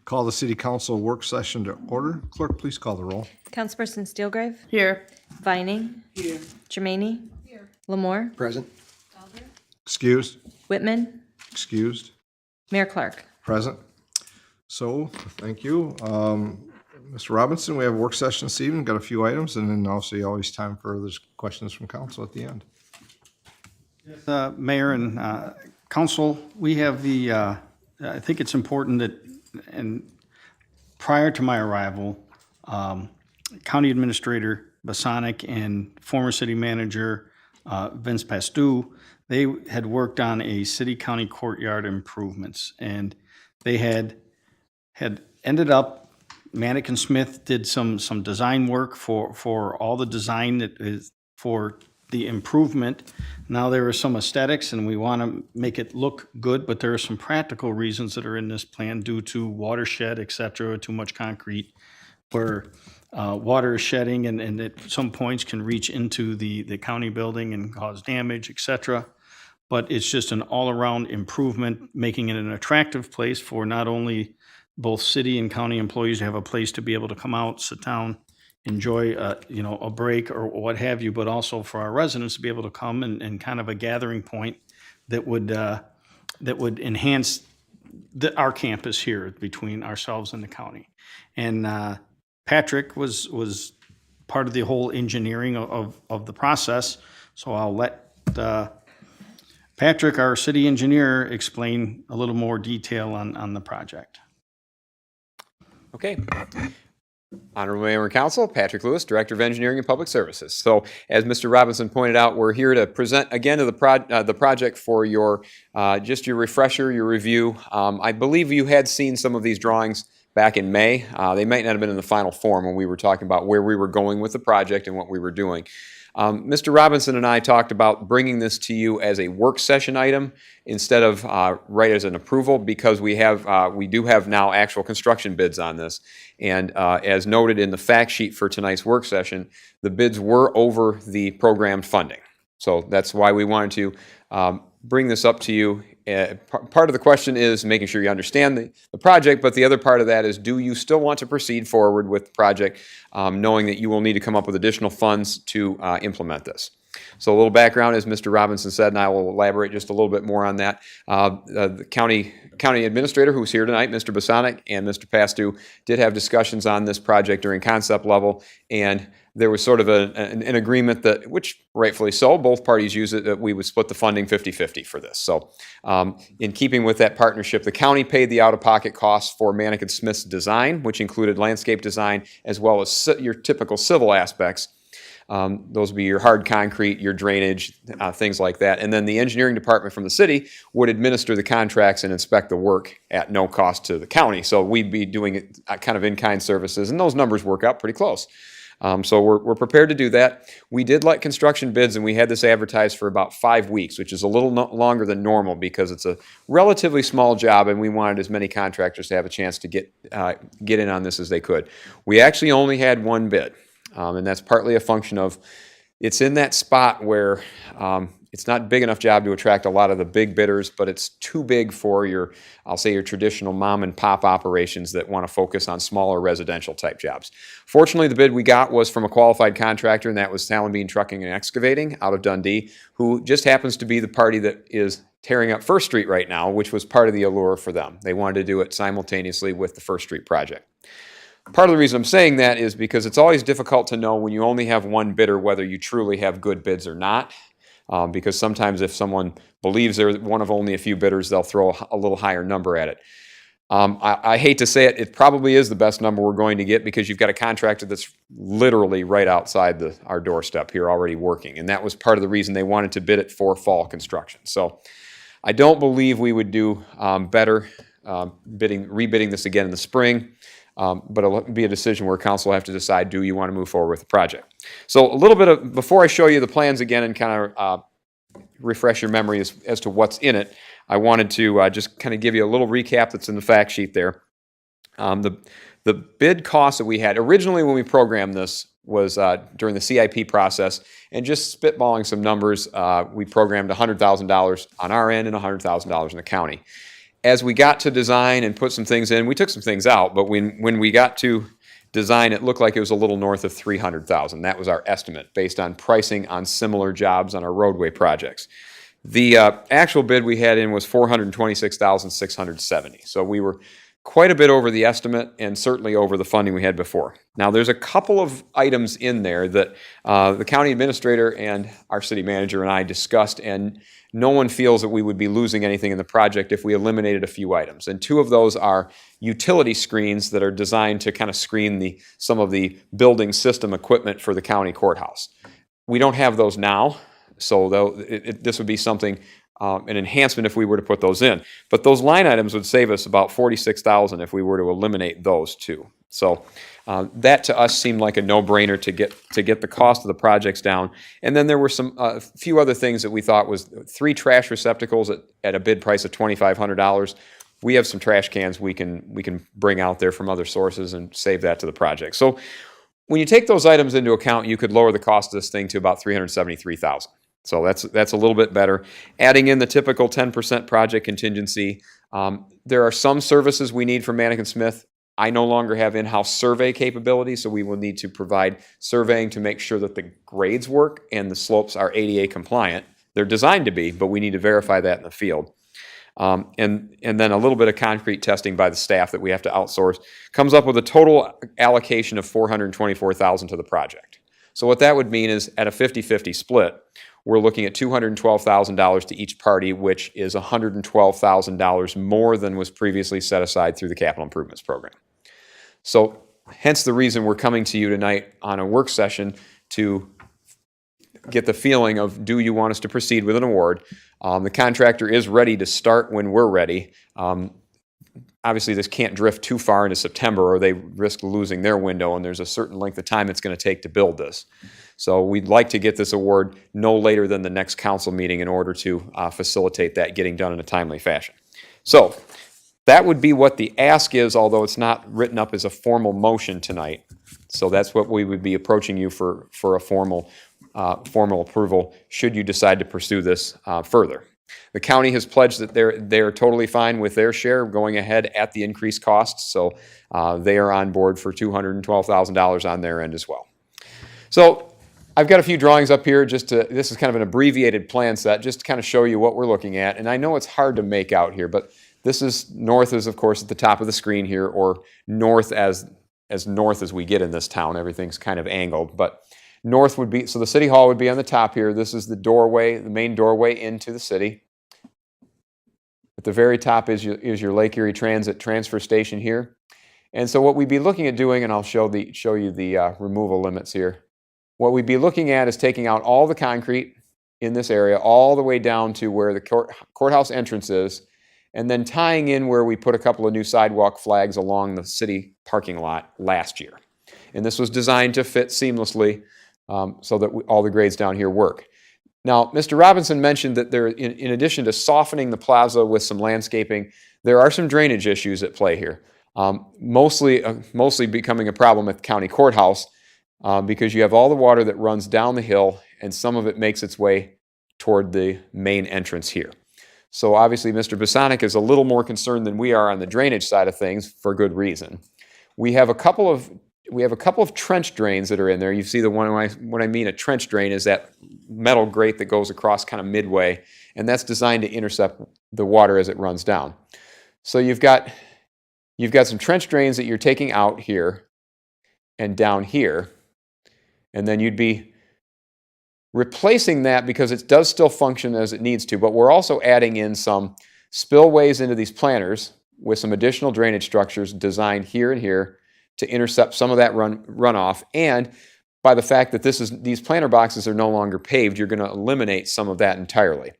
Call the city council work session to order. Clerk, please call the roll. Councilperson Steelgrave? Here. Vining? Here. Jermaine? Here. Lamore? Present. Excused? Whitman? Excused? Mayor Clark? Present. So, thank you. Mr. Robinson, we have a work session this evening, got a few items, and then also always time for there's questions from council at the end. Mayor and council, we have the, I think it's important that, and prior to my arrival, County Administrator Basanic and former city manager Vince Pastu, they had worked on a city-county courtyard improvements, and they had ended up, Manick and Smith did some design work for all the design that is for the improvement. Now there are some aesthetics and we want to make it look good, but there are some practical reasons that are in this plan due to watershed, et cetera, too much concrete, where water is shedding and at some points can reach into the county building and cause damage, et cetera. But it's just an all-around improvement, making it an attractive place for not only both city and county employees to have a place to be able to come out, sit down, enjoy a break or what have you, but also for our residents to be able to come and kind of a gathering point that would enhance our campus here between ourselves and the county. And Patrick was part of the whole engineering of the process, so I'll let Patrick, our city engineer, explain a little more detail on the project. Okay. Honorable Mayor and Council, Patrick Lewis, Director of Engineering and Public Services. So, as Mr. Robinson pointed out, we're here to present again to the project for your just your refresher, your review. I believe you had seen some of these drawings back in May. They might not have been in the final form when we were talking about where we were going with the project and what we were doing. Mr. Robinson and I talked about bringing this to you as a work session item instead of right as an approval, because we do have now actual construction bids on this. And as noted in the fact sheet for tonight's work session, the bids were over the programmed funding. So that's why we wanted to bring this up to you. Part of the question is making sure you understand the project, but the other part of that is, do you still want to proceed forward with the project, knowing that you will need to come up with additional funds to implement this? So a little background, as Mr. Robinson said, and I will elaborate just a little bit more on that. The county administrator who's here tonight, Mr. Basanic, and Mr. Pastu did have discussions on this project during concept level, and there was sort of an agreement that, which rightfully so, both parties use it, that we would split the funding 50-50 for this. So in keeping with that partnership, the county paid the out-of-pocket costs for Manick and Smith's design, which included landscape design, as well as your typical civil aspects. Those would be your hard concrete, your drainage, things like that. And then the engineering department from the city would administer the contracts and inspect the work at no cost to the county. So we'd be doing it kind of in-kind services, and those numbers work out pretty close. So we're prepared to do that. We did let construction bids, and we had this advertised for about 5 weeks, which is a little longer than normal because it's a relatively small job, and we wanted as many contractors to have a chance to get in on this as they could. We actually only had one bid, and that's partly a function of it's in that spot where it's not a big enough job to attract a lot of the big bidders, but it's too big for I'll say your traditional mom and pop operations that want to focus on smaller residential type jobs. Fortunately, the bid we got was from a qualified contractor, and that was Talon Bean Trucking and Excavating out of Dundee, who just happens to be the party that is tearing up First Street right now, which was part of the allure for them. They wanted to do it simultaneously with the First Street project. Part of the reason I'm saying that is because it's always difficult to know when you only have one bidder whether you truly have good bids or not. Because sometimes if someone believes they're one of only a few bidders, they'll throw a little higher number at it. I hate to say it, it probably is the best number we're going to get because you've got a contractor that's literally right outside our doorstep here already working. And that was part of the reason they wanted to bid it for fall construction. So I don't believe we would do better rebidding this again in the spring. But it'll be a decision where council will have to decide, do you want to move forward with the project? So a little bit before I show you the plans again and kind of refresh your memory as to what's in it, I wanted to just kind of give you a little recap that's in the fact sheet there. The bid cost that we had originally when we programmed this was during the CIP process, and just spitballing some numbers, we programmed $100,000 on our end and $100,000 in the county. as we got to design and put some things in, we took some things out, but when we got to design, it looked like it was a little north of $300,000. That was our estimate based on pricing on similar jobs on our roadway projects. The actual bid we had in was $426,670. So we were quite a bit over the estimate and certainly over the funding we had before. Now, there's a couple of items in there that the county administrator and our city manager and I discussed, and no one feels that we would be losing anything in the project if we eliminated a few items. And two of those are utility screens that are designed to kind of screen some of the building system equipment for the county courthouse. We don't have those now, so this would be something, an enhancement if we were to put those in. But those line items would save us about $46,000 if we were to eliminate those two. So that to us seemed like a no-brainer to get the cost of the projects down. And then there were a few other things that we thought was 3 trash receptacles at a bid price of $2,500. We have some trash cans we can bring out there from other sources and save that to the project. So when you take those items into account, you could lower the cost of this thing to about $373,000. So that's a little bit better. Adding in the typical 10% project contingency, there are some services we need from Manick & Smith. I no longer have in-house survey capability, so we will need to provide surveying to make sure that the grades work and the slopes are ADA compliant. They're designed to be, but we need to verify that in the field. And then a little bit of concrete testing by the staff that we have to outsource comes up with a total allocation of $424,000 to the project. So what that would mean is at a 50-50 split, we're looking at $212,000 to each party, which is $112,000 more than was previously set aside through the capital improvements program. So hence the reason we're coming to you tonight on a work session to get the feeling of, do you want us to proceed with an award? The contractor is ready to start when we're ready. Obviously, this can't drift too far into September or they risk losing their window, and there's a certain length of time it's going to take to build this. So we'd like to get this award no later than the next council meeting in order to facilitate that getting done in a timely fashion. So that would be what the ask is, although it's not written up as a formal motion tonight. So that's what we would be approaching you for a formal approval should you decide to pursue this further. The county has pledged that they're totally fine with their share going ahead at the increased costs, so they are on board for $212,000 on their end as well. So I've got a few drawings up here this is kind of an abbreviated plan set just to kind of show you what we're looking at. And I know it's hard to make out here, but north is of course at the top of the screen here, or north as north as we get in this town. Everything's kind of angled, but north would be, so the city hall would be on the top here. This is the doorway, the main doorway into the city. At the very top is your Lake Erie Transit transfer station here. And so what we'd be looking at doing, and I'll show you the removal limits here. What we'd be looking at is taking out all the concrete in this area, all the way down to where the courthouse entrance is, and then tying in where we put a couple of new sidewalk flags along the city parking lot last year. And this was designed to fit seamlessly so that all the grades down here work. Now, Mr. Robinson mentioned that in addition to softening the plaza with some landscaping, there are some drainage issues at play here. Mostly becoming a problem at the county courthouse because you have all the water that runs down the hill and some of it makes its way toward the main entrance here. So obviously Mr. Bosanic is a little more concerned than we are on the drainage side of things for good reason. We have a couple of trench drains that are in there. You see what I mean a trench drain is that metal grate that goes across kind of midway, and that's designed to intercept the water as it runs down. So you've got some trench drains that you're taking out here and down here, and then you'd be replacing that because it does still function as it needs to, but we're also adding in some spillways into these planters with some additional drainage structures designed here and here to intercept some of that runoff. And by the fact that these planter boxes are no longer paved, you're going to eliminate some of that entirely.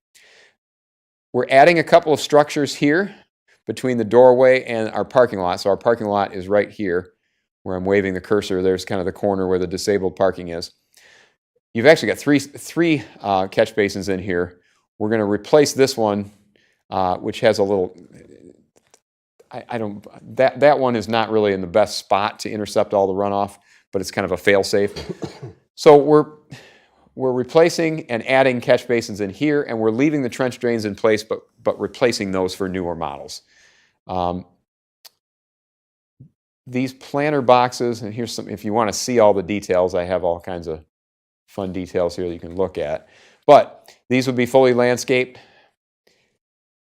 We're adding a couple of structures here between the doorway and our parking lot. So our parking lot is right here where I'm waving the cursor. There's kind of the corner where the disabled parking is. You've actually got three catch basins in here. We're going to replace this one, which has a little. That one is not really in the best spot to intercept all the runoff, but it's kind of a fail-safe. So we're replacing and adding catch basins in here, and we're leaving the trench drains in place, but replacing those for newer models. These planter boxes, and here's some, if you want to see all the details, I have all kinds of fun details here that you can look at. But these would be fully landscaped.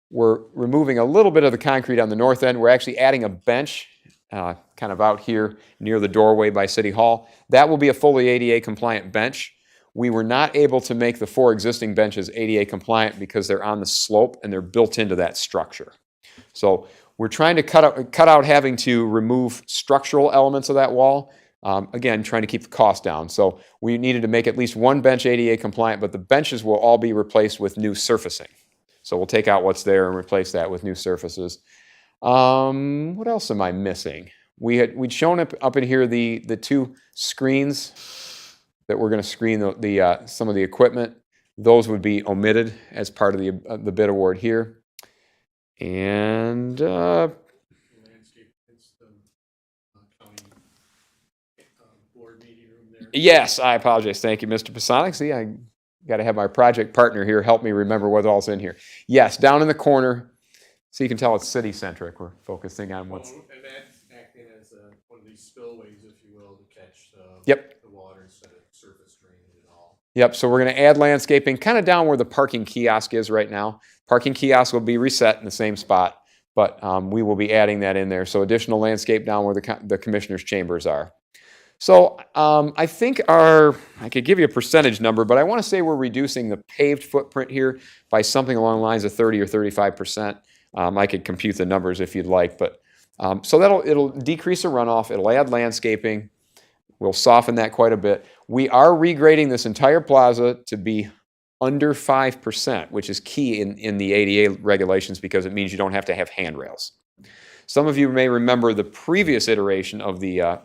We're removing a little bit of the concrete on the north end. We're actually adding a bench kind of out here near the doorway by City Hall. That will be a fully ADA compliant bench. We were not able to make the 4 existing benches ADA compliant because they're on the slope and they're built into that structure. So we're trying to cut out having to remove structural elements of that wall. Again, trying to keep the cost down. So we needed to make at least 1 bench ADA compliant, but the benches will all be replaced with new surfacing. So we'll take out what's there and replace that with new surfaces. What else am I missing? We'd shown up in here the 2 screens that we're going to screen some of the equipment. Those would be omitted as part of the bid award here. And yes, I apologize. Thank you, Mr. Pasonic. See, I got to have my project partner here help me remember what all's in here. Yes, down in the corner. So you can tell it's city-centric. We're focusing on what's... And that's acting as one of these spillways, if you will, to catch Yep. the water instead of surface draining it all. Yep, so we're going to add landscaping kind of down where the parking kiosk is right now. Parking kiosk will be reset in the same spot, but we will be adding that in there. So additional landscape down where the commissioner's chambers are. So I think I could give you a percentage number, but I want to say we're reducing the paved footprint here by something along the lines of 30 or 35%. I could compute the numbers if you'd like, but so it'll decrease the runoff. It'll add landscaping. We'll soften that quite a bit. We are regrading this entire plaza to be under 5%, which is key in the ADA regulations because it means you don't have to have handrails. Some of you may remember the previous iteration of the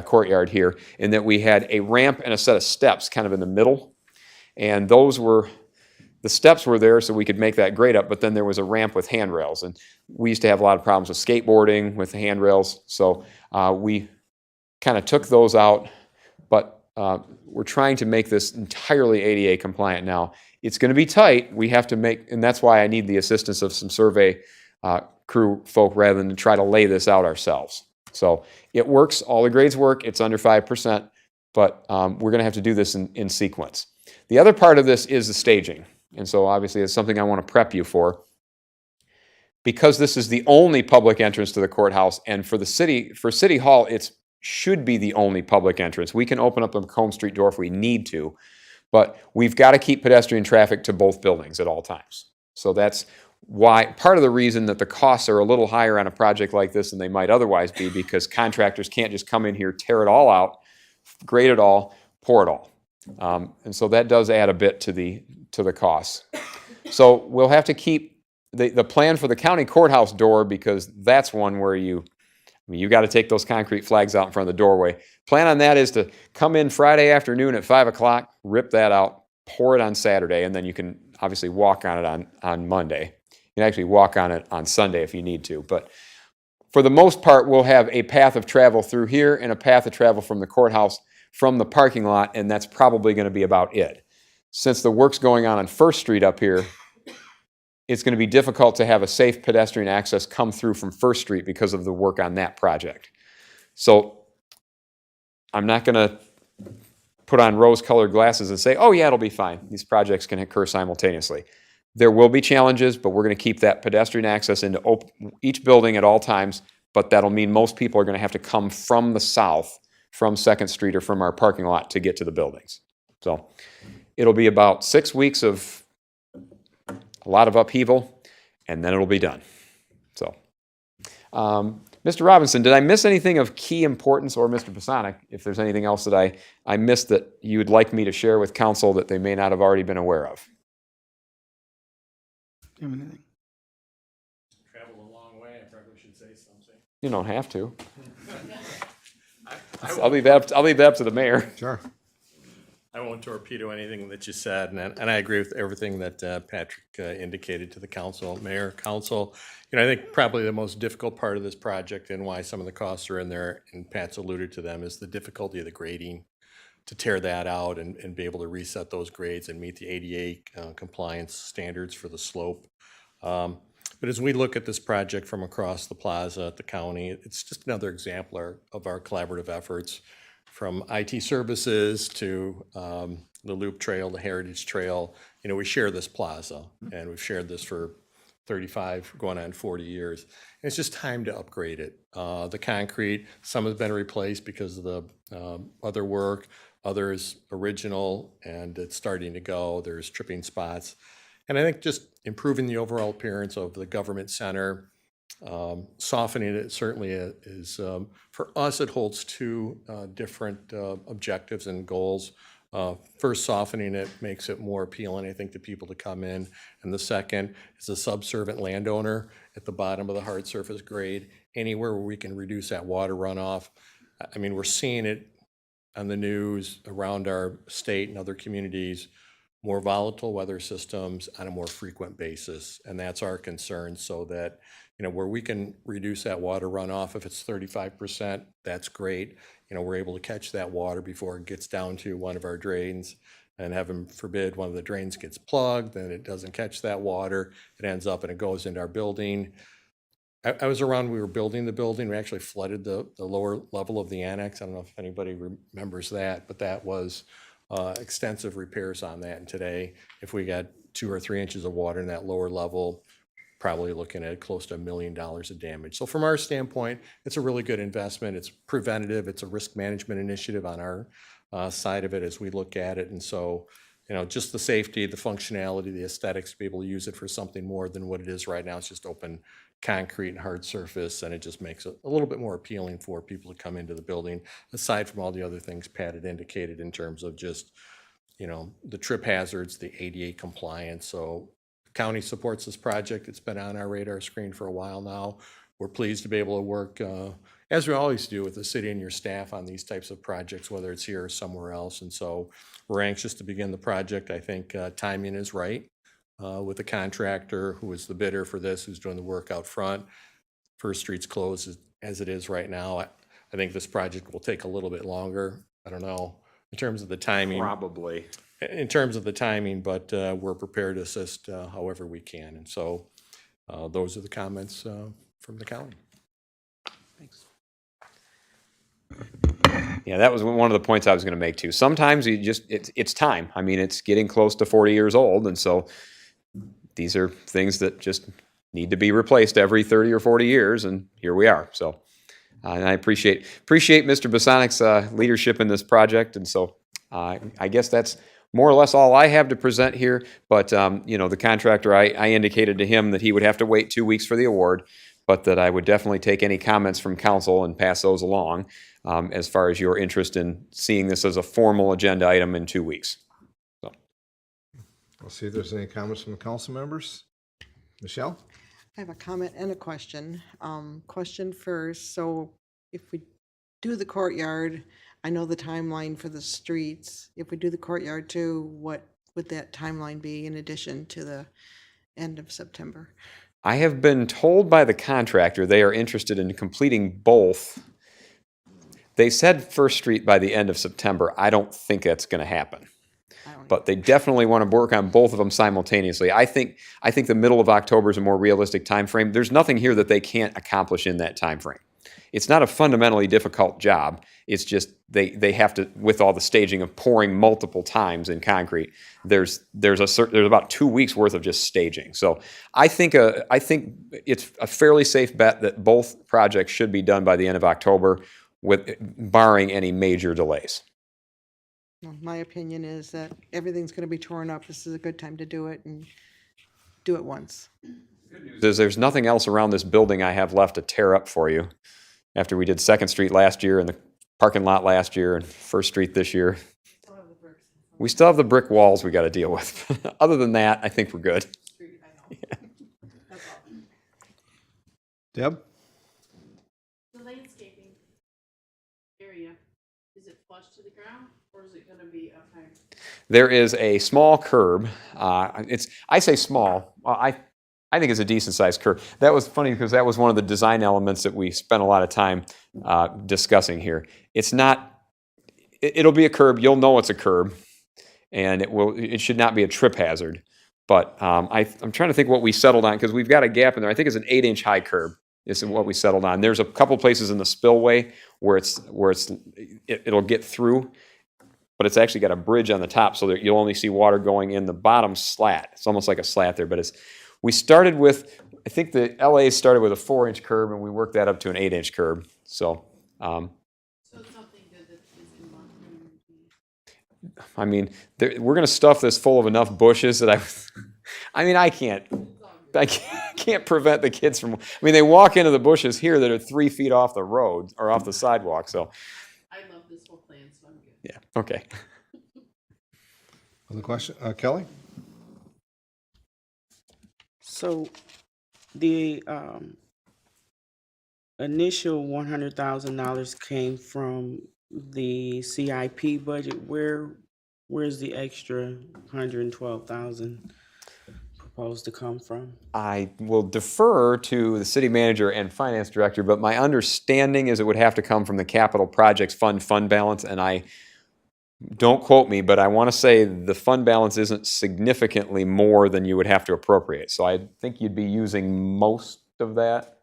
courtyard here in that we had a ramp and a set of steps kind of in the middle, and the steps were there so we could make that grade up, but then there was a ramp with handrails, and we used to have a lot of problems with skateboarding with the handrails, so we kind of took those out, but we're trying to make this entirely ADA compliant now. It's going to be tight. We have to make, and that's why I need the assistance of some survey crew folk rather than to try to lay this out ourselves. So it works. All the grades work. It's under 5%, but we're going to have to do this in sequence. The other part of this is the staging. And so obviously it's something I want to prep you for. Because this is the only public entrance to the courthouse, and for City Hall, it should be the only public entrance. We can open up the Macomb Street door if we need to, but we've got to keep pedestrian traffic to both buildings at all times. So that's why, part of the reason that the costs are a little higher on a project like this than they might otherwise be, because contractors can't just come in here, tear it all out, grade it all, pour it all. And so that does add a bit to the costs. So we'll have to keep the plan for the county courthouse door, because that's one where you got to take those concrete flags out in front of the doorway. Plan on that is to come in Friday afternoon at 5 o'clock, rip that out, pour it on Saturday, and then you can obviously walk on it on Monday. You can actually walk on it on Sunday if you need to. But for the most part, we'll have a path of travel through here and a path of travel from the courthouse from the parking lot, and that's probably going to be about it. Since the work's going on First Street up here, it's going to be difficult to have a safe pedestrian access come through from First Street because of the work on that project. So I'm not going to put on rose-colored glasses and say, oh yeah, it'll be fine. These projects can occur simultaneously. There will be challenges, but we're going to keep that pedestrian access into each building at all times, but that'll mean most people are going to have to come from the south, from 2nd Street or from our parking lot to get to the buildings. So it'll be about 6 weeks of a lot of upheaval, and then it'll be done. So, Mr. Robinson, did I miss anything of key importance, or Mr. Pasonic, if there's anything else that I missed that you would like me to share with council that they may not have already been aware of? Do you have anything? Traveled a long way, I probably should say something. You don't have to. I'll leave that up to the mayor. Sure. I won't torpedo anything that you said, and I agree with everything that Patrick indicated to the council, mayor, council. I think probably the most difficult part of this project and why some of the costs are in there, and Pat's alluded to them, is the difficulty of the grading, to tear that out and be able to reset those grades and meet the ADA compliance standards for the slope. But as we look at this project from across the plaza at the county, it's just another example of our collaborative efforts, from IT services to the Loop Trail, the Heritage Trail. You know, we share this plaza, and we've shared this for 35, going on 40 years. And it's just time to upgrade it. The concrete, some has been replaced because of the other work, others original, and it's starting to go. There's tripping spots. And I think just improving the overall appearance of the government center, softening it certainly is, for us, it holds two different objectives and goals. First, softening it makes it more appealing, I think, to people to come in. And the second is a subservient landowner at the bottom of the hard surface grade, anywhere where we can reduce that water runoff. I mean, we're seeing it on the news around our state and other communities, more volatile weather systems on a more frequent basis. And that's our concern, so that, you know, where we can reduce that water runoff, if it's 35%, that's great. You know, we're able to catch that water before it gets down to one of our drains, and heaven forbid one of the drains gets plugged, then it doesn't catch that water. It ends up and it goes into our building. I was around, we were building the building. We actually flooded the lower level of the annex. I don't know if anybody remembers that, but that was extensive repairs on that. And today, if we got 2 or 3 inches of water in that lower level, probably looking at close to $1 million of damage. So from our standpoint, it's a really good investment. It's preventative. It's a risk management initiative on our side of it as we look at it. And so, you know, just the safety, the functionality, the aesthetics, to be able to use it for something more than what it is right now. It's just open concrete and hard surface, and it just makes it a little bit more appealing for people to come into the building, aside from all the other things Pat had indicated in terms of just, you know, the trip hazards, the ADA compliance. So the county supports this project. It's been on our radar screen for a while now. We're pleased to be able to work, as we always do, with the city and your staff on these types of projects, whether it's here or somewhere else. And so we're anxious to begin the project. I think timing is right with the contractor who is the bidder for this, who's doing the work out front. First Street's closed as it is right now. I think this project will take a little bit longer. I don't know in terms of the timing. Probably. In terms of the timing, but we're prepared to assist however we can. And so those are the comments from the county. Thanks. Yeah, that was one of the points I was going to make too. Sometimes you just, it's time. I mean, it's getting close to 40 years old, and so these are things that just need to be replaced every 30 or 40 years, and here we are. So, and I appreciate Mr. Bosanik's leadership in this project, and so I guess that's more or less all I have to present here. But you know, the contractor, I indicated to him that he would have to wait 2 weeks for the award, but that I would definitely take any comments from council and pass those along as far as your interest in seeing this as a formal agenda item in 2 weeks. So. We'll see if there's any comments from the council members. Michelle? I have a comment and a question. Question first, so if we do the courtyard, I know the timeline for the streets. If we do the courtyard too, what would that timeline be in addition to the end of September? I have been told by the contractor they are interested in completing both. They said First Street by the end of September. I don't think that's going to happen. But they definitely want to work on both of them simultaneously. I think the middle of October is a more realistic time frame. There's nothing here that they can't accomplish in that time frame. It's not a fundamentally difficult job. It's just they have to, with all the staging of pouring multiple times in concrete, there's about 2 weeks worth of just staging. So I think it's a fairly safe bet that both projects should be done by the end of October, with barring any major delays. Well, my opinion is that everything's going to be torn up. This is a good time to do it and do it once. There's nothing else around this building I have left to tear up for you after we did 2nd Street last year and the parking lot last year and 1st Street this year. We still have the brick walls we got to deal with. Other than that, I think we're good. Yeah. Deb? The landscaping area, is it flush to the ground or is it going to be up high? There is a small curb. I say small. Well, I think it's a decent sized curb. That was funny because that was one of the design elements that we spent a lot of time discussing here. It's not. It'll be a curb. You'll know it's a curb, and it should not be a trip hazard. But I'm trying to think what we settled on, because we've got a gap in there. I think it's an 8-inch high curb is what we settled on. There's a couple places in the spillway where it'll get through, but it's actually got a bridge on the top so that you'll only see water going in the bottom slat. It's almost like a slat there, but we started with, I think the LA started with a 4-inch curb, and we worked that up to an 8-inch curb. So, So it's something good that is in Monroe. I mean, we're going to stuff this full of enough bushes that I can't prevent the kids from, they walk into the bushes here that are 3 feet off the road or off the sidewalk. So, I love this whole plan, so I'm good. yeah, okay. Other question, Kelly? So the initial $100,000 came from the CIP budget. Where's the extra 112,000 proposed to come from? I will defer to the city manager and finance director, but my understanding is it would have to come from the capital projects fund balance, and don't quote me, but I want to say the fund balance isn't significantly more than you would have to appropriate. So I think you'd be using most of that.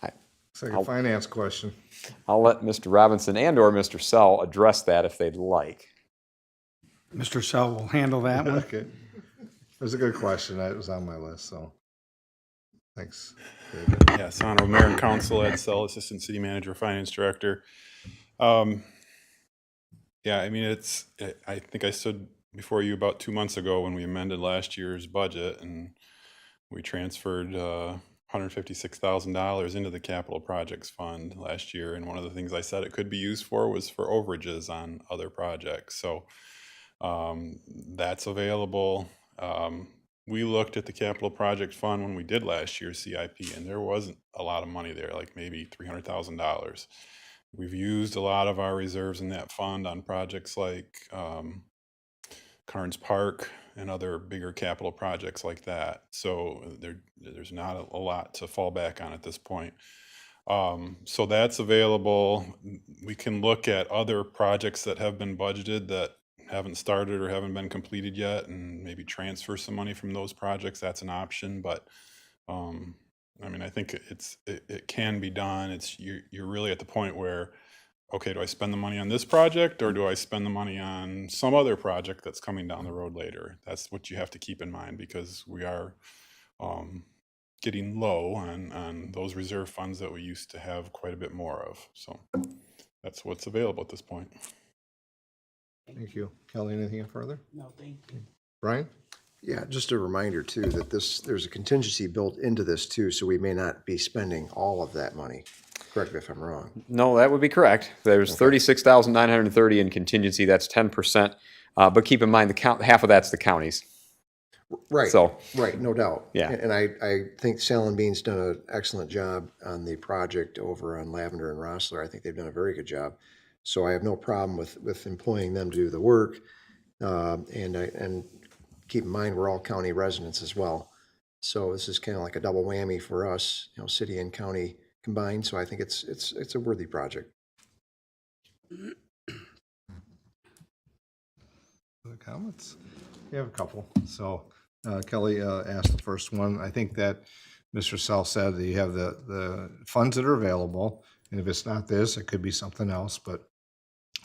It's like a finance question. I'll let Mr. Robinson and/or Mr. Sell address that if they'd like. Mr. Sell will handle that one. Okay. It was a good question. It was on my list, so thanks, David. Yes, Honorable Mayor and Council, Ed Sell, Assistant City Manager, Finance Director. Yeah, I think I stood before you about 2 months ago when we amended last year's budget, and we transferred $156,000 into the capital projects fund last year. And one of the things I said it could be used for was for overages on other projects. So that's available. We looked at the capital project fund when we did last year's CIP, and there wasn't a lot of money there, like maybe $300,000. We've used a lot of our reserves in that fund on projects like Carnes Park and other bigger capital projects like that. So there's not a lot to fall back on at this point. So that's available. We can look at other projects that have been budgeted that haven't started or haven't been completed yet, and maybe transfer some money from those projects. That's an option, but I think it can be done. You're really at the point where, okay, do I spend the money on this project, or do I spend the money on some other project that's coming down the road later? That's what you have to keep in mind, because we are getting low on those reserve funds that we used to have quite a bit more of. So that's what's available at this point. Thank you. Kelly, anything further? No, thank you. Brian? Yeah, just a reminder too, that there's a contingency built into this too, so we may not be spending all of that money. Correct me if I'm wrong. No, that would be correct. There's 36,930 in contingency. That's 10%. But keep in mind, half of that's the counties. Right. So, right, no doubt. Yeah. And I think Sal Bean's done an excellent job on the project over on Lavender and Rossler. I think they've done a very good job. So I have no problem with employing them to do the work. And keep in mind, we're all county residents as well. So this is kind of like a double whammy for us, city and county combined. So I think it's a worthy project. Other comments? We have a couple. So Kelly asked the first one. I think that Mr. Sell said that you have the funds that are available, and if it's not this, it could be something else, but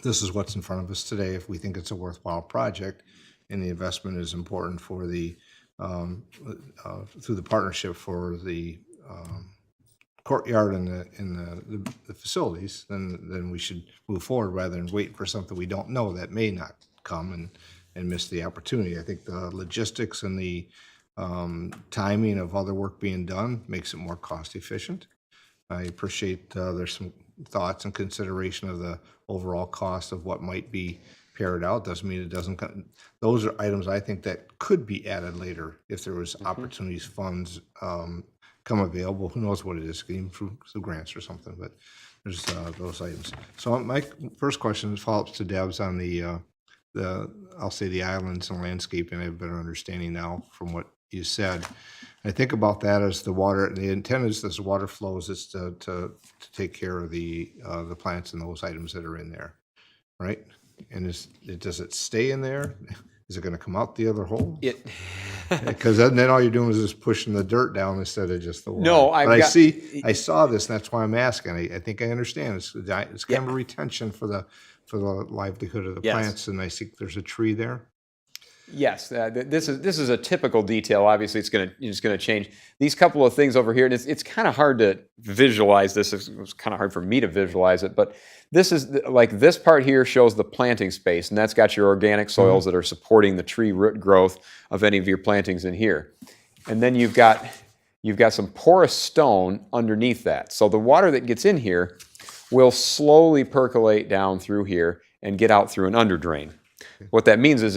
this is what's in front of us today. If we think it's a worthwhile project and the investment is important for the through the partnership for the courtyard and the facilities, then we should move forward rather than wait for something we don't know that may not come and miss the opportunity. I think the logistics and the timing of other work being done makes it more cost efficient. I appreciate there's some thoughts and consideration of the overall cost of what might be paired out. Doesn't mean it doesn't. Those are items I think that could be added later if there was opportunities, funds come available. Who knows what it is, through grants or something, but there's those items. So my first question is follow-ups to Deb's on the I'll say the islands and landscaping. I have a better understanding now from what you said. I think about that as the water. The intent is as water flows, is to take care of the plants and those items that are in there, right? And does it stay in there? Is it going to come out the other hole? Because then all you're doing is just pushing the dirt down instead of just the water. No, I've But got- I saw this, and that's why I'm asking. I think I understand. It's kind of a retention for the livelihood of the Yes. plants, and I think there's a tree there. Yes, this is a typical detail. Obviously, it's gonna change. These couple of things over here, and it's kind of hard to visualize this. It was kind of hard for me to visualize it, but this is like this part here shows the planting space, and that's got your organic soils that are supporting the tree root growth of any of your plantings in here. And then you've got some porous stone underneath that. So the water that gets in here will slowly percolate down through here and get out through an under drain. What that means is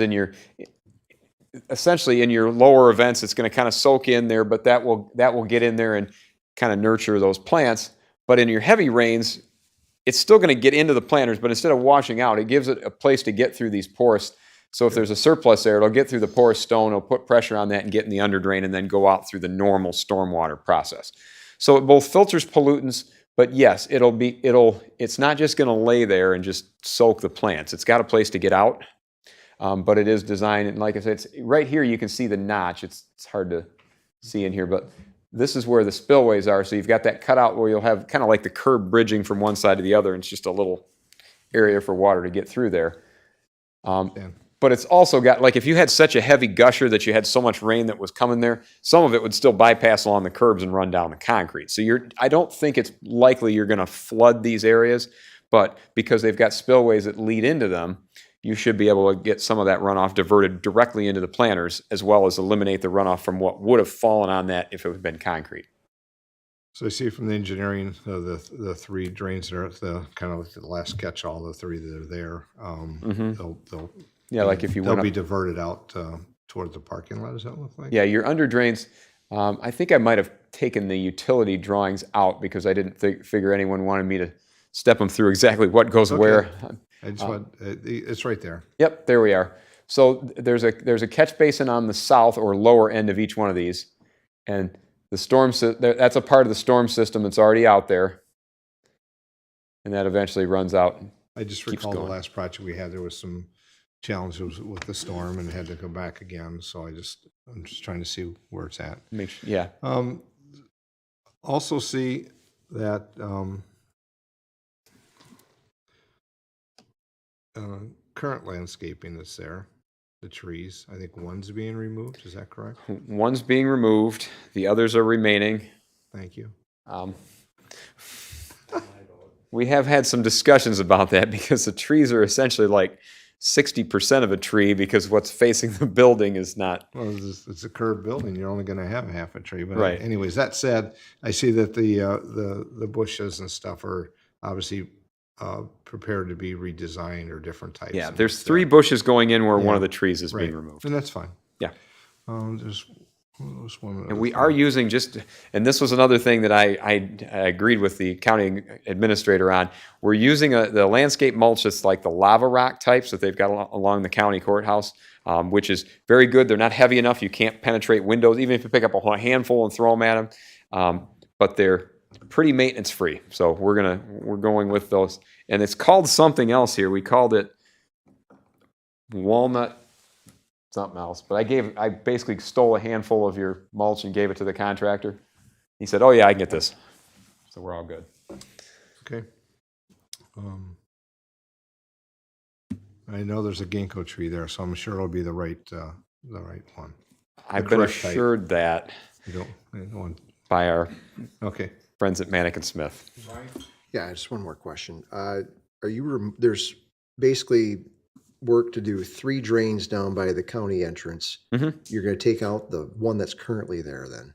essentially in your lower events, it's going to kind of soak in there, but that will get in there and kind of nurture those plants. But in your heavy rains, it's still going to get into the planters, but instead of washing out, it gives it a place to get through these porous. So if there's a surplus there, it'll get through the porous stone, it'll put pressure on that and get in the under drain and then go out through the normal stormwater process. So it both filters pollutants, but yes, it's not just going to lay there and just soak the plants. It's got a place to get out. But it is designed, and like I said, it's right here you can see the notch. It's hard to see in here, but this is where the spillways are. So you've got that cutout where you'll have kind of like the curb bridging from one side to the other, and it's just a little area for water to get through there. But it's also got, like if you had such a heavy gusher that you had so much rain that was coming there, some of it would still bypass along the curbs and run down the concrete. So I don't think it's likely you're going to flood these areas, but because they've got spillways that lead into them, you should be able to get some of that runoff diverted directly into the planters, as well as eliminate the runoff from what would have fallen on that if it had been concrete. So I see from the engineering, the three drains that are the kind of like the last catch-all, the three that are there. They'll Yeah, like if you they'll went be up, diverted out towards the parking lot. Does that look like? yeah, your under drains. I think I might have taken the utility drawings out because I didn't figure anyone wanted me to step them through exactly what goes where. I just want it's right there. Yep, there we are. So there's a catch basin on the south or lower end of each one of these, and that's a part of the storm system that's already out there, and that eventually runs out. I just Keeps recall the going. last project we had, there was some challenges with the storm and had to go back again. So I'm just trying to see where it's at. Make sure, yeah. Also see that current landscaping that's there, the trees, I think one's being removed. Is that correct? One's being removed, the others are remaining. Thank you. We have had some discussions about that because the trees are essentially like 60% of a tree because what's facing the building is not. Well, it's a curved building. You're only going to have half a tree. But Right. anyways, that said, I see that the bushes and stuff are obviously prepared to be redesigned or different types. Yeah, and there's stuff. 3 bushes going in where one Yeah, of the trees is being Right. removed. And that's fine. Yeah. There's one. And we are using and this was another thing that I agreed with the county administrator on. We're using the landscape mulch that's like the lava rock types that they've got along the county courthouse, which is very good. They're not heavy enough. You can't penetrate windows, even if you pick up a handful and throw them at them. But they're pretty maintenance free. So we're going with those. And it's called something else here. We called it walnut something else, but I basically stole a handful of your mulch and gave it to the contractor. He said, "Oh yeah, I can get this." So we're all good. Okay. I know there's a ginkgo tree there, so I'm sure it'll be the right one. I've been correct type. assured that You don't want. by our Okay. friends at Manick and Smith. Yeah, just one more question. There's basically work to do 3 drains down by the county entrance. Mhm. You're going to take out the one that's currently there then?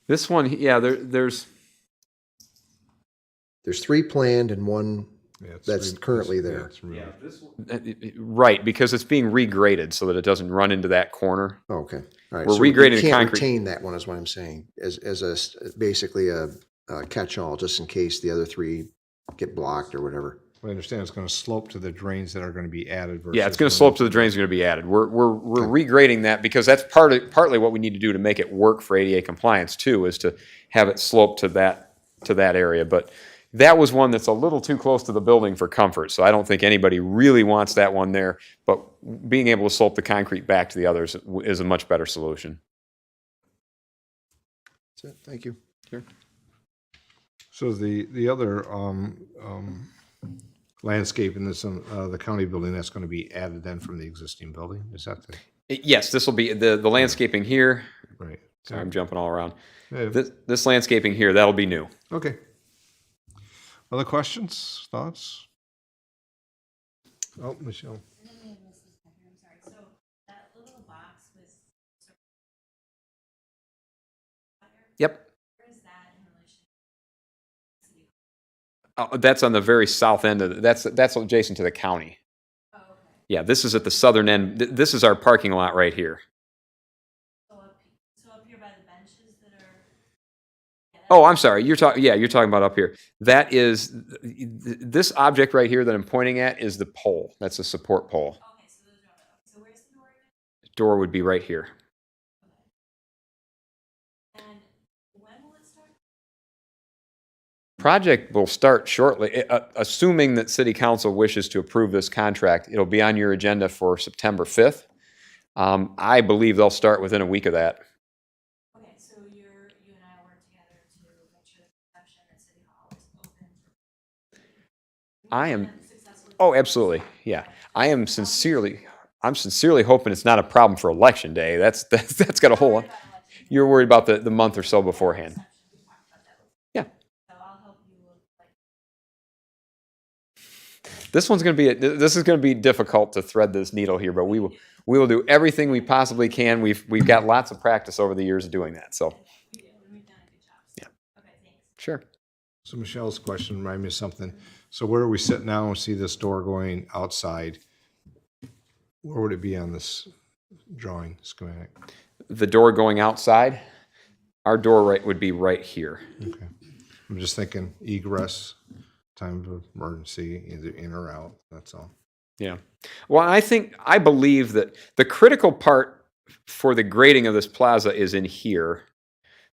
This one, yeah, there's There's 3 planned and one Yeah, it's that's re- currently it's- yeah, there. it's removed. right because it's being regraded so that it doesn't run into that corner. Oh, okay. All right. We're So you regrading the can't concrete. retain that one is what I'm saying, as basically a catch-all, just in case the other 3 get blocked or whatever. I understand it's going to slope to the drains that are going to be added. Yeah, it's versus going to slope to the drains. Are going to be added. We're regrading that because that's partly what we need to do to make it work for ADA compliance too, is to have it slope to that area. But That was one that's a little too close to the building for comfort, so I don't think anybody really wants that one there. But being able to slope the concrete back to the others is a much better solution. That's it. Thank you. So the other landscape in this, the county building, that's going to be added then from the existing building? Is that the, Yes, this will be the landscaping here. right? Sorry, I'm jumping all around. Yeah. This landscaping here, that'll be new. Okay. Other questions, thoughts? Oh, Michelle. Yep. That's on the very south end of that's adjacent to the county. Yeah, this is at the southern end. This is our parking lot right here. So up here by the benches that are. Oh, I'm sorry. You're talking about up here. That is this object right here that I'm pointing at is the pole. That's a support pole. Okay, so those are, so where's the door again? Door would be right here. And when will it start? Project will start shortly, assuming that City Council wishes to approve this contract. It'll be on your agenda for September 5th. I believe they'll start within a week of that. Okay, so you and I work together to make sure the reception at City Hall is open. I am. And successfully. Oh, absolutely. Yeah, I'm sincerely hoping it's not a problem for Election Day. That's got a whole lot. You're worried about the month or so beforehand. We talked about that before. Yeah. So I'll help you with like. This is going to be difficult to thread this needle here, but we will do everything we possibly can. We've got lots of practice over the years of doing that. So We do, and we've done a good job. So. Yeah. Okay, thanks. sure. So Michelle's question reminded me of something. So where we sit now and see this door going outside, where would it be on this drawing schematic? The door going outside, our door would be right here. Okay. I'm just thinking egress, time of emergency, either in or out, that's all. Yeah. Well, I believe that the critical part for the grading of this plaza is in here,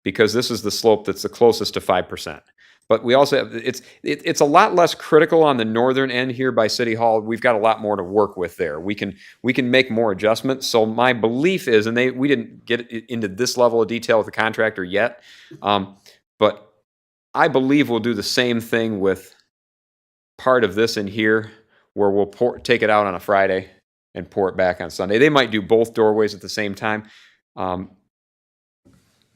because this is the slope that's the closest to 5%. But we also have, it's a lot less critical on the northern end here by City Hall. We've got a lot more to work with there. We can make more adjustments. So my belief is, and we didn't get into this level of detail with the contractor yet, but I believe we'll do the same thing with part of this in here, where we'll take it out on a Friday and pour it back on Sunday. They might do both doorways at the same time.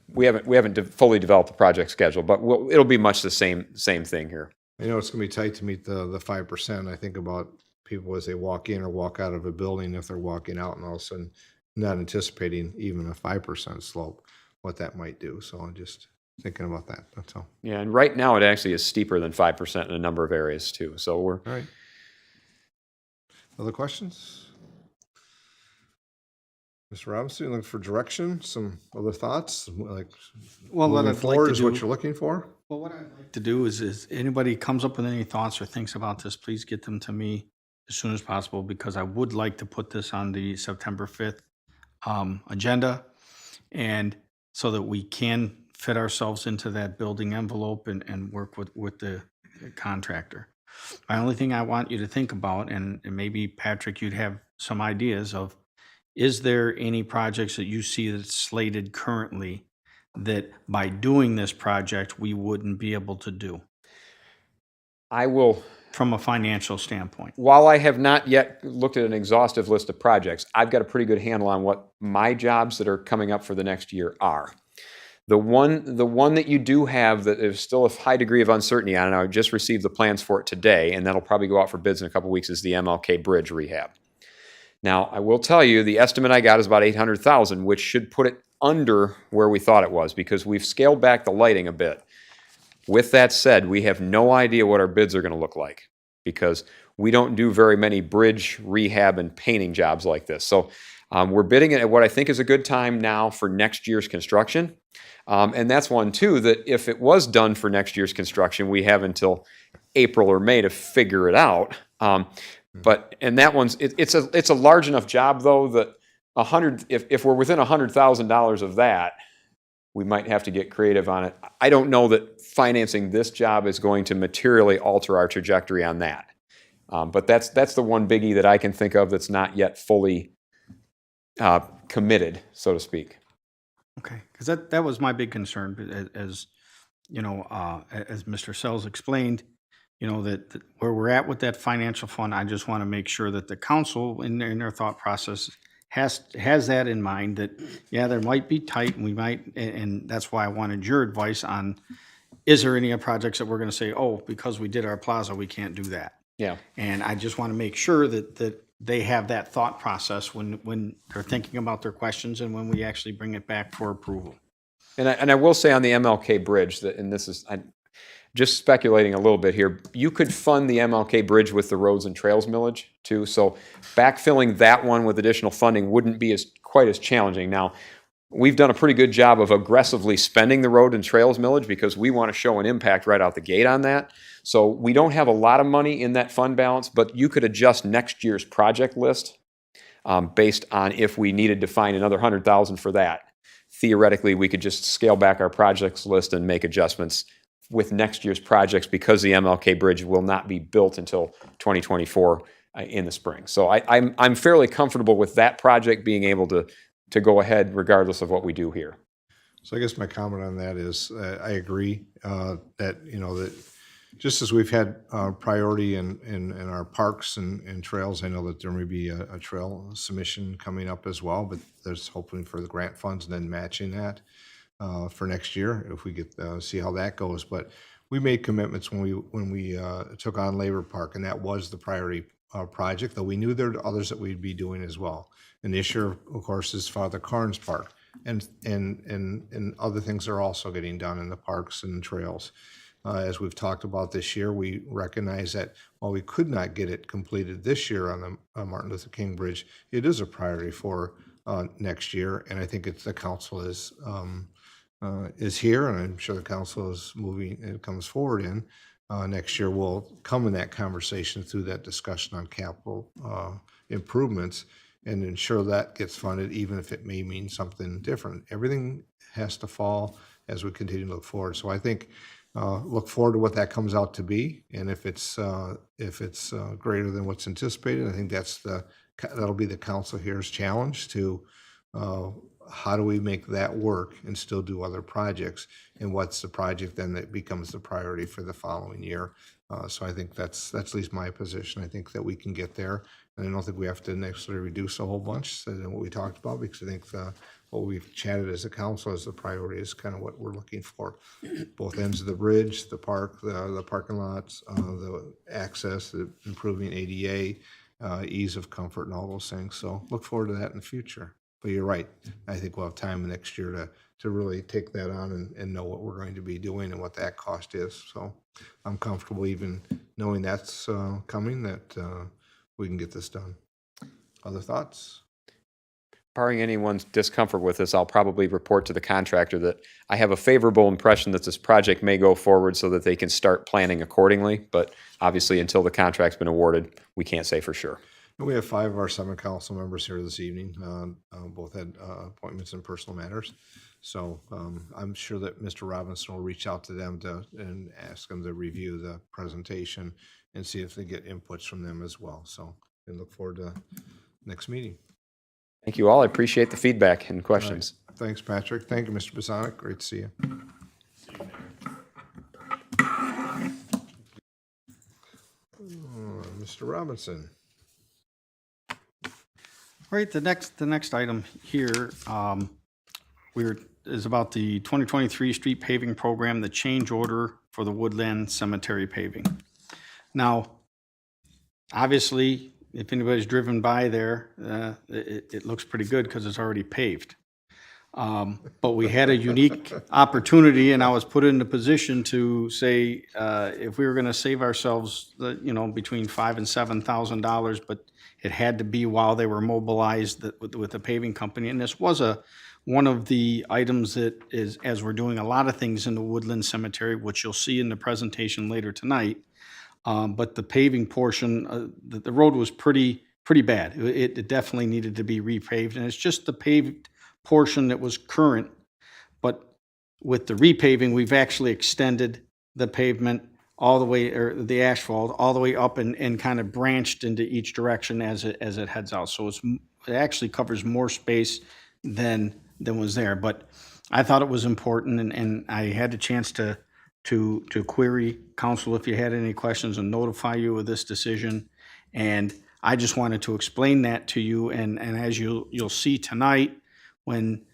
We haven't fully developed the project schedule, but it'll be much the same thing here. I know it's gonna be tight to meet the 5%. I think about people as they walk in or walk out of a building, if they're walking out and all of a sudden not anticipating even a 5% slope, what that might do. So I'm just thinking about that, that's all. Yeah, and right now it actually is steeper than 5% in a number of areas too. So we're All right. Other questions? Mr. Robinson, looking for direction, some other thoughts, like Well, what moving I'd like forward to is what do- you're looking for? Well, what I'd like to do is anybody comes up with any thoughts or thinks about this, please get them to me as soon as possible, because I would like to put this on the September 5th agenda, and so that we can fit ourselves into that building envelope and work with the contractor. My only thing I want you to think about, and maybe Patrick, you'd have some ideas of, is there any projects that you see that's slated currently that by doing this project, we wouldn't be able to do I will. from a financial standpoint? While I have not yet looked at an exhaustive list of projects, I've got a pretty good handle on what my jobs that are coming up for the next year are. The one that you do have that is still a high degree of uncertainty on, and I just received the plans for it today, and that'll probably go out for bids in a couple weeks, is the MLK Bridge rehab. Now, I will tell you, the estimate I got is about $800,000, which should put it under where we thought it was, because we've scaled back the lighting a bit. With that said, we have no idea what our bids are going to look like, because we don't do very many bridge rehab and painting jobs like this. So we're bidding it at what I think is a good time now for next year's construction. And that's one, too, that if it was done for next year's construction, we have until April or May to figure it out. And that one's, it's a large enough job, though, that if we're within $100,000 of that, we might have to get creative on it. I don't know that financing this job is going to materially alter our trajectory on that. But that's the one biggie that I can think of that's not yet fully committed, so to speak. Okay, because that was my big concern, but as, you know, as Mr. Sells explained, you know, that where we're at with that financial fund, I just want to make sure that the council in their thought process has that in mind, that, yeah, there might be tight, and we might, and that's why I wanted your advice on, is there any projects that we're going to say, oh, because we did our plaza, we can't do that? Yeah. And I just want to make sure that they have that thought process when they're thinking about their questions and when we actually bring it back for approval. And I will say on the MLK Bridge, that, and this is, I'm just speculating a little bit here, you could fund the MLK Bridge with the roads and trails millage too. So backfilling that one with additional funding wouldn't be quite as challenging. Now, we've done a pretty good job of aggressively spending the road and trails millage because we want to show an impact right out the gate on that. So we don't have a lot of money in that fund balance, but you could adjust next year's project list based on if we needed to find another 100,000 for that. Theoretically, we could just scale back our projects list and make adjustments with next year's projects because the MLK Bridge will not be built until 2024 in the spring. So I'm fairly comfortable with that project being able to go ahead regardless of what we do here. So I guess my comment on that is, I agree that, you know, that just as we've had priority in our parks and trails, I know that there may be a trail submission coming up as well, but there's hoping for the grant funds and then matching that for next year if we get see how that goes. But we made commitments when we took on Labor Park, and that was the priority project, though we knew there were others that we'd be doing as well. And this year, of course, is Father Carnes Park, and other things are also getting done in the parks and trails. As we've talked about this year, we recognize that while we could not get it completed this year on the Martin Luther King Bridge, it is a priority for next year, and I think the council is here, and I'm sure the council is moving, it comes forward in. Next year will come in that conversation through that discussion on capital improvements and ensure that gets funded, even if it may mean something different. Everything has to fall as we continue to look forward. So I think look forward to what that comes out to be, and if it's greater than what's anticipated, I think that'll be the council here's challenge to how do we make that work and still do other projects, and what's the project then that becomes the priority for the following year. So I think that's at least my position. I think that we can get there, and I don't think we have to necessarily reduce a whole bunch than what we talked about, because I think what we've chatted as a council as the priority is kind of what we're looking for. Both ends of the bridge, the park, the parking lots, the access, the improving ADA, ease of comfort, and all those things. So look forward to that in the future. But you're right. I think we'll have time next year to really take that on and know what we're going to be doing and what that cost is. So I'm comfortable even knowing that's coming, that we can get this done. Other thoughts? Barring anyone's discomfort with this, I'll probably report to the contractor that I have a favorable impression that this project may go forward so that they can start planning accordingly. But obviously, until the contract's been awarded, we can't say for sure. We have 5 of our 7 council members here this evening. Both had appointments in personal matters. So I'm sure that Mr. Robinson will reach out to them and ask them to review the presentation and see if they get inputs from them as well. So I look forward to next meeting. Thank you all. I appreciate the feedback and questions. All right. Thanks, Patrick. Thank you, Mr. Bosonic. Great to see you. Mr. Robinson. All right, the next item here is about the 2023 street paving program, the change order for the Woodland Cemetery paving. Now, obviously, if anybody's driven by there, it looks pretty good because it's already paved. But we had a unique opportunity, and I was put in the position to say, if we were going to save ourselves, between $5,000 and $7,000, but it had to be while they were mobilized with the paving company. And this was one of the items that is, as we're doing a lot of things in the Woodland Cemetery, which you'll see in the presentation later tonight. But the paving portion, the road was pretty bad. It definitely needed to be repaved, and it's just the paved portion that was current. But with the repaving, we've actually extended the pavement all the way, or the asphalt, all the way up and kind of branched into each direction as it heads out. So it actually covers more space than was there. But I thought it was important, and I had the chance to query council if you had any questions and notify you of this decision. And I just wanted to explain that to you, and as you'll see tonight, when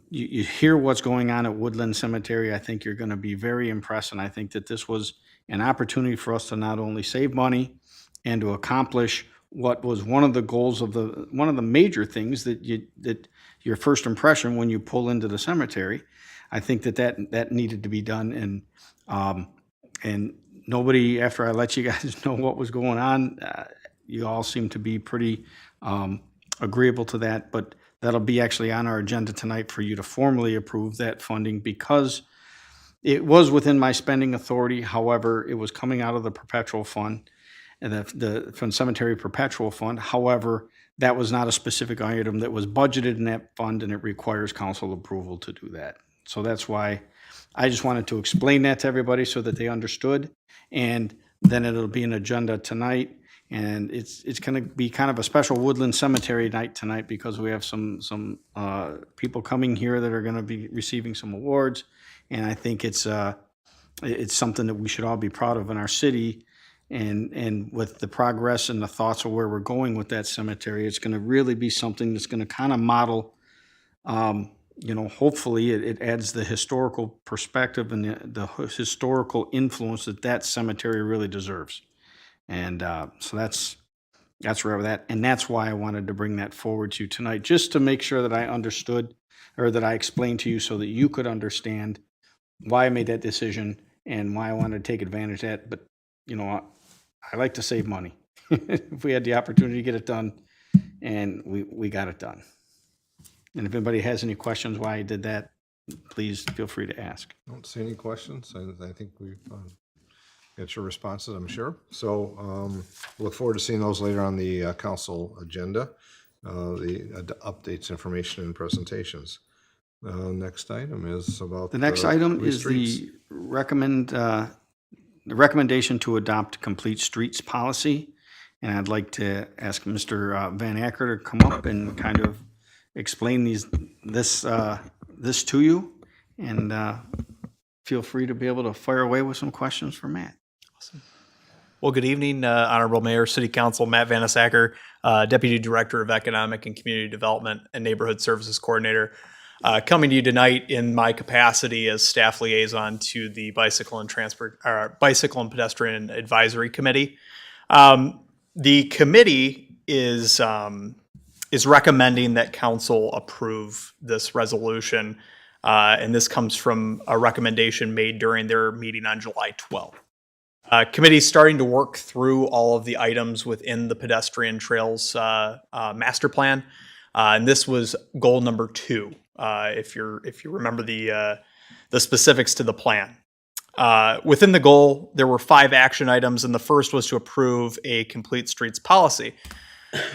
you hear what's going on at Woodland Cemetery, I think you're gonna be very impressed, and I think that this was an opportunity for us to not only save money and to accomplish what was one of the goals of one of the major things that your first impression when you pull into the cemetery. I think that needed to be done, and nobody, after I let you guys know what was going on, you all seem to be pretty agreeable to that, but that'll be actually on our agenda tonight for you to formally approve that funding, because it was within my spending authority. However, it was coming out of the perpetual fund, and from cemetery perpetual fund. However, that was not a specific item that was budgeted in that fund, and it requires council approval to do that. So that's why I just wanted to explain that to everybody so that they understood. And then it'll be an agenda tonight, and it's going to be kind of a special Woodland Cemetery night tonight, because we have some people coming here that are going to be receiving some awards, and I think it's something that we should all be proud of in our city. And with the progress and the thoughts of where we're going with that cemetery, it's going to really be something that's going to kind of model, hopefully it adds the historical perspective and the historical influence that cemetery really deserves. And so that's where we're at. And that's why I wanted to bring that forward to you tonight, just to make sure that I understood, or that I explained to you so that you could understand why I made that decision and why I wanted to take advantage of that. But, I like to save money. If we had the opportunity to get it done, and we got it done. And if anybody has any questions why I did that, please feel free to ask. I don't see any questions. I think we've got your responses, I'm sure. So look forward to seeing those later on the council agenda, the updates, information, and presentations. Next item is about The next item complete is streets. the recommendation to adopt complete streets policy. And I'd like to ask Mr. Van Acker to come up and kind of explain this to you. And feel free to be able to fire away with some questions for Matt. Well, good evening, Honorable Mayor, City Council, Matt Vanasacker, Deputy Director of Economic and Community Development and Neighborhood Services Coordinator, coming to you tonight in my capacity as staff liaison to the Bicycle and Pedestrian Advisory Committee. The committee is recommending that council approve this resolution, and this comes from a recommendation made during their meeting on July 12th. Committee's starting to work through all of the items within the pedestrian trails master plan, and this was goal number 2. If you remember the specifics to the plan. Within the goal, there were 5 action items, and the first was to approve a complete streets policy.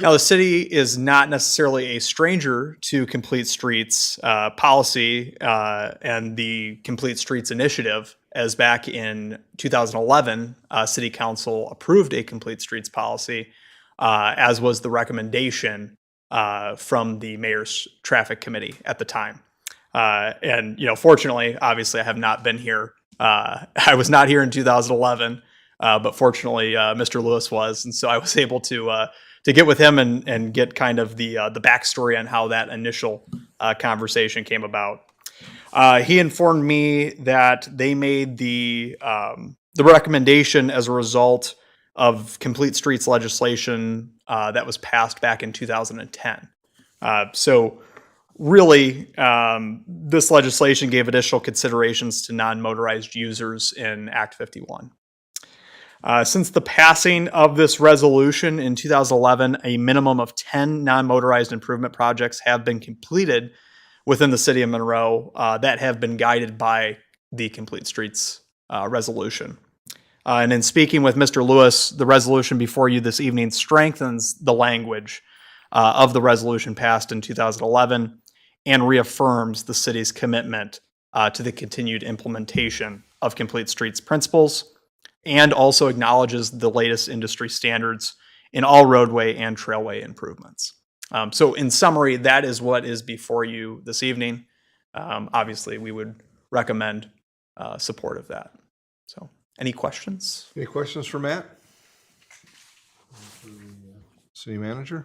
Now, the city is not necessarily a stranger to complete streets policy and the complete streets initiative, as back in 2011, City Council approved a complete streets policy, as was the recommendation from the mayor's traffic committee at the time. And fortunately, obviously, I have not been here. I was not here in 2011, but fortunately, Mr. Lewis was, and so I was able to get with him and get kind of the backstory on how that initial conversation came about. He informed me that they made the recommendation as a result of complete streets legislation that was passed back in 2010. So really, this legislation gave additional considerations to non-motorized users in Act 51. Since the passing of this resolution in 2011, a minimum of 10 non-motorized improvement projects have been completed within the city of Monroe that have been guided by the Complete Streets resolution. And in speaking with Mr. Lewis, the resolution before you this evening strengthens the language of the resolution passed in 2011 and reaffirms the city's commitment to the continued implementation of Complete Streets principles, and also acknowledges the latest industry standards in all roadway and trailway improvements. So in summary, that is what is before you this evening. Obviously, we would recommend support of that. So any questions? Any questions for Matt? City Manager?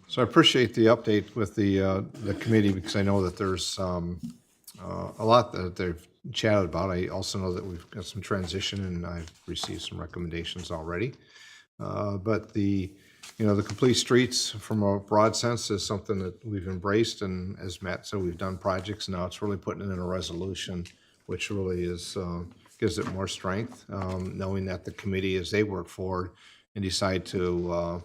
So I appreciate the update with the committee, because I know that there's a lot that they've chatted about. I also know that we've got some transition, and I've received some recommendations already. But the Complete Streets, from a broad sense, is something that we've embraced, and as Matt said, we've done projects. Now it's really putting it in a resolution, which really is gives it more strength, knowing that the committee, as they work forward and decide to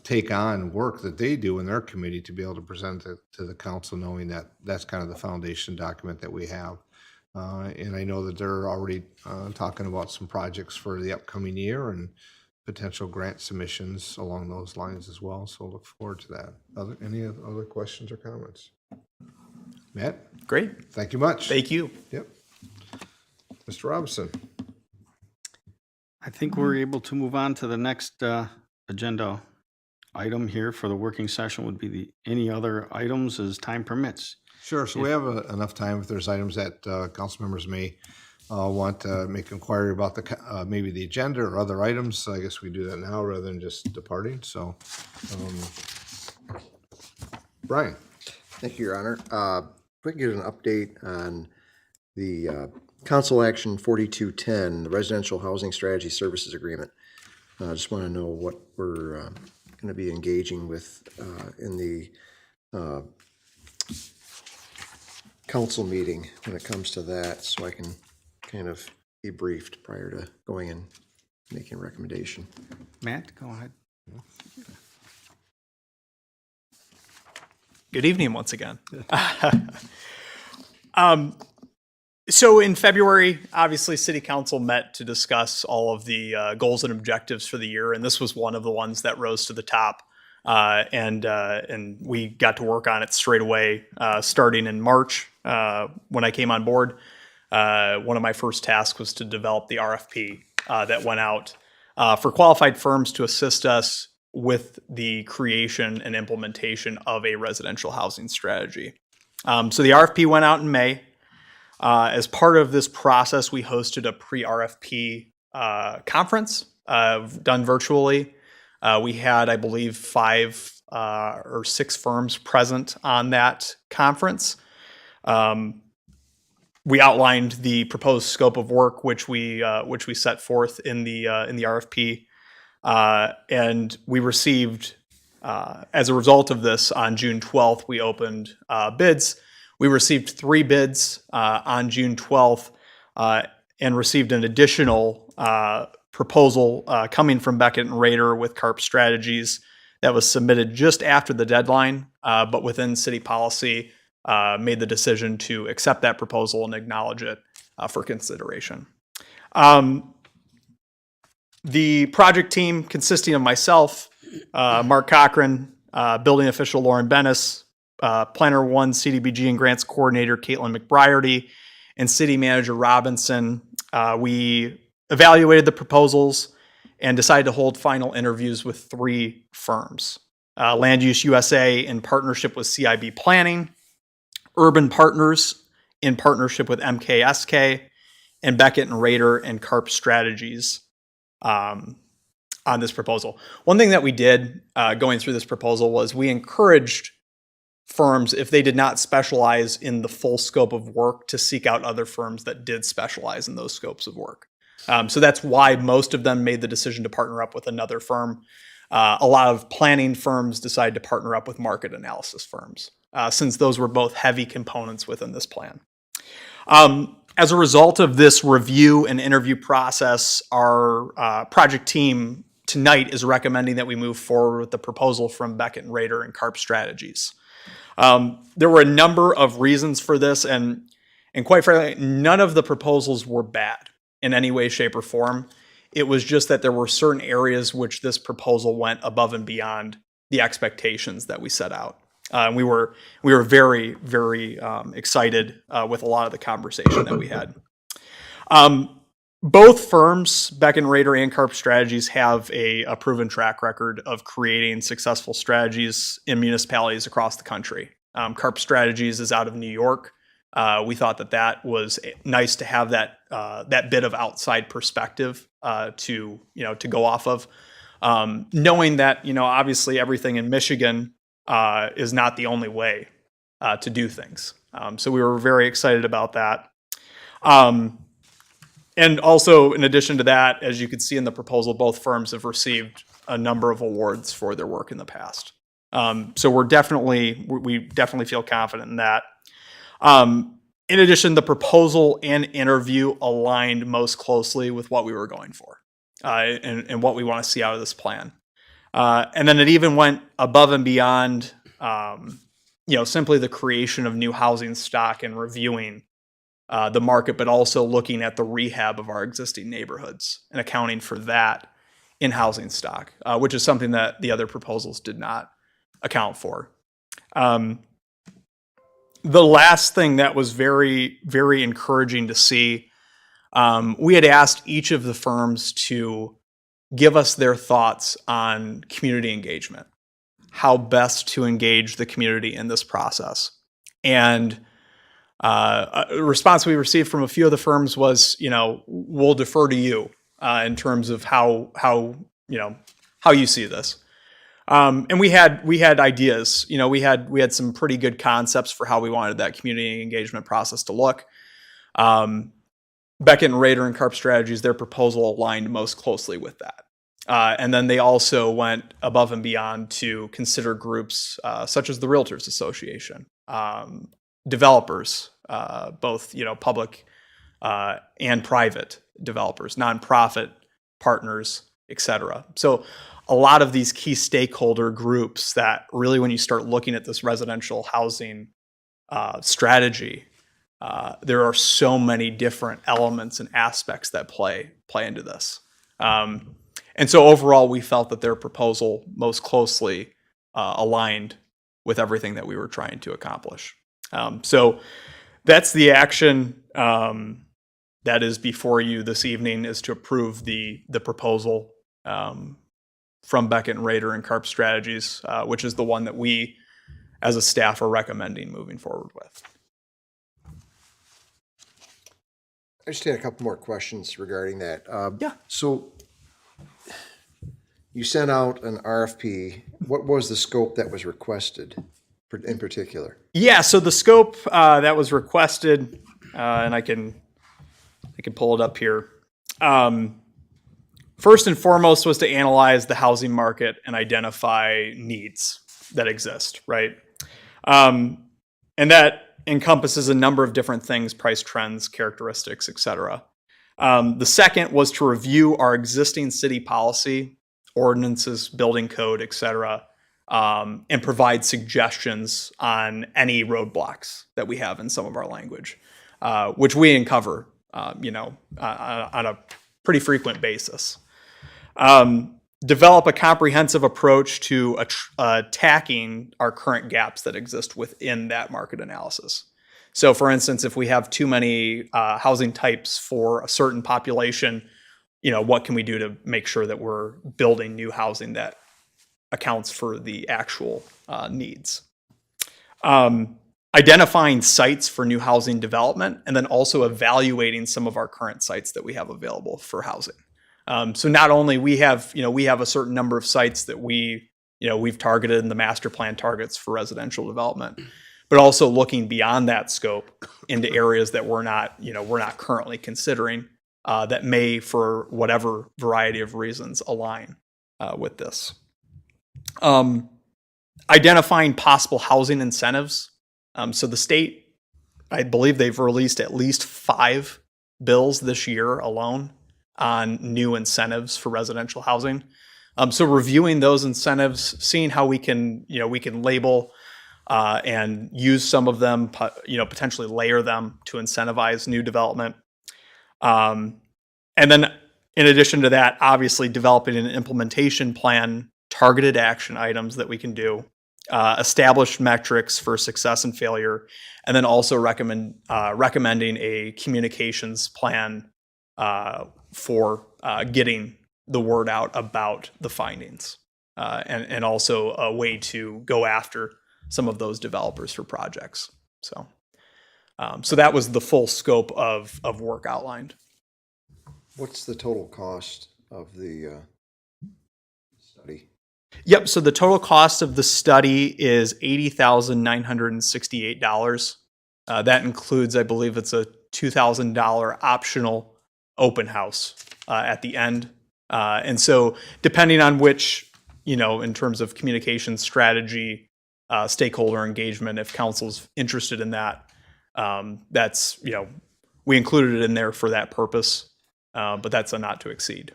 take on work that they do in their committee, to be able to present it to the council, knowing that that's kind of the foundation document that we have. And I know that they're already talking about some projects for the upcoming year and potential grant submissions along those lines as well. So look forward to that. Any other questions or comments? Matt? Great. Thank you much. Thank you. Yep. Mr. Robinson? I think we're able to move on to the next agenda item here for the working session. Would be any other items as time permits. Sure. So we have enough time if there's items that council members may want to make inquiry about maybe the agenda or other items. So I guess we do that now rather than just departing. So, Brian. Thank you, Your Honor. If we can get an update on the Council Action 4210, the Residential Housing Strategy Services Agreement. I just want to know what we're going to be engaging with in the council meeting when it comes to that, so I can kind of be briefed prior to going and making a recommendation. Matt, go ahead. Good evening once again. So in February, obviously, City Council met to discuss all of the goals and objectives for the year, and this was one of the ones that rose to the top. And we got to work on it straight away, starting in March when I came on board. One of my first tasks was to develop the RFP that went out for qualified firms to assist us with the creation and implementation of a residential housing strategy. So the RFP went out in May. As part of this process, we hosted a pre-RFP conference done virtually. We had, I believe, 5 or 6 firms present on that conference. We outlined the proposed scope of work, which we set forth in the RFP, and we received, as a result of this, on June 12th, we opened bids. We received 3 bids on June 12th and received an additional proposal coming from Beckett and Rader with CARP Strategies that was submitted just after the deadline, but within city policy, made the decision to accept that proposal and acknowledge it for consideration. The project team, consisting of myself, Mark Cochran, building official Lauren Bennis, Planner 1 CDBG and Grants Coordinator Caitlin McBriarty, and City Manager Robinson, we evaluated the proposals and decided to hold final interviews with 3 firms. Land Use USA in partnership with CIB Planning, Urban Partners in partnership with MKSK, and Beckett and Rader and CARP Strategies on this proposal. One thing that we did going through this proposal was we encouraged firms, if they did not specialize in the full scope of work, to seek out other firms that did specialize in those scopes of work. So that's why most of them made the decision to partner up with another firm. A lot of planning firms decided to partner up with market analysis firms, since those were both heavy components within this plan. As a result of this review and interview process, our project team tonight is recommending that we move forward with the proposal from Beckett and Rader and CARP Strategies. There were a number of reasons for this, and quite frankly, none of the proposals were bad in any way, shape, or form. It was just that there were certain areas which this proposal went above and beyond the expectations that we set out. And we were very, very excited with a lot of the conversation that we had. Both firms, Beckett Rader and Carp Strategies, have a proven track record of creating successful strategies in municipalities across the country. Carp Strategies is out of New York. We thought that was nice to have that bit of outside perspective to go off of, knowing that obviously everything in Michigan is not the only way to do things. So we were very excited about that. And also, in addition to that, as you can see in the proposal, both firms have received a number of awards for their work in the past. So we definitely feel confident in that. In addition, the proposal and interview aligned most closely with what we were going for and what we want to see out of this plan. And then it even went above and beyond, simply the creation of new housing stock and reviewing the market, but also looking at the rehab of our existing neighborhoods and accounting for that in housing stock, which is something that the other proposals did not account for. The last thing that was very, very encouraging to see, we had asked each of the firms to give us their thoughts on community engagement, how best to engage the community in this process. And a response we received from a few of the firms was, we'll defer to you in terms of how you see this. And we had ideas. We had some pretty good concepts for how we wanted that community engagement process to look. Beckett and Rader and Carp Strategies, their proposal aligned most closely with that. And then they also went above and beyond to consider groups such as the Realtors Association, developers, both public and private developers, nonprofit partners, etc. So a lot of these key stakeholder groups that really, when you start looking at this residential housing strategy, there are so many different elements and aspects that play into this. And so overall, we felt that their proposal most closely aligned with everything that we were trying to accomplish. So that's the action that is before you this evening, is to approve the proposal from Beckett and Rader and Carp Strategies, which is the one that we as a staff are recommending moving forward with. I just had a couple more questions regarding that. Yeah. So you sent out an RFP. What was the scope that was requested in particular? Yeah, so the scope that was requested, and I can pull it up here. First and foremost was to analyze the housing market and identify needs that exist, right? And that encompasses a number of different things: price trends, characteristics, etc. The second was to review our existing city policy, ordinances, building code, etc., and provide suggestions on any roadblocks that we have in some of our language, which we uncover, on a pretty frequent basis. Develop a comprehensive approach to attacking our current gaps that exist within that market analysis. So, for instance, if we have too many housing types for a certain population, what can we do to make sure that we're building new housing that accounts for the actual needs? Identifying sites for new housing development, and then also evaluating some of our current sites that we have available for housing. So not only we have a certain number of sites that we've targeted in the master plan targets for residential development, but also looking beyond that scope into areas that we're not currently considering that may, for whatever variety of reasons, align with this. Identifying possible housing incentives. So the state, I believe they've released at least 5 bills this year alone on new incentives for residential housing. So reviewing those incentives, seeing how we can label and use some of them, potentially layer them to incentivize new development. And then in addition to that, obviously developing an implementation plan, targeted action items that we can do established metrics for success and failure, and then also recommending a communications plan for getting the word out about the findings, and also a way to go after some of those developers for projects. So that was the full scope of work outlined. What's the total cost of the study? Yep. So the total cost of the study is $80,968. That includes, I believe, it's a $2,000 optional open house at the end. And so, depending on which, in terms of communication strategy, stakeholder engagement, if council's interested in that, that's we included it in there for that purpose. But that's a not to exceed.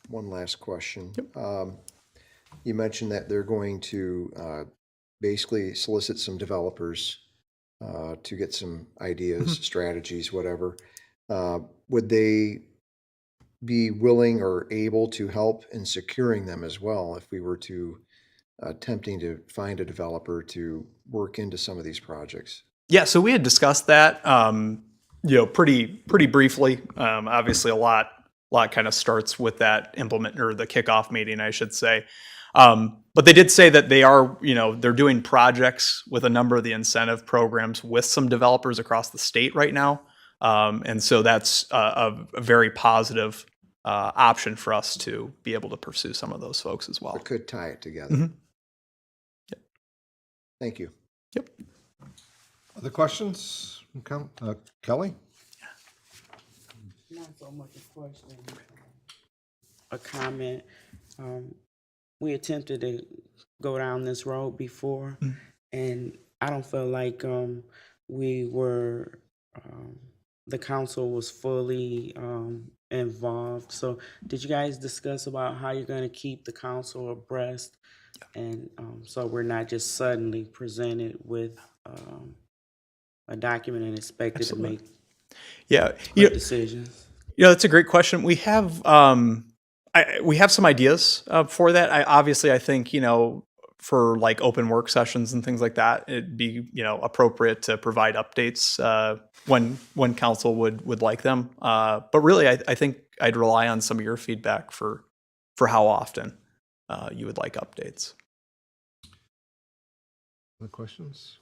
One last question. You mentioned that they're going to basically solicit some developers to get some ideas, strategies, whatever. Would they be willing or able to help in securing them as well if we were to attempting to find a developer to work into some of these projects? Yeah, so we had discussed that, pretty briefly. Obviously, a lot kind of starts with that the kickoff meeting, I should say. But they did say that they are, they're doing projects with a number of the incentive programs with some developers across the state right now, and so that's a very positive option for us to be able to pursue some of those folks as well. Or could tie it together. Mhm. Thank you. Yep. Other questions? Kelly? Not so much a question, a comment. We attempted to go down this road before, and I don't feel like we were, the council was fully involved. So did you guys discuss about how you're going to keep the council abreast? And so we're not just suddenly presented with a document and expected to make quick decisions? That's a great question. We have we have some ideas for that. I think for like open work sessions and things like that, it'd be appropriate to provide updates when council would like them. But really, I think I'd rely on some of your feedback for how often you would like updates. Other questions?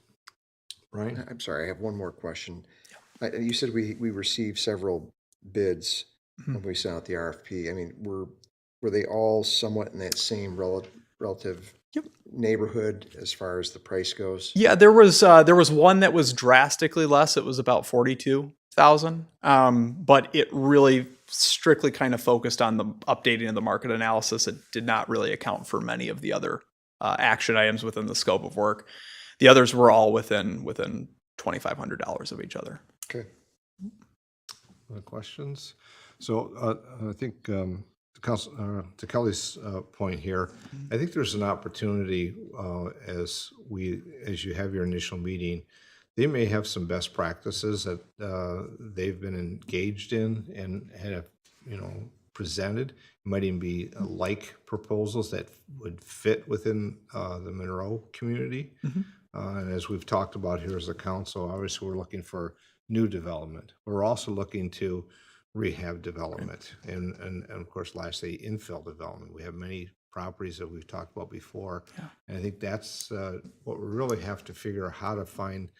Brian? I'm sorry, I have one more question. You said we received several bids when we sent out the RFP. I mean, were they all somewhat in that same relative neighborhood as far as the price goes? Yeah, there was one that was drastically less. It was about 42,000, but it really strictly kind of focused on the updating of the market analysis. It did not really account for many of the other action items within the scope of work. The others were all within $2,500 of each other. Okay. Other questions? So I think to Kelly's point here, I think there's an opportunity as you have your initial meeting, they may have some best practices that they've been engaged in and have presented. It might even be like proposals that would fit within the Monroe community. And as we've talked about here as a council, obviously we're looking for new development. We're also looking to rehab development and of course, lastly, infill development. We have many properties that we've talked about before. And I think that's what we really have to figure out, how to find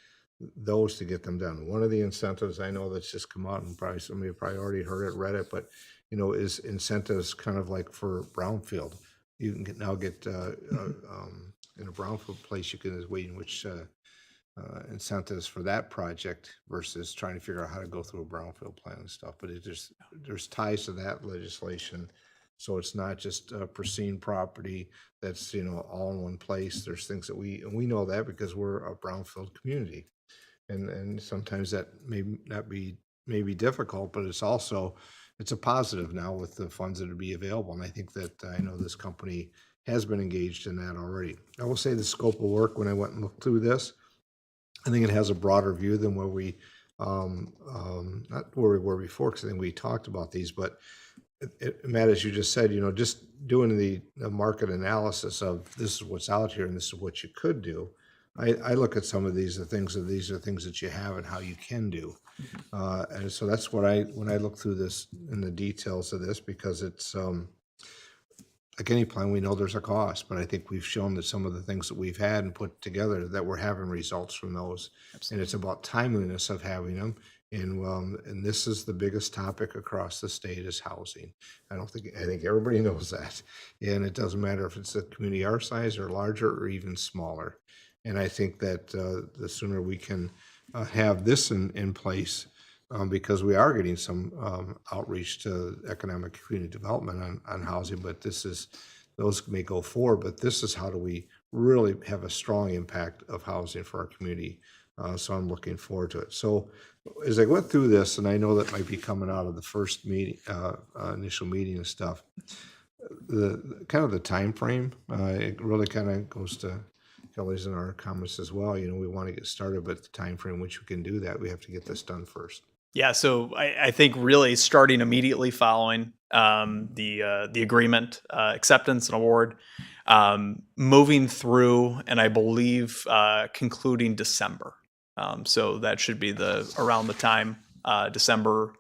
those to get them done. One of the incentives I know that's just come out, and probably some of you probably already heard it, read it, but is incentives kind of like for brownfield. You can now get in a brownfield place, you can wait in which incentives for that project versus trying to figure out how to go through a brownfield plan and stuff. But there's ties to that legislation. So it's not just a pristine property that's, all in one place. There's things that we know that because we're a brownfield community. And sometimes that may not be maybe difficult, but it's a positive now with the funds that would be available. And I think that I know this company has been engaged in that already. I will say the scope of work, when I went and looked through this, I think it has a broader view than where we, not where we were before, because I think we talked about these, but Matt, as you just said, just doing the market analysis of this is what's out here and this is what you could do. I look at some of these these are things that you have and how you can do. And so that's what when I look through this in the details of this, because it's, like any plan, we know there's a cost, but I think we've shown that some of the things that we've had and put together, that we're having results from those. And it's about timeliness of having them. And this is the biggest topic across the state is housing. I think everybody knows that. And it doesn't matter if it's a community our size or larger or even smaller. And I think that the sooner we can have this in place, because we are getting some outreach to economic community development on housing, but those may go forward, but this is how do we really have a strong impact of housing for our community. So I'm looking forward to it. So as I went through this, and I know that might be coming out of the first meeting, initial meeting and stuff, the kind of the time frame, it really kind of goes to Kelly's and our comments as well. We want to get started, but the time frame which we can do that, we have to get this done first. Yeah, so I think really starting immediately following the agreement, acceptance and award, moving through, and I believe concluding December. So that should be around the time December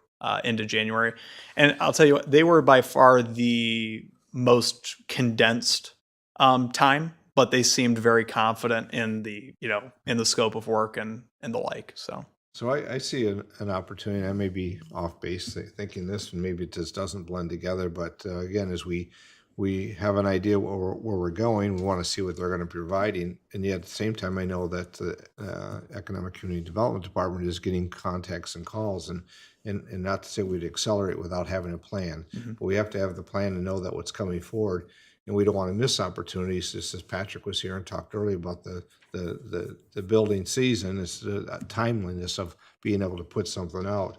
into January. And I'll tell you what, they were by far the most condensed time, but they seemed very confident in the scope of work and the like. So I see an opportunity. I may be off base thinking this, and maybe it just doesn't blend together. But again, as we have an idea where we're going, we want to see what they're going to be providing. And yet at the same time, I know that the Economic Community Development Department is getting contacts and calls, and not to say we'd accelerate without having a plan, but we have to have the plan to know that what's coming forward. And we don't want to miss opportunities. Just as Patrick was here and talked earlier about the building season, it's the timeliness of being able to put something out.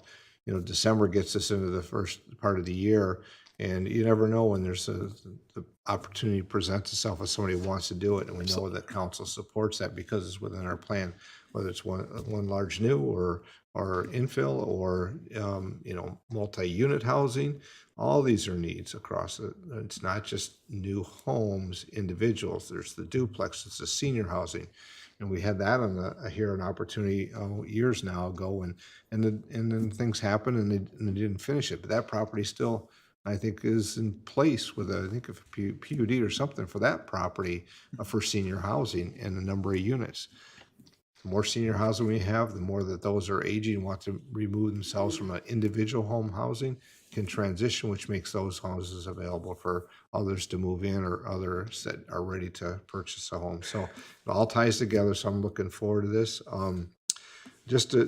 December gets us into the first part of the year, and you never know when there's the opportunity presents itself if somebody wants to do it, and we know that council supports that because it's within our plan, whether it's one large new or infill or multi-unit housing. All these are needs across it. It's not just new homes, individuals. There's the duplex. It's the senior housing, and we had that an opportunity years now ago, and then things happened and they didn't finish it. But that property still, I think, is in place with a PUD or something for that property for senior housing and the number of units. The more senior housing we have, the more that those are aging and want to remove themselves from an individual home housing can transition, which makes those houses available for others to move in or others that are ready to purchase a home. So it all ties together. So I'm looking forward to this.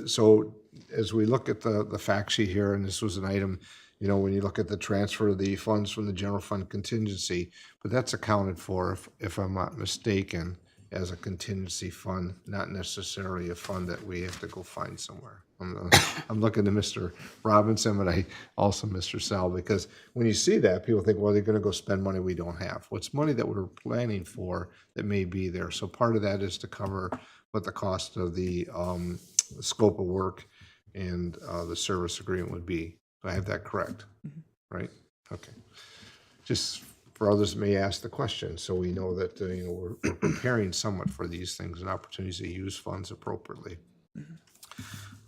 So as we look at the fact sheet here, and this was an item, when you look at the transfer of the funds from the general fund contingency, but that's accounted for, if I'm not mistaken, as a contingency fund, not necessarily a fund that we have to go find somewhere. I'm looking to Mr. Robinson, but I also Mr. Sal, because when you see that, people think, well, they're going to go spend money we don't have. What's money that we're planning for that may be there? So part of that is to cover what the cost of the scope of work and the service agreement would be. Do I have that correct? Right? Okay. Just for others that may ask the question, so we know that we're preparing somewhat for these things and opportunities to use funds appropriately.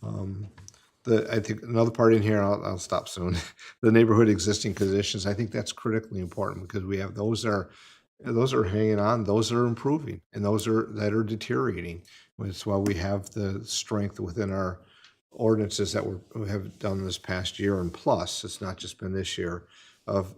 I think another part in here, I'll stop soon. The neighborhood existing conditions, I think that's critically important because we have those are hanging on, those are improving, and those that are deteriorating. It's why we have the strength within our ordinances that we have done this past year, and plus, it's not just been this year, of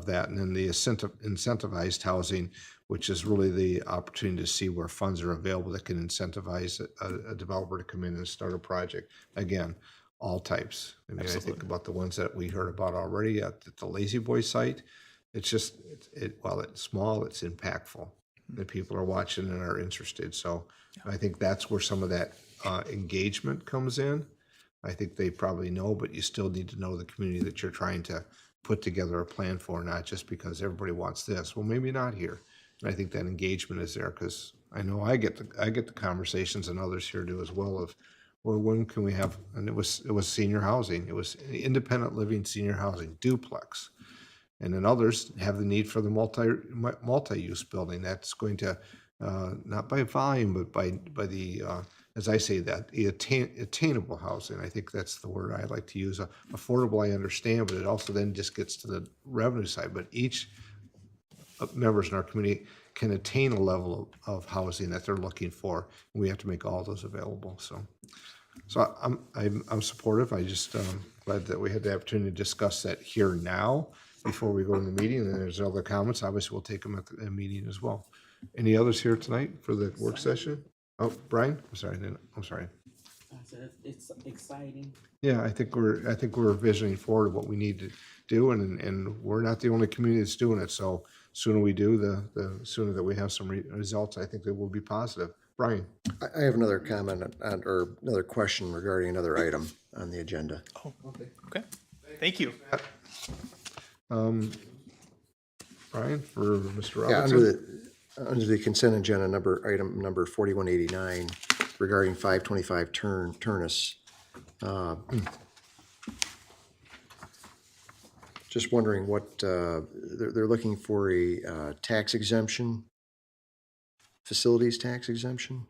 that. And then the incentivized housing, which is really the opportunity to see where funds are available that can incentivize a developer to come in and start a project. Again, all types. I mean, I think about the ones that we heard about already at the Lazy Boy site. It's just, while it's small, it's impactful. The people are watching and are interested. So I think that's where some of that engagement comes in. I think they probably know, but you still need to know the community that you're trying to put together a plan for, not just because everybody wants this. Well, maybe not here. And I think that engagement is there because I know I get the conversations, and others here do as well, of well, when can we have, and it was senior housing. It was independent living senior housing, duplex. And then others have the need for the multi-use building. That's going to, not by volume, but by the, as I say that, the attainable housing. I think that's the word I like to use. Affordable, I understand, but it also then just gets to the revenue side. But each members in our community can attain a level of housing that they're looking for. And we have to make all those available. So I'm supportive. I just glad that we had the opportunity to discuss that here now before we go to the meeting. And there's other comments. Obviously, we'll take them at the meeting as well. Any others here tonight for the work session? Oh, Brian, I'm sorry. I said it's exciting. Yeah, I think we're visioning forward what we need to do, and we're not the only community that's doing it. So sooner we do, the sooner that we have some results, I think that will be positive. Brian. I have another comment or another question regarding another item on the agenda. Okay. Thank you. Brian, for Mr. Yeah, Robinson. under the consent agenda, item number 4189 regarding 525 Turnus. Just wondering what, they're looking for a tax exemption, facilities tax exemption?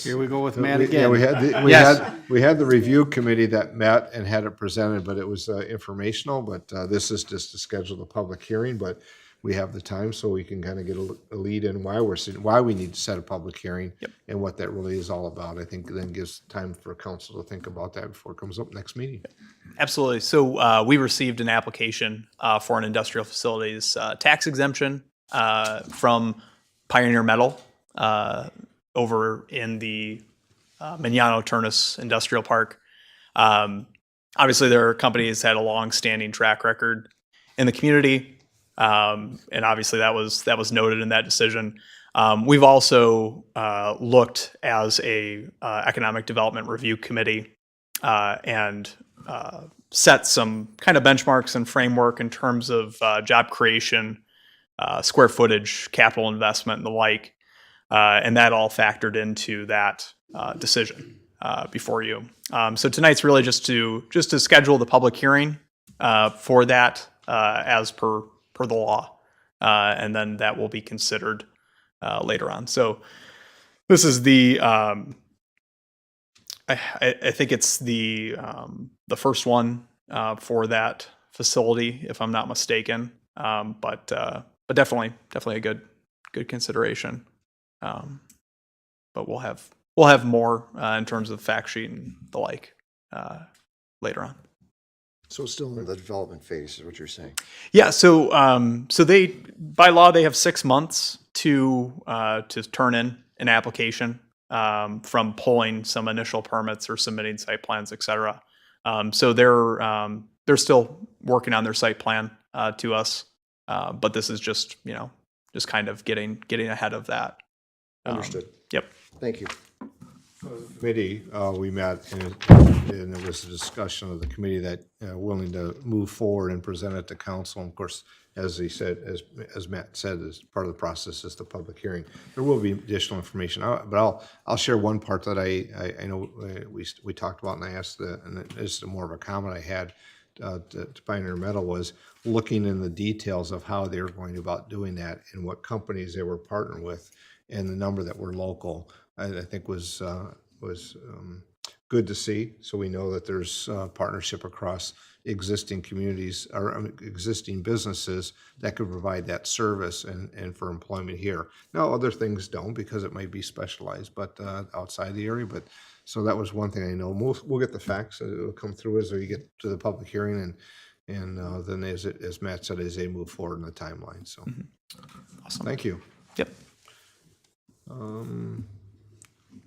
Here we go with Matt Yeah, again. we had the review committee that met and had it presented, but it was informational. But this is just to schedule the public hearing. But we have the time, so we can kind of get a lead in why we need to set a public hearing and what that really is all about. I think then gives time for council to think about that before it comes up next meeting. Absolutely. So we received an application for an industrial facilities tax exemption from Pioneer Metal over in the Mignano Turnus Industrial Park. Obviously, their company has had a long-standing track record in the community, and obviously that was noted in that decision. We've also looked as a economic development review committee and set some kind of benchmarks and framework in terms of job creation, square footage, capital investment, and the like. And that all factored into that decision before you. So tonight's really just to schedule the public hearing for that as per the law, and then that will be considered later on. So this is the I think it's the first one for that facility, if I'm not mistaken. But definitely a good consideration. But we'll have more in terms of fact sheet and the like later on. So it's still in the development phase, is what you're saying? Yeah. So they by law they have 6 months to turn in an application from pulling some initial permits or submitting site plans, et cetera. So they're still working on their site plan to us, but this is just kind of getting ahead of that. Understood. Yep. Thank you. Committee, we met and there was a discussion of the committee that willing to move forward and present it to council. And of course, as he said, as Matt said, as part of the process is the public hearing. There will be additional information, but I'll share one part that I know we talked about, and I asked and this is more of a comment I had to Pioneer Metal was looking in the details of how they were going about doing that and what companies they were partnering with, and the number that were local. I think was good to see. So we know that there's partnership across existing communities or existing businesses that could provide that service and for employment here. Now, other things don't because it might be specialized, but outside the area. But so that was one thing I know. We'll get the facts. It'll come through as we get to the public hearing, and then as Matt said, as they move forward in the timeline. So, Awesome. Thank you. Yep.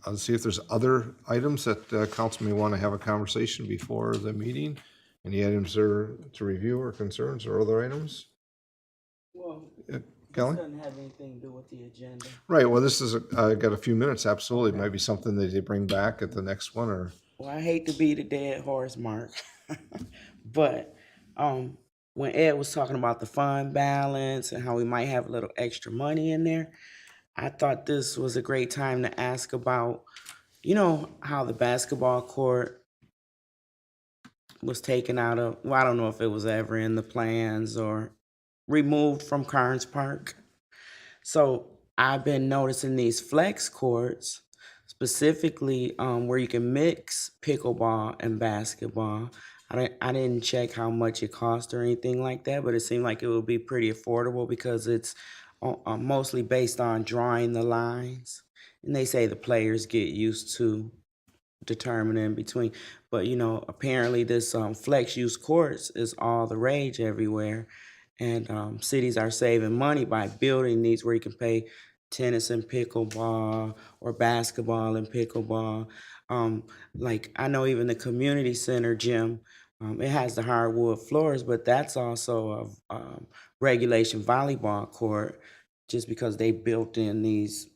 I'll see if there's other items that council may want to have a conversation before the meeting. Any items to review or concerns or other items? Well, Kelly? this doesn't have anything to do with the agenda. Right, well, this is, got a few minutes, absolutely. It might be something that they bring back at the next one, or, Well, I hate to be the dead horse, Mark, but when Ed was talking about the fund balance and how we might have a little extra money in there, I thought this was a great time to ask about you know how the basketball court was taken out of, well, I don't know if it was ever in the plans or removed from Carnes Park. So I've been noticing these flex courts, specifically where you can mix pickleball and basketball. I didn't check how much it cost or anything like that, but it seemed like it would be pretty affordable because it's mostly based on drawing the lines. And they say the players get used to determining between. But you know, apparently this flex use courts is all the rage everywhere, and cities are saving money by building these where you can play tennis and pickleball or basketball and pickleball. Like I know even the community center gym, it has the hardwood floors, but that's also a regulation volleyball court, just because they built in these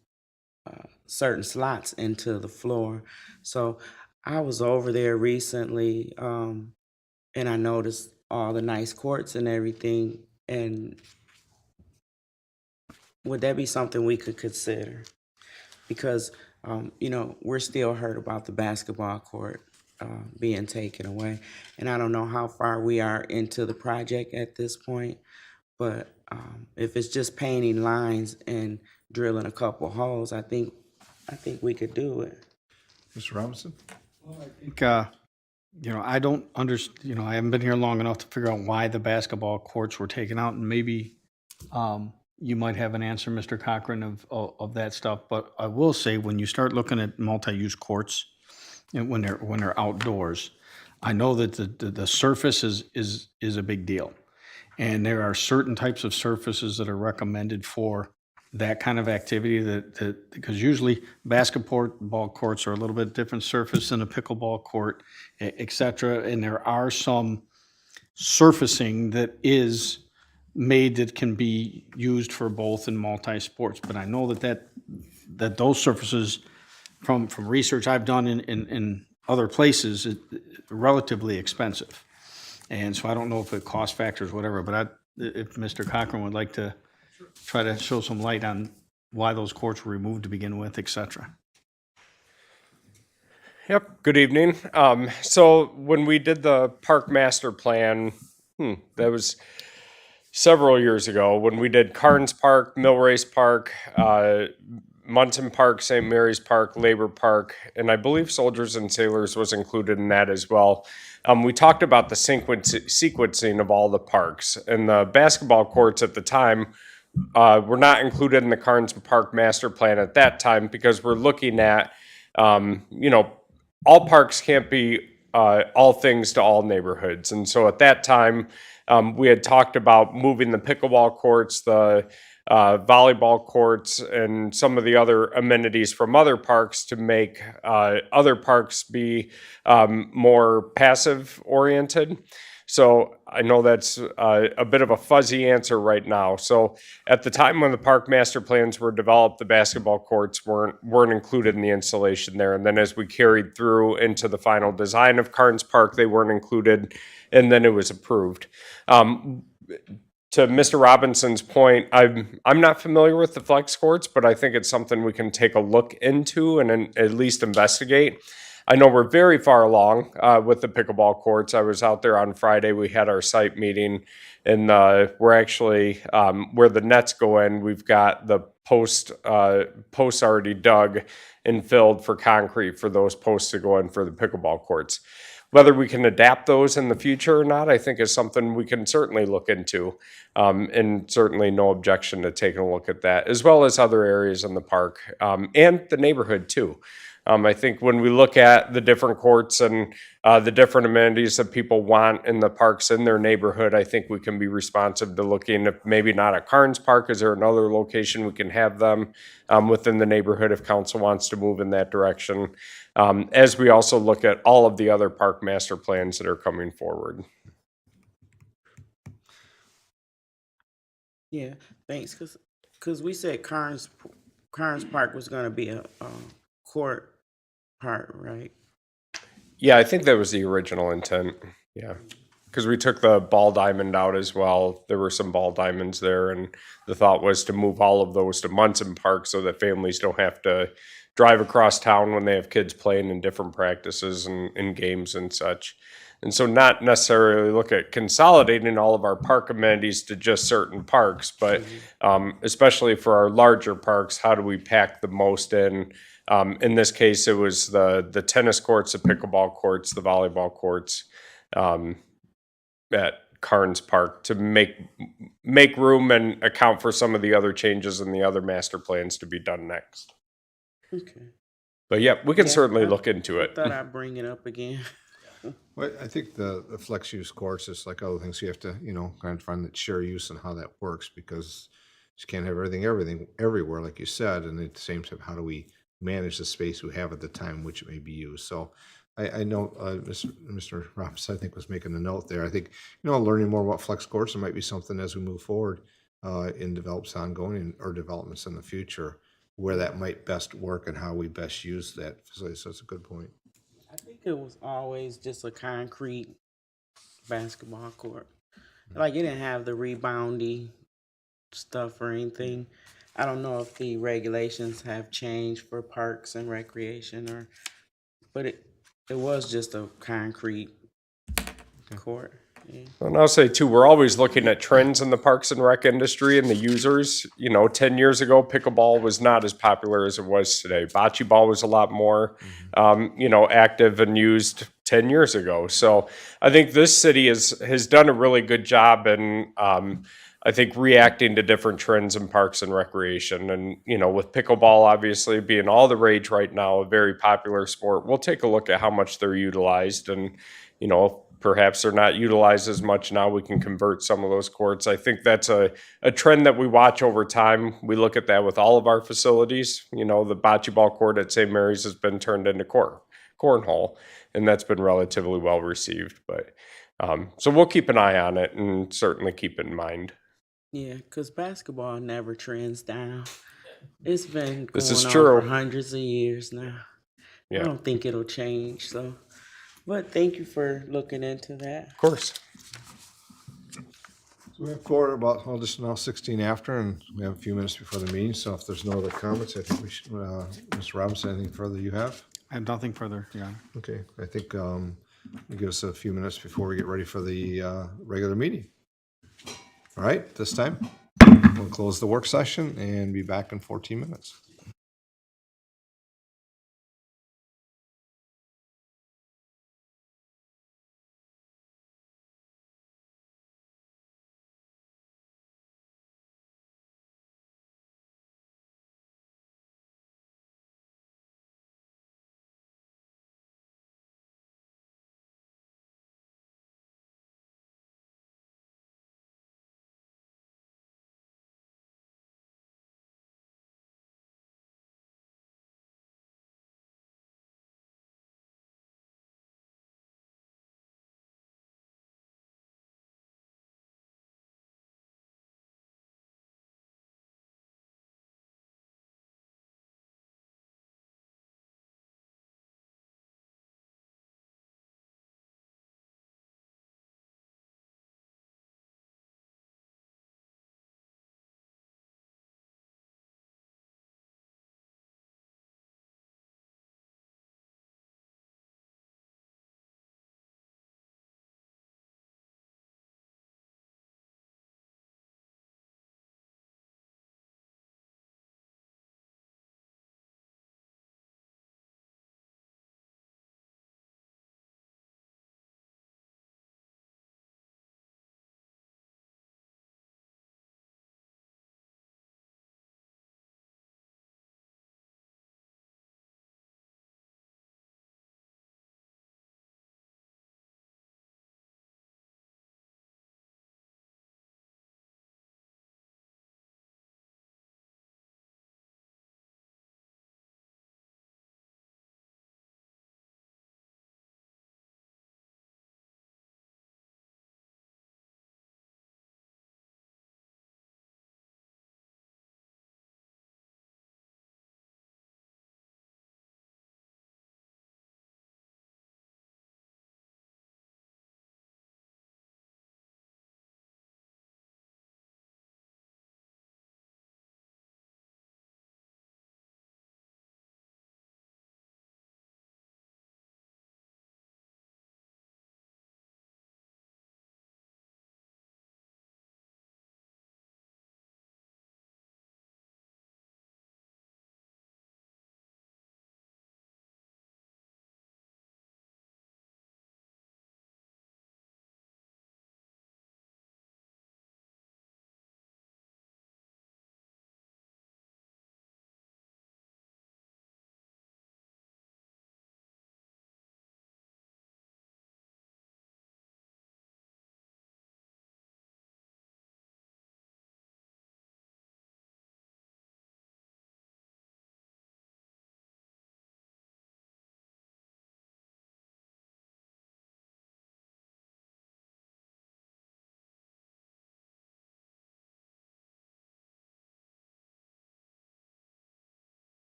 certain slots into the floor. So I was over there recently, and I noticed all the nice courts and everything. And would that be something we could consider? Because, you know, we're still hurt about the basketball court being taken away. And I don't know how far we are into the project at this point, but if it's just painting lines and drilling a couple holes, I think we could do it. Mr. Robinson? think, you know, I don't understand, you know, I haven't been here long enough to figure out why the basketball courts were taken out, and maybe you might have an answer, Mr. Cochran, of that stuff. But I will say, when you start looking at multi-use courts, and when they're outdoors, I know that the surface is a big deal. And there are certain types of surfaces that are recommended for that kind of activity that because usually basketball courts are a little bit different surface than a pickleball court, et cetera. And there are some surfacing that is made that can be used for both in multi-sports. But I know that those surfaces, from research I've done in other places, is relatively expensive. And so I don't know if it cost factors, whatever, but if Mr. Cochran would like to try to show some light on why those courts were removed to begin with, et cetera. Yep, good evening. So when we did the park master plan, that was several years ago, when we did Carnes Park, Millrace Park, Munson Park, St. Mary's Park, Labor Park, and I believe Soldiers and Sailors was included in that as well. We talked about the sequencing of all the parks, and the basketball courts at the time were not included in the Carnes Park master plan at that time, because we're looking at, all parks can't be all things to all neighborhoods. And so at that time, we had talked about moving the pickleball courts, the volleyball courts, and some of the other amenities from other parks to make other parks be more passive oriented. So I know that's a bit of a fuzzy answer right now. So at the time when the park master plans were developed, the basketball courts weren't included in the installation there. And then as we carried through into the final design of Carnes Park, they weren't included, and then it was approved. To Mr. Robinson's point, I'm not familiar with the flex courts, but I think it's something we can take a look into and at least investigate. I know we're very far along with the pickleball courts. I was out there on Friday. We had our site meeting, and we're actually where the nets go in. We've got the posts already dug and filled for concrete for those posts to go in for the pickleball courts. Whether we can adapt those in the future or not, I think is something we can certainly look into, and certainly no objection to taking a look at that, as well as other areas in the park and the neighborhood too. I think when we look at the different courts and the different amenities that people want in the parks in their neighborhood, I think we can be responsive to looking, if maybe not at Carnes Park, is there another location we can have them within the neighborhood if council wants to move in that direction, as we also look at all of the other park master plans that are coming forward. Yeah, thanks. Cause we said Carnes Park was gonna be a court part, right? Yeah, I think that was the original intent. Yeah. Because we took the ball diamond out as well. There were some ball diamonds there, and the thought was to move all of those to Munson Park so that families don't have to drive across town when they have kids playing in different practices and games and such. And so not necessarily look at consolidating all of our park amenities to just certain parks, but especially for our larger parks, how do we pack the most in? In this case, it was the tennis courts, the pickleball courts, the volleyball courts at Carnes Park to make room and account for some of the other changes and the other master plans to be done next. Okay. But yeah, we can Yeah, certainly I- look into it. Thought I'd bring it up again. Well, I think the flex use courts is like other things. You have to, kind of find that share use and how that works because you can't have everything everywhere, like you said. And at the same time, how do we manage the space we have at the time which it may be used? So I know Mr. Robinson, I think, was making a note there. I think, learning more about flex courts, it might be something as we move forward in develops ongoing or developments in the future where that might best work and how we best use that facility. So it's a good point. I think it was always just a concrete basketball court. Like it didn't have the reboundy stuff or anything. I don't know if the regulations have changed for parks and recreation but it was just a concrete court. Yeah. And I'll say too, we're always looking at trends in the parks and rec industry and the users. 10 years ago, pickleball was not as popular as it was today. Bocce ball was a lot more, active and used 10 years ago. So I think this city has done a really good job in, I think, reacting to different trends in parks and recreation. And, with pickleball obviously being all the rage right now, a very popular sport, we'll take a look at how much they're utilized and, perhaps they're not utilized as much now. We can convert some of those courts. I think that's a trend that we watch over time. We look at that with all of our facilities. The bocce ball court at St. Mary's has been turned into cornhole, and that's been relatively well received. But so we'll keep an eye on it and certainly keep it in mind. Yeah, because basketball never trends down. It's been This going is on true. for hundreds of years now. I Yeah, don't think it'll change. But thank you for looking into that. of course. So we have court about, just now 16 after, and we have a few minutes before the meeting. So if there's no other comments, I think we should, Mr. Robinson, anything further you have? I have nothing further, Your Honor. Okay, I think give us a few minutes before we get ready for the regular meeting. All right, this time we'll close the work session and be back in 14 minutes.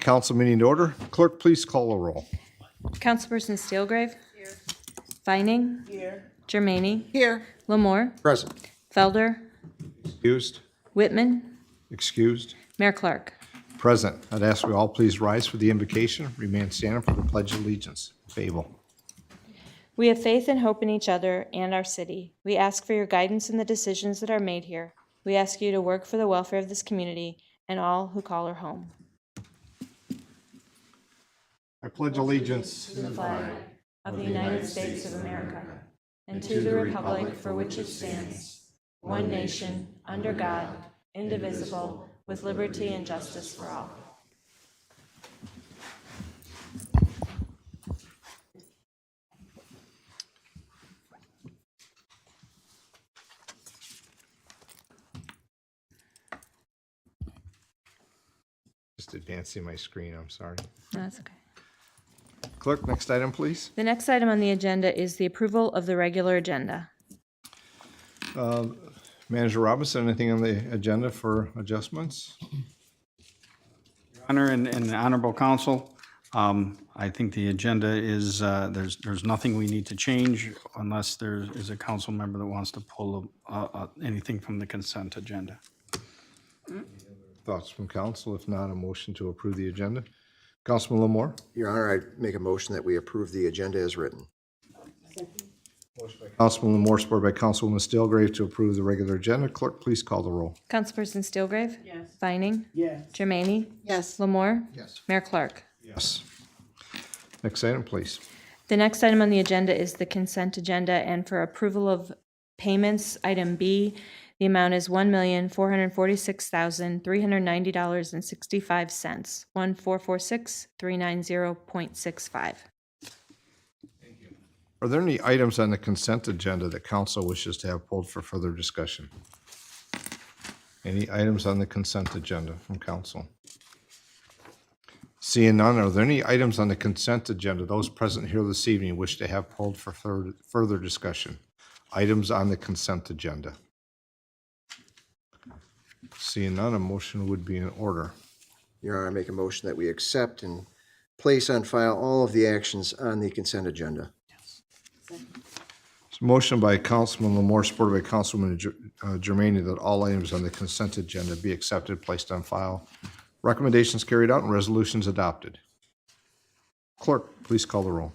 council meeting to order. Clerk, please call the roll. Councilperson Steelgrave. Here. Vining. Here. Germaine. Here. Lamore. Present. Felder. Excused? Whitman. Excused? Mayor Clark. Present. I'd ask we all please rise for the invocation. Remain standing for the Pledge of Allegiance. Fable. We have faith and hope in each other and our city. We ask for your guidance in the decisions that are made here. We ask you to work for the welfare of this community and all who call her home. I pledge allegiance To the flag of the United States of America and to the republic for which it stands, one nation, under God, indivisible, with liberty and justice for all. Just advancing my screen, I'm sorry. That's okay. Clerk, next item, please. The next item on the agenda is the approval of the regular agenda. Manager Robinson, anything on the agenda for adjustments? Honor and honorable council, I think the agenda is, there's nothing we need to change unless there is a council member that wants to pull anything from the consent agenda. Thoughts from council? If not, a motion to approve the agenda. Councilman Lamore? Your Honor, I make a motion that we approve the agenda as written. Councilman Lamore, supported by Councilwoman Steelgrave to approve the regular agenda. Clerk, please call the roll. Councilperson Steelgrave. Yes. Vining. Yes. Germaine. Yes. Lamore. Yes. Mayor Clark. Yes. Next item, please. The next item on the agenda is the consent agenda, and for approval of payments, item B, the amount is $1,446,390.65, 1446390.65. Are there any items on the consent agenda that council wishes to have pulled for further discussion? Any items on the consent agenda from council? Seeing none, are there any items on the consent agenda those present here this evening wish to have pulled for further discussion? Items on the consent agenda. Seeing none, a motion would be in order. Your Honor, I make a motion that we accept and place on file all of the actions on the consent agenda. It's a motion by Councilman Lamore, supported by Councilwoman Germaine, that all items on the consent agenda be accepted, placed on file. Recommendations carried out and resolutions adopted. Clerk, please call the roll.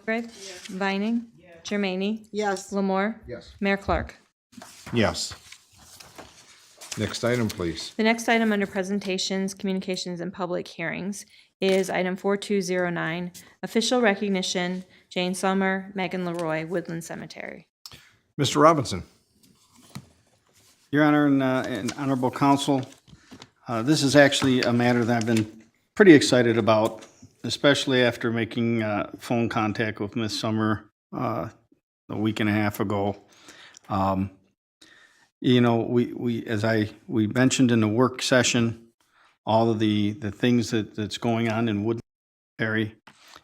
Steelgrave. Vining. Germaine. Yes. Lamore. Yes. Mayor Clark. Yes. Next item, please. The next item under presentations, communications, and public hearings is item 4209, official recognition, Jane Summer, Megan Leroy, Woodland Cemetery. Mr. Robinson. Your Honor and honorable council, this is actually a matter that I've been pretty excited about, especially after making phone contact with Miss Summer a week and a half ago. You know, we mentioned in the work session, all of the things that's going on in Woodland area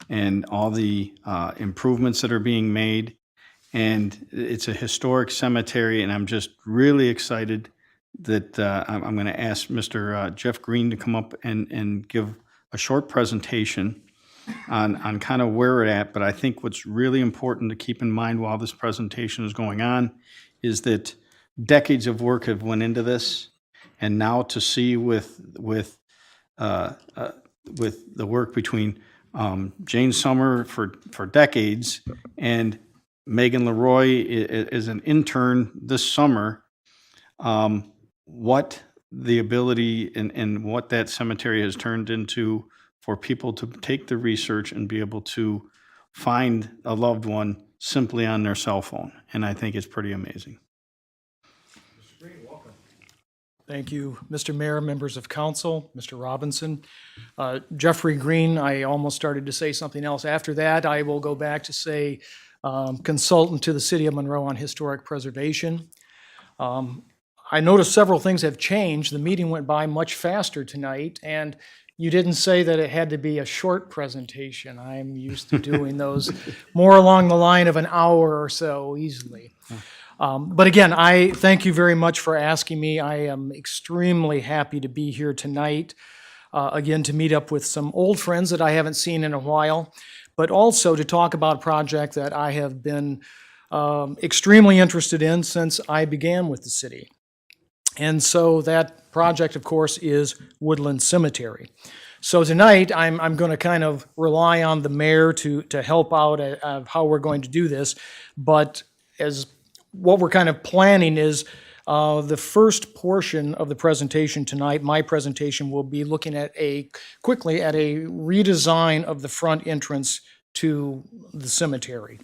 and all the improvements that are being made. And it's a historic cemetery, and I'm just really excited that I'm going to ask Mr. Jeff Green to come up and give a short presentation on kind of where we're at. But I think what's really important to keep in mind while this presentation is going on is that decades of work have went into this, and now to see with the work between Jane Summer for decades and Megan Leroy is an intern this summer, what the ability and what that cemetery has turned into for people to take the research and be able to find a loved one simply on their cell phone. And I think it's pretty amazing. Thank you, Mr. Mayor, members of council, Mr. Robinson. Jeffrey Green, I almost started to say something else. After that, I will go back to say consultant to the city of Monroe on historic preservation. I noticed several things have changed. The meeting went by much faster tonight, and you didn't say that it had to be a short presentation. I'm used to doing those more along the line of an hour or so easily. But again, I thank you very much for asking me. I am extremely happy to be here tonight. again, to meet up with some old friends that I haven't seen in a while, but also to talk about a project that I have been extremely interested in since I began with the city. And so that project, of course, is Woodland Cemetery. So tonight, I'm going to kind of rely on the mayor to help out of how we're going to do this. But as what we're kind of planning is the first portion of the presentation tonight, my presentation, will be looking at quickly at a redesign of the front entrance to the cemetery.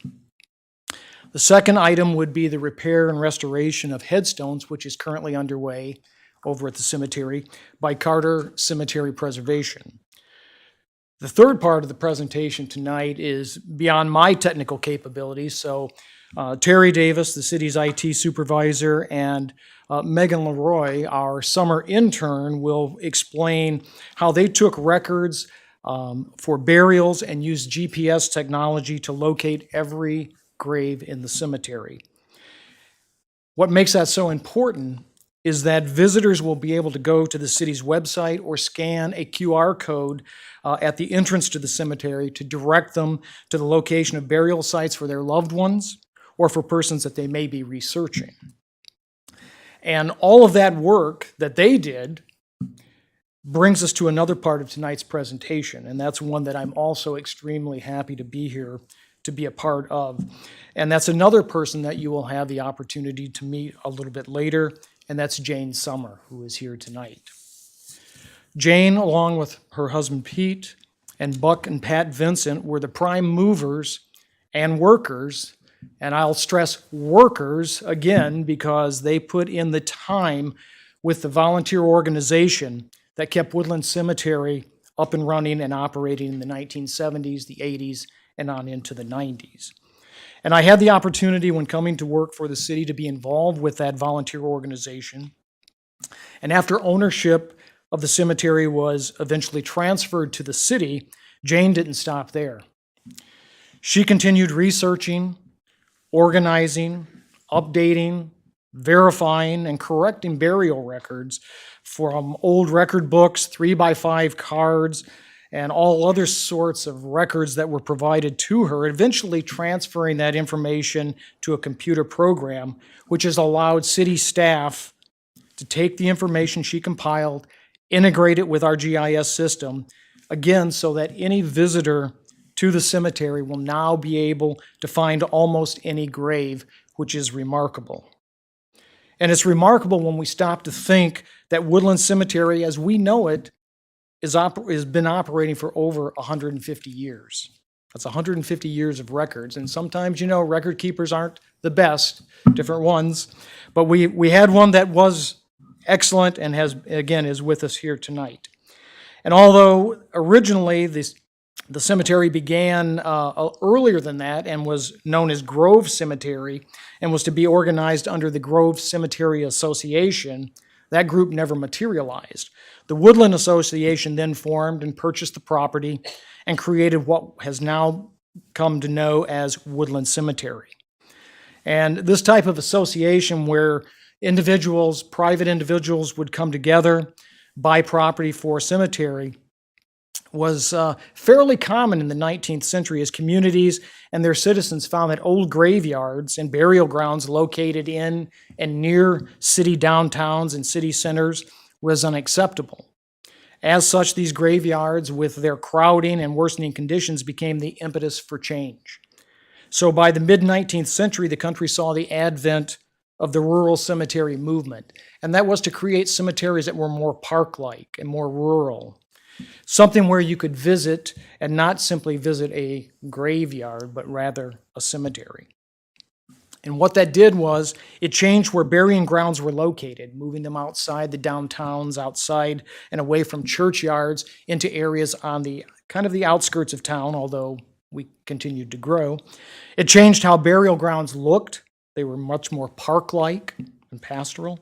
The second item would be the repair and restoration of headstones, which is currently underway over at the cemetery by Carter Cemetery Preservation. The third part of the presentation tonight is beyond my technical capabilities, so Terry Davis, the city's IT supervisor, and Megan Leroy, our summer intern, will explain how they took records for burials and used GPS technology to locate every grave in the cemetery. What makes that so important is that visitors will be able to go to the city's website or scan a QR code at the entrance to the cemetery to direct them to the location of burial sites for their loved ones or for persons that they may be researching. And all of that work that they did brings us to another part of tonight's presentation, and that's one that I'm also extremely happy to be here to be a part of. And that's another person that you will have the opportunity to meet a little bit later, and that's Jane Summer, who is here tonight. Jane, along with her husband Pete, and Buck and Pat Vincent, were the prime movers and workers, and I'll stress workers again because they put in the time with the volunteer organization that kept Woodland Cemetery up and running and operating in the 1970s, the 80s, and on into the 90s. And I had the opportunity when coming to work for the city to be involved with that volunteer organization. And after ownership of the cemetery was eventually transferred to the city, Jane didn't stop there. She continued researching, organizing, updating, verifying, and correcting burial records from old record books, 3x5 cards, and all other sorts of records that were provided to her, eventually transferring that information to a computer program, which has allowed city staff to take the information she compiled, integrate it with our GIS system, again, so that any visitor to the cemetery will now be able to find almost any grave, which is remarkable. And it's remarkable when we stop to think that Woodland Cemetery, as we know it, has been operating for over 150 years. That's 150 years of records. And sometimes, you know, record keepers aren't the best, different ones. But we had one that was excellent and is with us here tonight. And although originally the cemetery began earlier than that and was known as Grove Cemetery and was to be organized under the Grove Cemetery Association, that group never materialized. The Woodland Association then formed and purchased the property and created what has now come to know as Woodland Cemetery. And this type of association where individuals, private individuals, would come together, buy property for a cemetery was fairly common in the 19th century as communities and their citizens found that old graveyards and burial grounds located in and near city downtowns and city centers was unacceptable. As such, these graveyards, with their crowding and worsening conditions, became the impetus for change. So by the mid-19th century, the country saw the advent of the rural cemetery movement, and that was to create cemeteries that were more park-like and more rural. Something where you could visit and not simply visit a graveyard, but rather a cemetery. And what that did was it changed where burying grounds were located, moving them outside the downtowns, outside and away from churchyards into areas on the kind of the outskirts of town, although we continued to grow. It changed how burial grounds looked. They were much more park-like and pastoral.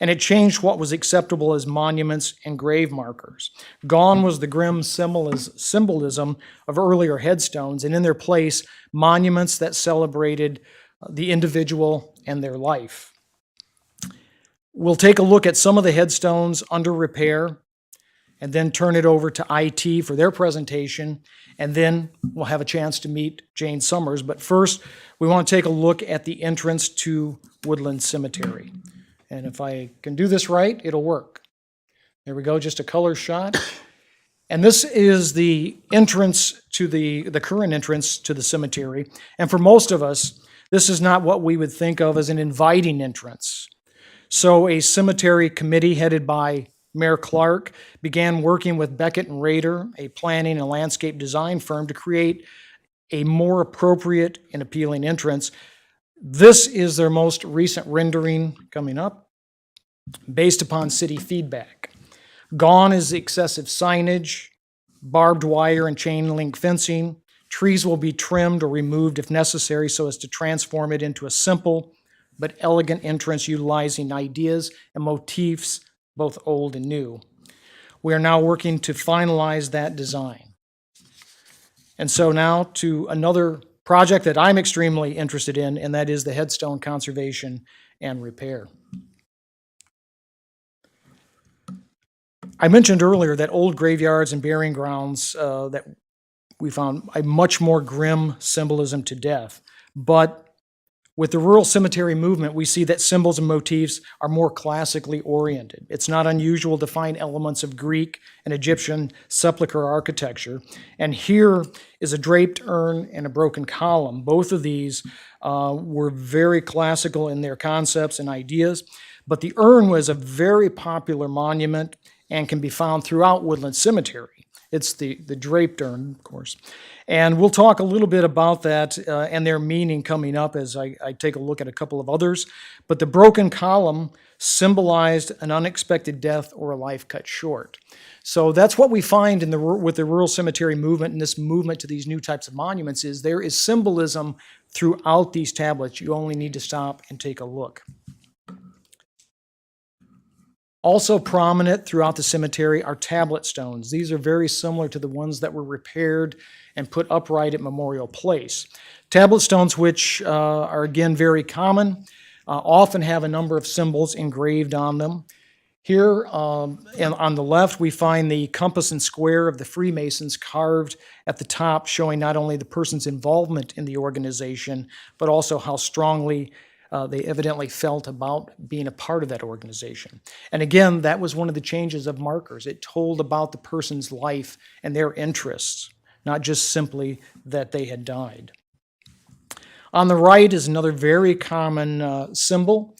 And it changed what was acceptable as monuments and grave markers. Gone was the grim symbolism of earlier headstones, and in their place, monuments that celebrated the individual and their life. We'll take a look at some of the headstones under repair and then turn it over to IT for their presentation, and then we'll have a chance to meet Jane Summers. But first, we want to take a look at the entrance to Woodland Cemetery. And if I can do this right, it'll work. There we go, just a color shot. And this is the entrance to the current entrance to the cemetery. And for most of us, this is not what we would think of as an inviting entrance. So a cemetery committee headed by Mayor Clark began working with Beckett and Rader, a planning and landscape design firm, to create a more appropriate and appealing entrance. This is their most recent rendering coming up, based upon city feedback. Gone is the excessive signage, barbed wire and chain link fencing. Trees will be trimmed or removed if necessary so as to transform it into a simple but elegant entrance utilizing ideas and motifs both old and new. We are now working to finalize that design. And so now to another project that I'm extremely interested in, and that is the headstone conservation and repair. I mentioned earlier that old graveyards and burying grounds that we found a much more grim symbolism to death. But with the rural cemetery movement, we see that symbols and motifs are more classically oriented. It's not unusual to find elements of Greek and Egyptian sepulchral architecture. And here is a draped urn and a broken column. Both of these were very classical in their concepts and ideas. But the urn was a very popular monument and can be found throughout Woodland Cemetery. It's the draped urn, of course. And we'll talk a little bit about that and their meaning coming up as I take a look at a couple of others. But the broken column symbolized an unexpected death or a life cut short. So that's what we find with the rural cemetery movement and this movement to these new types of monuments is there is symbolism throughout these tablets. You only need to stop and take a look. Also prominent throughout the cemetery are tablet stones. These are very similar to the ones that were repaired and put upright at Memorial Place. Tablet stones, which are again very common, often have a number of symbols engraved on them. Here and on the left, we find the compass and square of the Freemasons carved at the top, showing not only the person's involvement in the organization, but also how strongly they evidently felt about being a part of that organization. And again, that was one of the changes of markers. It told about the person's life and their interests, not just simply that they had died. On the right is another very common symbol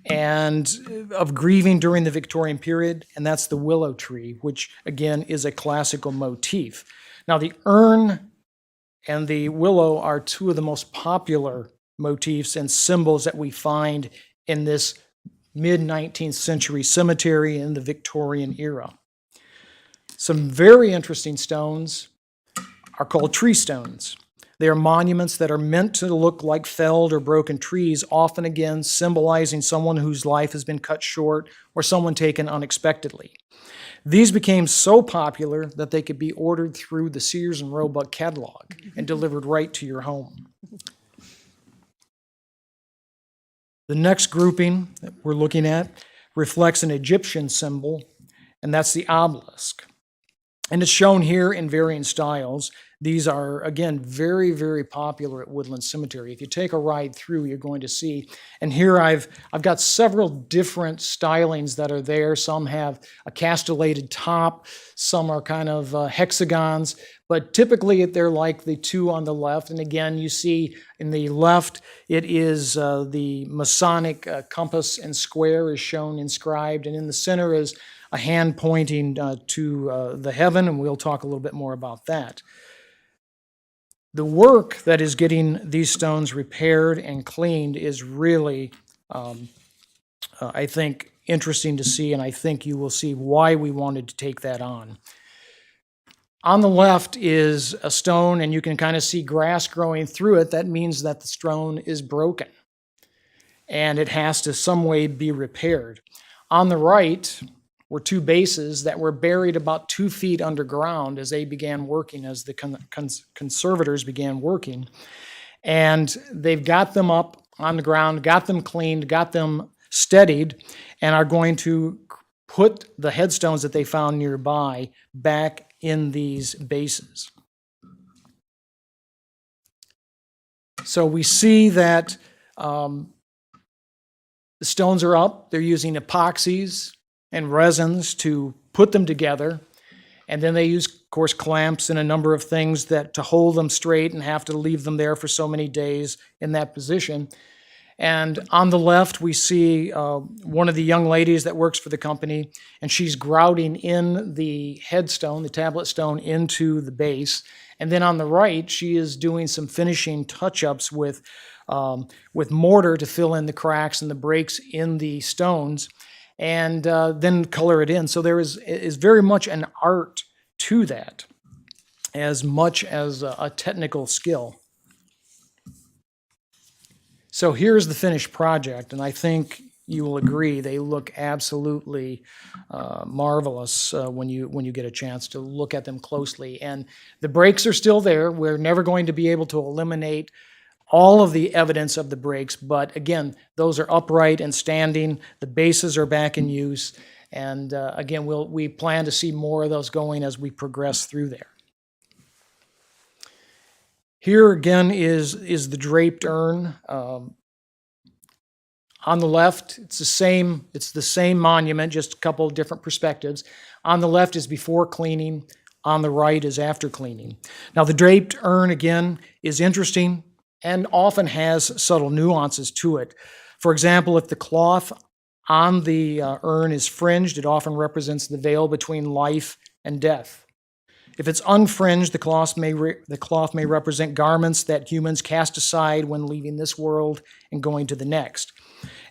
and of grieving during the Victorian period, and that's the willow tree, which again is a classical motif. Now the urn and the willow are two of the most popular motifs and symbols that we find in this mid-19th century cemetery in the Victorian era. Some very interesting stones are called tree stones. They are monuments that are meant to look like felled or broken trees, often again symbolizing someone whose life has been cut short or someone taken unexpectedly. These became so popular that they could be ordered through the Sears and Roebuck catalog and delivered right to your home. The next grouping that we're looking at reflects an Egyptian symbol, and that's the obelisk. And it's shown here in varying styles. These are, again, very, very popular at Woodland Cemetery. If you take a ride through, you're going to see. And here I've got several different stylings that are there. Some have a castellated top. Some are kind of hexagons. But typically, they're like the two on the left. And again, you see in the left, it is the Masonic compass and square is shown inscribed. And in the center is a hand pointing to the heaven, and we'll talk a little bit more about that. The work that is getting these stones repaired and cleaned is really, I think, interesting to see, and I think you will see why we wanted to take that on. On the left is a stone, and you can kind of see grass growing through it. That means that the stone is broken, and it has to some way be repaired. On the right were two bases that were buried about 2 feet underground as they began working, as the conservators began working. And they've got them up on the ground, got them cleaned, got them steadied, and are going to put the headstones that they found nearby back in these bases. So we see that the stones are up. They're using epoxies and resins to put them together. And then they use, of course, clamps and a number of things that to hold them straight and have to leave them there for so many days in that position. And on the left, we see one of the young ladies that works for the company, and she's grouting in the headstone, the tablet stone, into the base. And then on the right, she is doing some finishing touch-ups with mortar to fill in the cracks and the breaks in the stones, and then color it in. So there is very much an art to that, as much as a technical skill. So here's the finished project, and I think you will agree they look absolutely marvelous when you get a chance to look at them closely. And the breaks are still there. We're never going to be able to eliminate all of the evidence of the breaks, but again, those are upright and standing. The bases are back in use, and again, we plan to see more of those going as we progress through there. Here again is the draped urn. On the left, it's the same monument, just a couple of different perspectives. On the left is before cleaning. On the right is after cleaning. Now, the draped urn again is interesting and often has subtle nuances to it. For example, if the cloth on the urn is fringed, it often represents the veil between life and death. If it's unfringed, the cloth may represent garments that humans cast aside when leaving this world and going to the next.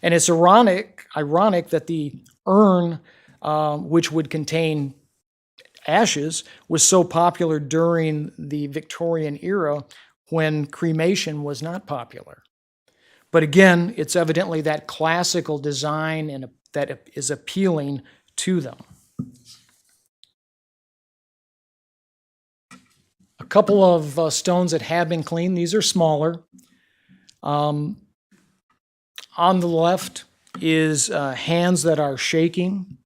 And it's ironic that the urn, which would contain ashes, was so popular during the Victorian era when cremation was not popular. But again, it's evidently that classical design and that is appealing to them. A couple of stones that have been cleaned. These are smaller. On the left is hands that are shaking.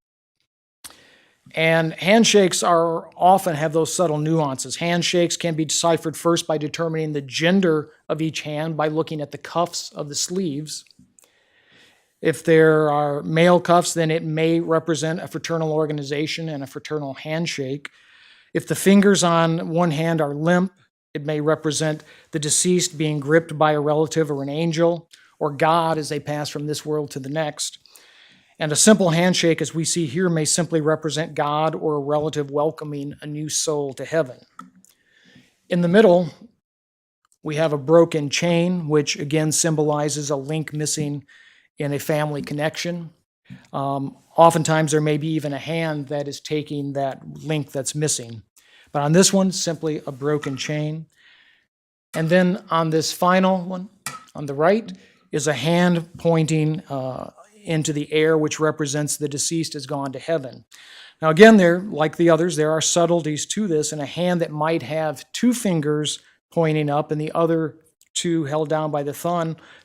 And handshakes often have those subtle nuances. Handshakes can be deciphered first by determining the gender of each hand by looking at the cuffs of the sleeves. If there are male cuffs, then it may represent a fraternal organization and a fraternal handshake. If the fingers on one hand are limp, it may represent the deceased being gripped by a relative or an angel, or God as they pass from this world to the next. And a simple handshake, as we see here, may simply represent God or a relative welcoming a new soul to heaven. In the middle, we have a broken chain, which again symbolizes a link missing in a family connection. Oftentimes, there may be even a hand that is taking that link that's missing. But on this one, simply a broken chain. And then on this final one, on the right, is a hand pointing into the air, which represents the deceased has gone to heaven. Now again, like the others, there are subtleties to this, and a hand that might have two fingers pointing up and the other two held down by the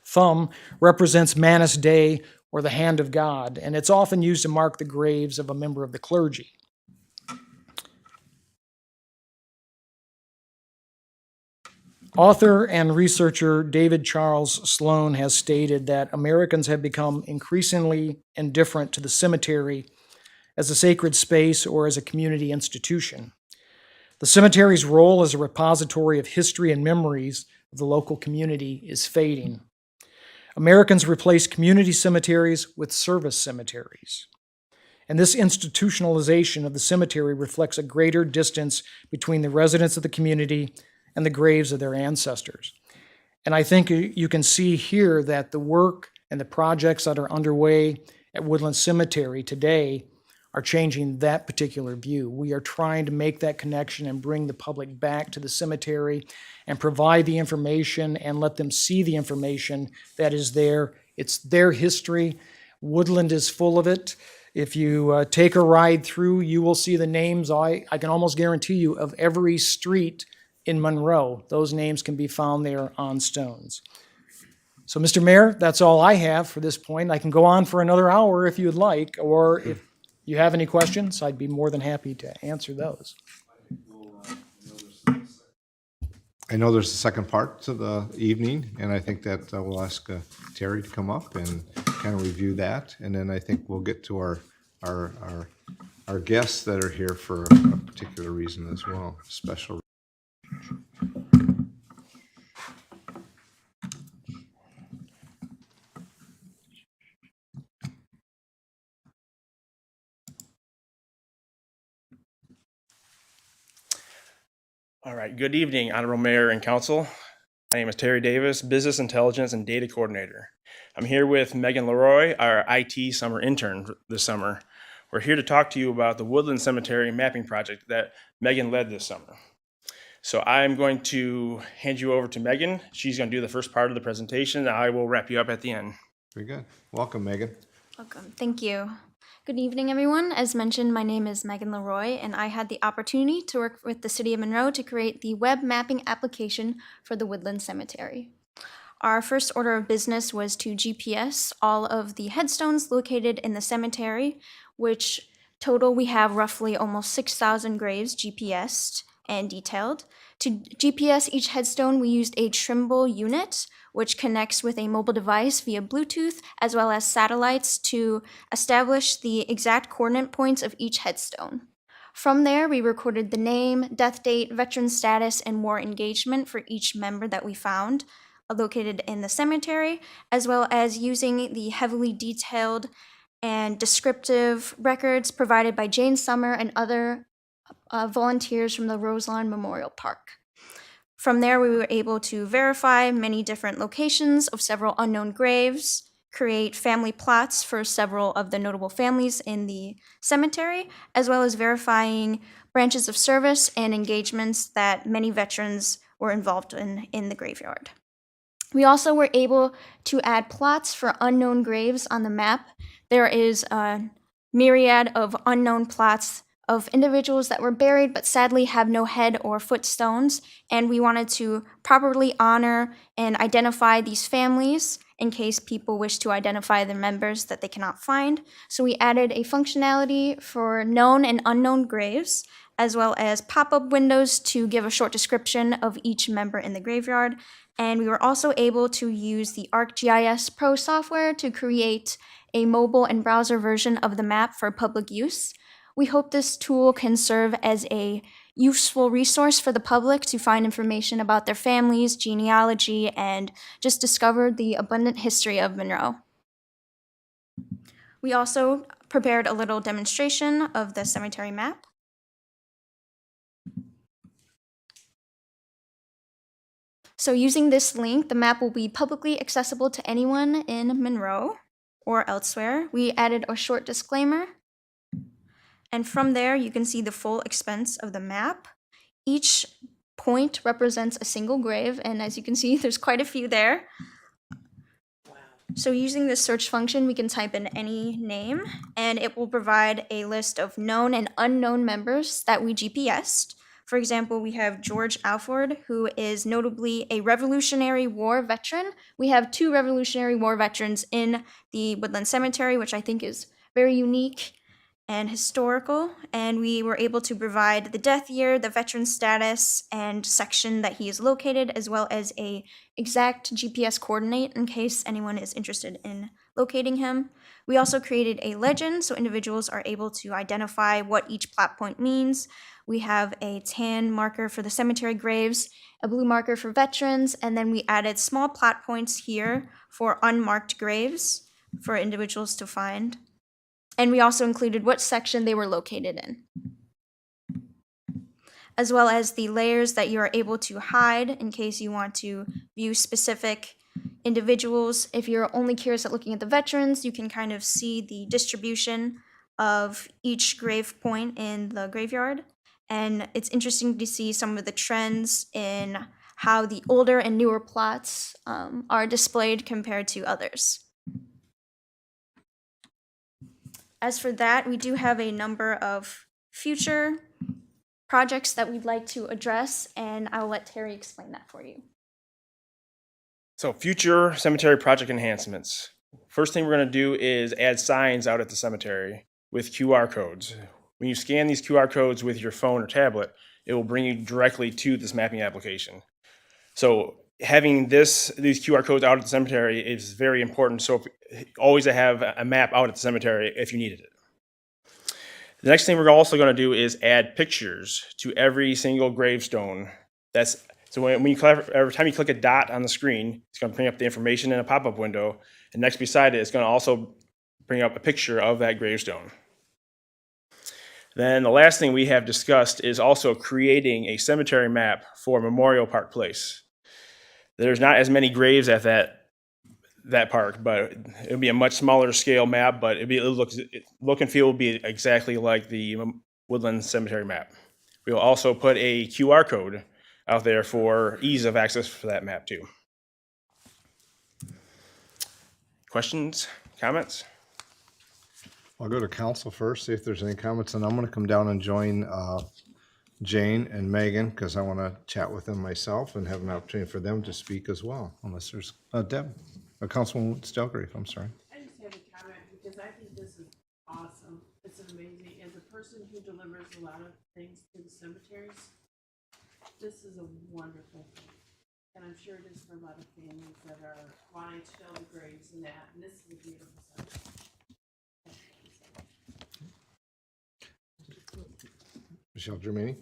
thumb represents Manus Dei, or the hand of God, and it's often used to mark the graves of a member of the clergy. Author and researcher David Charles Sloan has stated that Americans have become increasingly indifferent to the cemetery as a sacred space or as a community institution. The cemetery's role as a repository of history and memories of the local community is fading. Americans replace community cemeteries with service cemeteries. And this institutionalization of the cemetery reflects a greater distance between the residents of the community and the graves of their ancestors. And I think you can see here that the work and the projects that are underway at Woodland Cemetery today are changing that particular view. We are trying to make that connection and bring the public back to the cemetery and provide the information and let them see the information that is there. It's their history. Woodland is full of it. If you take a ride through, you will see the names, I can almost guarantee you, of every street in Monroe. Those names can be found there on stones. So, Mr. Mayor, that's all I have for this point. I can go on for another hour if you'd like, or if you have any questions, I'd be more than happy to answer those. I know there's a second part to the evening, and I think that we'll ask Terry to come up and kind of review that, and then I think we'll get to our guests that are here for a particular reason as well, special. All right, good evening, Honorable Mayor and Council. My name is Terry Davis, Business Intelligence and Data Coordinator. I'm here with Megan Leroy, our IT summer intern this summer. We're here to talk to you about the Woodland Cemetery mapping project that Megan led this summer. So I'm going to hand you over to Megan. She's going to do the first part of the presentation, and I will wrap you up at the end. Very good. Welcome, Megan. Welcome. Thank you. Good evening, everyone. As mentioned, my name is Megan Leroy, and I had the opportunity to work with the City of Monroe to create the web mapping application for the Woodland Cemetery. Our first order of business was to GPS all of the headstones located in the cemetery, which total we have roughly almost 6,000 graves GPSed and detailed. To GPS each headstone, we used a Trimble unit, which connects with a mobile device via Bluetooth, as well as satellites to establish the exact coordinate points of each headstone. From there, we recorded the name, death date, veteran status, and war engagement for each member that we found located in the cemetery, as well as using the heavily detailed and descriptive records provided by Jane Summer and other volunteers from the Roselawn Memorial Park. From there, we were able to verify many different locations of several unknown graves, create family plots for several of the notable families in the cemetery, as well as verifying branches of service and engagements that many veterans were involved in the graveyard. We also were able to add plots for unknown graves on the map. There is a myriad of unknown plots of individuals that were buried but sadly have no head or foot stones, and we wanted to properly honor and identify these families in case people wish to identify their members that they cannot find. So we added a functionality for known and unknown graves, as well as pop-up windows to give a short description of each member in the graveyard. And we were also able to use the ArcGIS Pro software to create a mobile and browser version of the map for public use. We hope this tool can serve as a useful resource for the public to find information about their families, genealogy, and just discover the abundant history of Monroe. We also prepared a little demonstration of the cemetery map. So using this link, the map will be publicly accessible to anyone in Monroe or elsewhere. We added a short disclaimer. And from there, you can see the full expanse of the map. Each point represents a single grave, and as you can see, there's quite a few there. So using this search function, we can type in any name, and it will provide a list of known and unknown members that we GPSed. For example, we have George Alford, who is notably a Revolutionary War veteran. We have 2 Revolutionary War veterans in the Woodland Cemetery, which I think is very unique and historical, and we were able to provide the death year, the veteran status, and section that he is located, as well as a exact GPS coordinate in case anyone is interested in locating him. We also created a legend so individuals are able to identify what each plot point means. We have a tan marker for the cemetery graves, a blue marker for veterans, and then we added small plot points here for unmarked graves for individuals to find. And we also included what section they were located in, as well as the layers that you are able to hide in case you want to view specific individuals. If you're only curious at looking at the veterans, you can kind of see the distribution of each grave point in the graveyard. And it's interesting to see some of the trends in how the older and newer plots are displayed compared to others. As for that, we do have a number of future projects that we'd like to address, and I will let Terry explain that for you. So future cemetery project enhancements. First thing we're going to do is add signs out at the cemetery. with QR codes. When you scan these QR codes with your phone or tablet, it will bring you directly to this mapping application. So having these QR codes out at the cemetery is very important. So always to have a map out at the cemetery if you needed it. The next thing we're also going to do is add pictures to every single gravestone. So every time you click a dot on the screen, it's going to bring up the information in a pop-up window, and next beside it, it's going to also bring up a picture of that gravestone. Then the last thing we have discussed is also creating a cemetery map for Memorial Park Place. There's not as many graves at that park, but it'll be a much smaller scale map, but look and feel will be exactly like the Woodland Cemetery map. We will also put a QR code out there for ease of access for that map too. Questions, comments? I'll go to council first, see if there's any comments, and I'm going to come down and join Jane and Megan because I want to chat with them myself and have an opportunity for them to speak as well, unless there's Deb, Councilwoman Stelgrave, I'm sorry. I just have a comment because I think this is awesome. It's amazing. As a person who delivers a lot of things to the cemeteries, this is a wonderful thing. And I'm sure it is for a lot of families that are wanting to know the graves and that. And this is a beautiful cemetery. Michelle Germaini.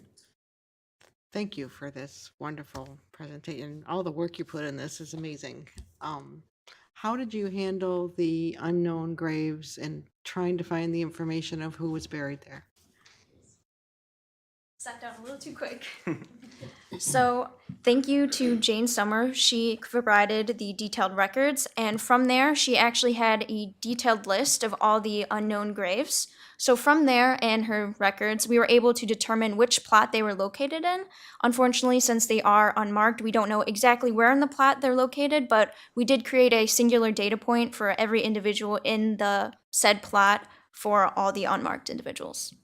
Thank you for this wonderful presentation. All the work you put in this is amazing. How did you handle the unknown graves and trying to find the information of who was buried there? Sat down a little too quick. So thank you to Jane Summer. She provided the detailed records, and from there, she actually had a detailed list of all the unknown graves. So from there and her records, we were able to determine which plot they were located in. Unfortunately, since they are unmarked, we don't know exactly where in the plot they're located, but we did create a singular data point for every individual in the said plot for all the unmarked individuals.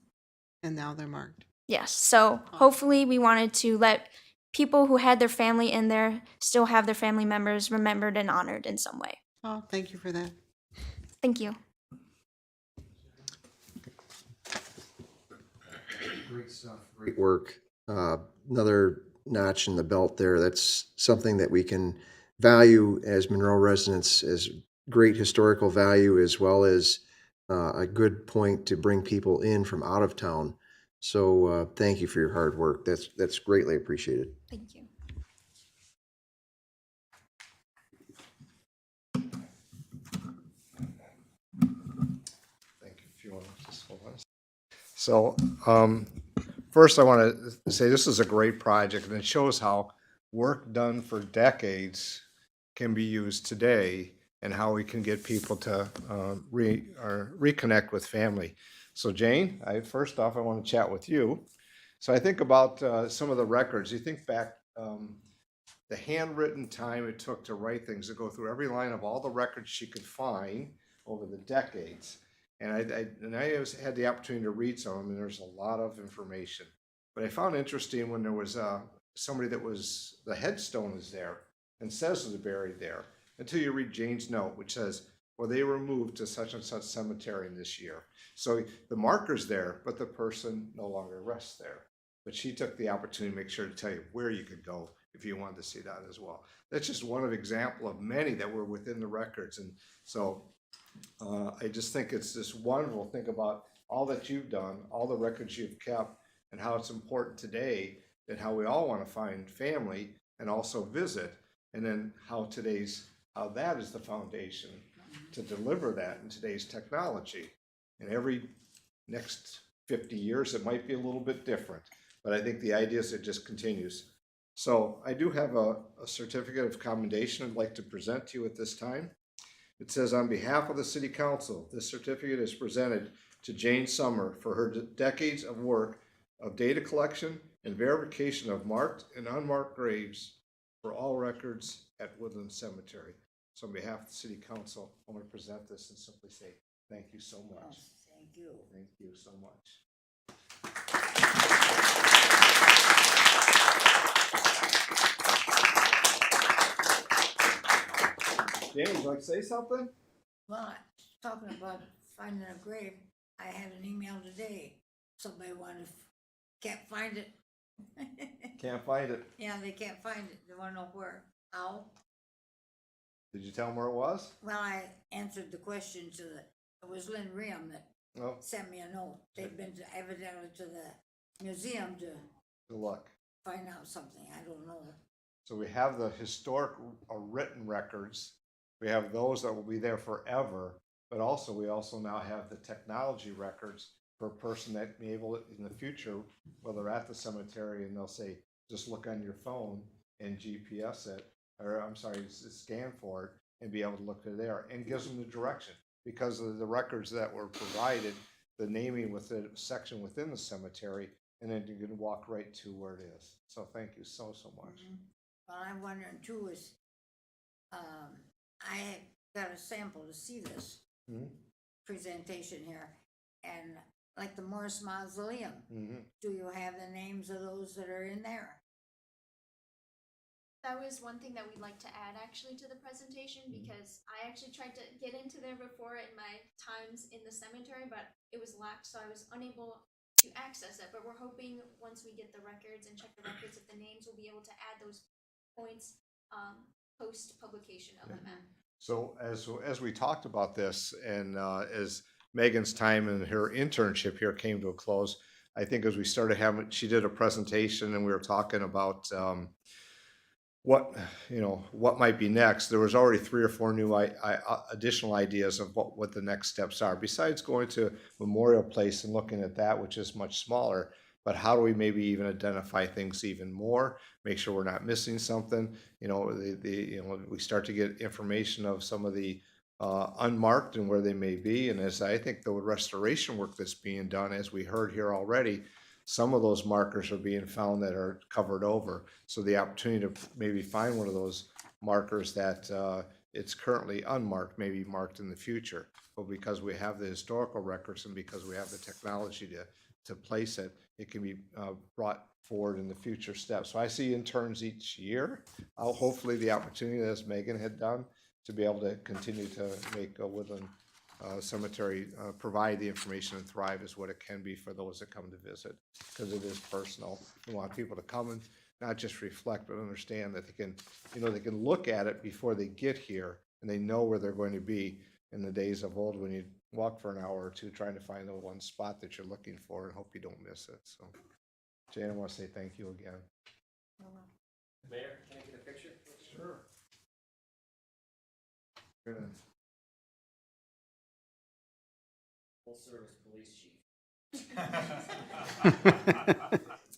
And now they're marked. Yes, so hopefully we wanted to let people who had their family in there still have their family members remembered and honored in some way. Oh, thank you for that. Thank you. Great stuff. Great work. Another notch in the belt there. That's something that we can value as Monroe residents as great historical value, as well as a good point to bring people in from out of town. So thank you for your hard work. That's greatly appreciated. Thank you. Thank you. If you want to just hold on. So first I want to say this is a great project, and it shows how work done for decades can be used today and how we can get people to reconnect with family. So Jane, first off, I want to chat with you. So I think about some of the records. You think back the handwritten time it took to write things, to go through every line of all the records she could find over the decades. And I had the opportunity to read some of them, and there's a lot of information. But I found interesting when there was somebody that was, the headstone is there and says they're buried there, until you read Jane's note, which says, well, they were moved to such and such cemetery this year. So the marker's there, but the person no longer rests there. But she took the opportunity to make sure to tell you where you could go if you wanted to see that as well. That's just one example of many that were within the records. And so I just think it's this wonderful. Think about all that you've done, all the records you've kept, and how it's important today, and how we all want to find family and also visit, and then how that is the foundation to deliver that in today's technology. And every next 50 years, it might be a little bit different, but I think the idea is it just continues. So I do have a certificate of commendation I'd like to present to you at this time. It says, on behalf of the City Council, this certificate is presented to Jane Summer for her decades of work of data collection and verification of marked and unmarked graves for all records at Woodland Cemetery. So on behalf of the City Council, I want to present this and simply say, thank you so much. Thank you. Thank you so much. Danny, would you like to say something? Well, talking about finding a grave, I had an email today, somebody can't find it. Can't find it. Yeah, they can't find it, they wanna know where, how? Did you tell them where it was? Well, I answered the question it was Lynn Riem that Oh, sent me a note. They'd been evidently to the museum to good luck. find out something, I don't know. So we have the historic written records. We have those that will be there forever, but also we also now have the technology records for a person that may be able in the future, while they're at the cemetery and they'll say, just look on your phone and GPS it, or I'm sorry, scan for it and be able to look at there, and gives them the direction because of the records that were provided, the naming with the section within the cemetery, and then you can walk right to where it is. So thank you so much. Well, I'm wondering too is, I got a sample to see this Mhm. presentation here, and like the Morris Mausoleum, do you have the names of those that are in there? That was one thing that we'd like to add actually to the presentation, because I actually tried to get into there before in my times in the cemetery, but it was locked, so I was unable to access it. But we're hoping once we get the records and check the records of the names, we'll be able to add those points post publication of the map. So as we talked about this, and as Megan's time and her internship here came to a close, I think as we started having, she did a presentation and we were talking about what might be next. There was already 3 or 4 new additional ideas of what the next steps are, besides going to Memorial Place and looking at that, which is much smaller. But how do we maybe even identify things even more, make sure we're not missing something? We start to get information of some of the unmarked and where they may be. And as I think the restoration work that's being done, as we heard here already, some of those markers are being found that are covered over. So the opportunity to maybe find one of those markers that it's currently unmarked, maybe marked in the future. But because we have the historical records and because we have the technology to place it, it can be brought forward in the future steps. So I see interns each year. Hopefully the opportunity, as Megan had done, to be able to continue to make Woodland Cemetery provide the information and thrive is what it can be for those that come to visit, because it is personal. We want people to come and not just reflect, but understand that they can look at it before they get here and they know where they're going to be. In the days of old, when you walk for an hour or two trying to find the one spot that you're looking for and hope you don't miss it. So, Jane, I want to say thank you again. Mayor, can I get a picture? Sure. Good. Full service police chief.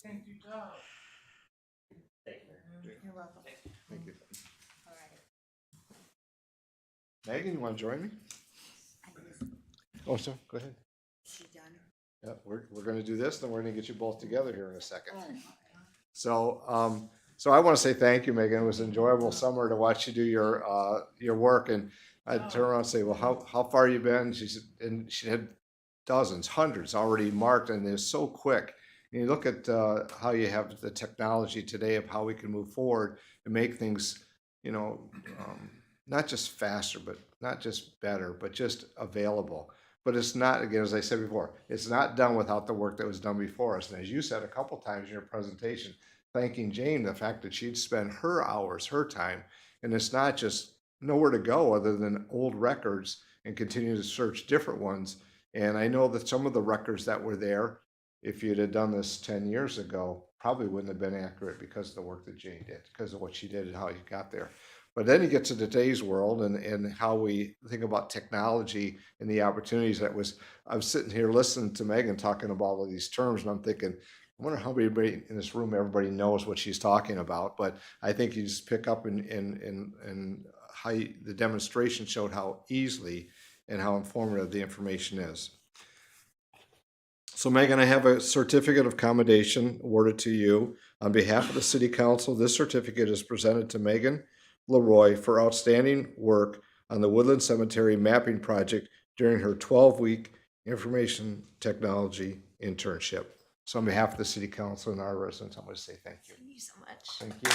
Thank you, Tom. Thank you. You're welcome. Thank you. All right. Megan, you want to join me? Oh, sorry, go ahead. She done? Yeah, we're going to do this, then we're going to get you both together here in a second. Oh. So I want to say thank you, Megan. It was an enjoyable summer to watch you do your work. And I'd turn around and say, well, how far you been? She said, and she had dozens, hundreds already marked, and they're so quick. And you look at how you have the technology today of how we can move forward and make things, not just faster, but not just better, but just available. But it's not, again, as I said before, it's not done without the work that was done before us. And as you said a couple times in your presentation, thanking Jane, the fact that she'd spend her hours, her time, and it's not just nowhere to go other than old records and continue to search different ones. And I know that some of the records that were there, if you'd have done this 10 years ago, probably wouldn't have been accurate because of the work that Jane did, because of what she did and how you got there. But then you get to today's world and how we think about technology and the opportunities I'm sitting here listening to Megan talking about all of these terms, and I'm thinking, I wonder how everybody in this room, everybody knows what she's talking about. But I think you just pick up in how the demonstration showed how easily and how informative the information is. So Megan, I have a certificate of commendation awarded to you. On behalf of the City Council, this certificate is presented to Megan Leroy for outstanding work on the Woodland Cemetery mapping project during her 12-week information technology internship. So on behalf of the City Council and our residents, I want to say thank you. Thank you so much. Thank you.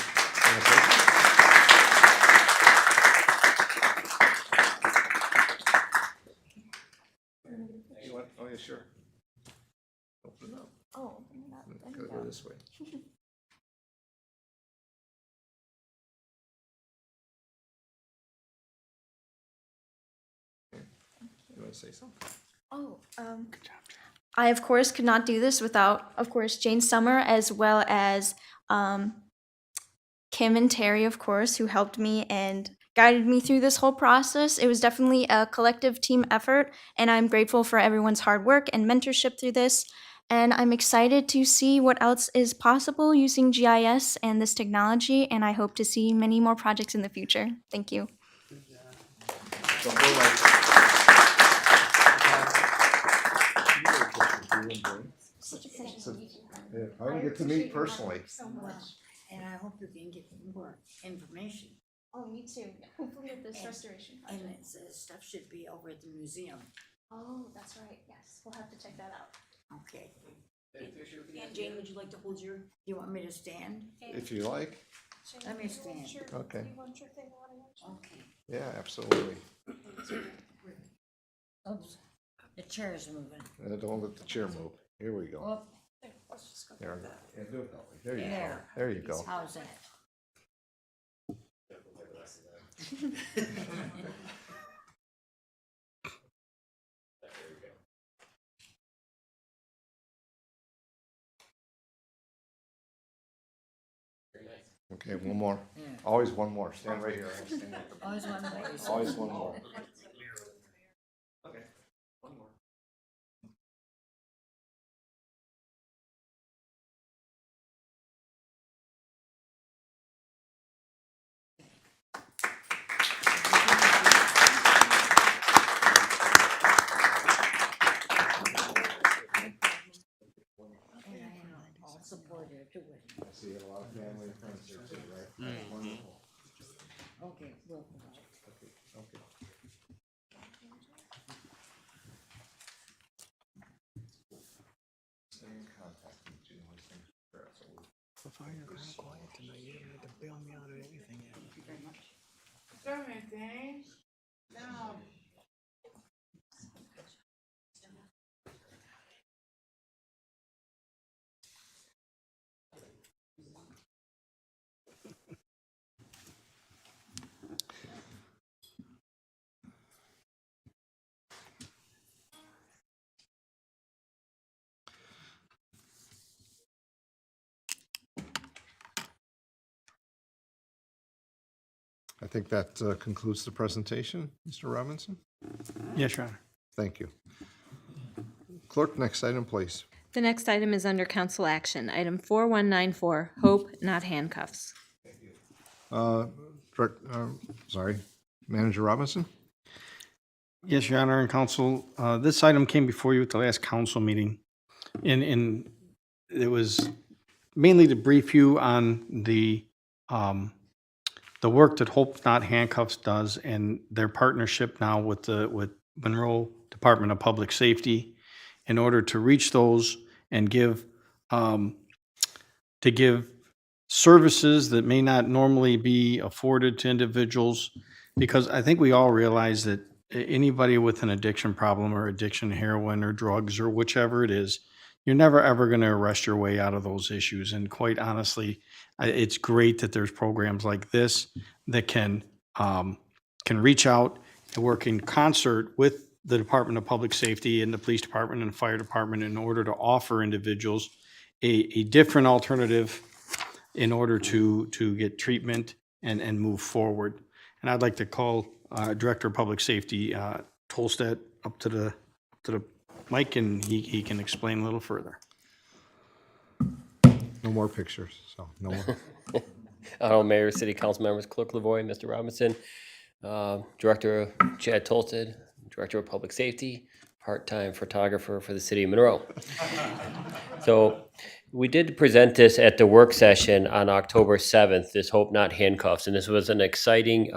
You want, oh, yeah, sure. Open it up. Oh, open it up. There we Go go. this way. You want to say something? Oh, I of course could not do this without, of course, Jane Summer, as well as Kim and Terry, of course, who helped me and guided me through this whole process. It was definitely a collective team effort, and I'm grateful for everyone's hard work and mentorship through this. And I'm excited to see what else is possible using GIS and this technology, and I hope to see many more projects in the future. Thank you. Yeah, I don't get to meet personally. So much. And I hope you can get more information. Oh, me too. Hopefully with this restoration And project. it's, stuff should be over at the museum. Oh, that's right. Yes, we'll have to check that out. Okay. And Jane, would you like to hold your? Do you want me to stand? If you like. Let me stand. Okay. Okay. Yeah, absolutely. Oops, the chair's moving. Don't let the chair move. Here we go. Oh, There, yeah, do it that way. There you go. there. There you go. How's that? Okay, one more. Yeah. Always one more. Stand right here. Stand right there. Always one way. Always one more. And I'll support her to it. I see a lot of family and friends here too, right? Wonderful. Okay, well. Okay. Stay in contact with you when things progress. If I hear kind of quiet tonight, you don't have to bail me out of anything yet. Thank you very much. Go ahead, Dane. No. I think that concludes the presentation, Mr. Robinson. Yes, Your Honor. Thank you. Clerk, next item, please. The next item is under council action, item 4194, Hope, not handcuffs. Sorry, Manager Robinson? Yes, Your Honor and Council, this item came before you at the last council meeting. And it was mainly to brief you on the work that Hope Not Handcuffs does and their partnership now with Monroe Department of Public Safety in order to reach those and give services that may not normally be afforded to individuals. Because I think we all realize that anybody with an addiction problem or addiction to heroin or drugs or whichever it is, you're never ever going to arrest your way out of those issues. And quite honestly, it's great that there's programs like this that can reach out and work in concert with the Department of Public Safety and the Police Department and Fire Department in order to offer individuals a different alternative in order to get treatment and move forward. And I'd like to call Director of Public Safety Tolstedt up to the mic, and he can explain a little further. No more pictures, so no more. Honorable Mayor, City Council members, Clerk Lavoy, Mr. Robinson, Director Chad Tolsted, Director of Public Safety, part-time photographer for the City of Monroe. So we did present this at the work session on October 7th, this Hope Not Handcuffs, and this was an exciting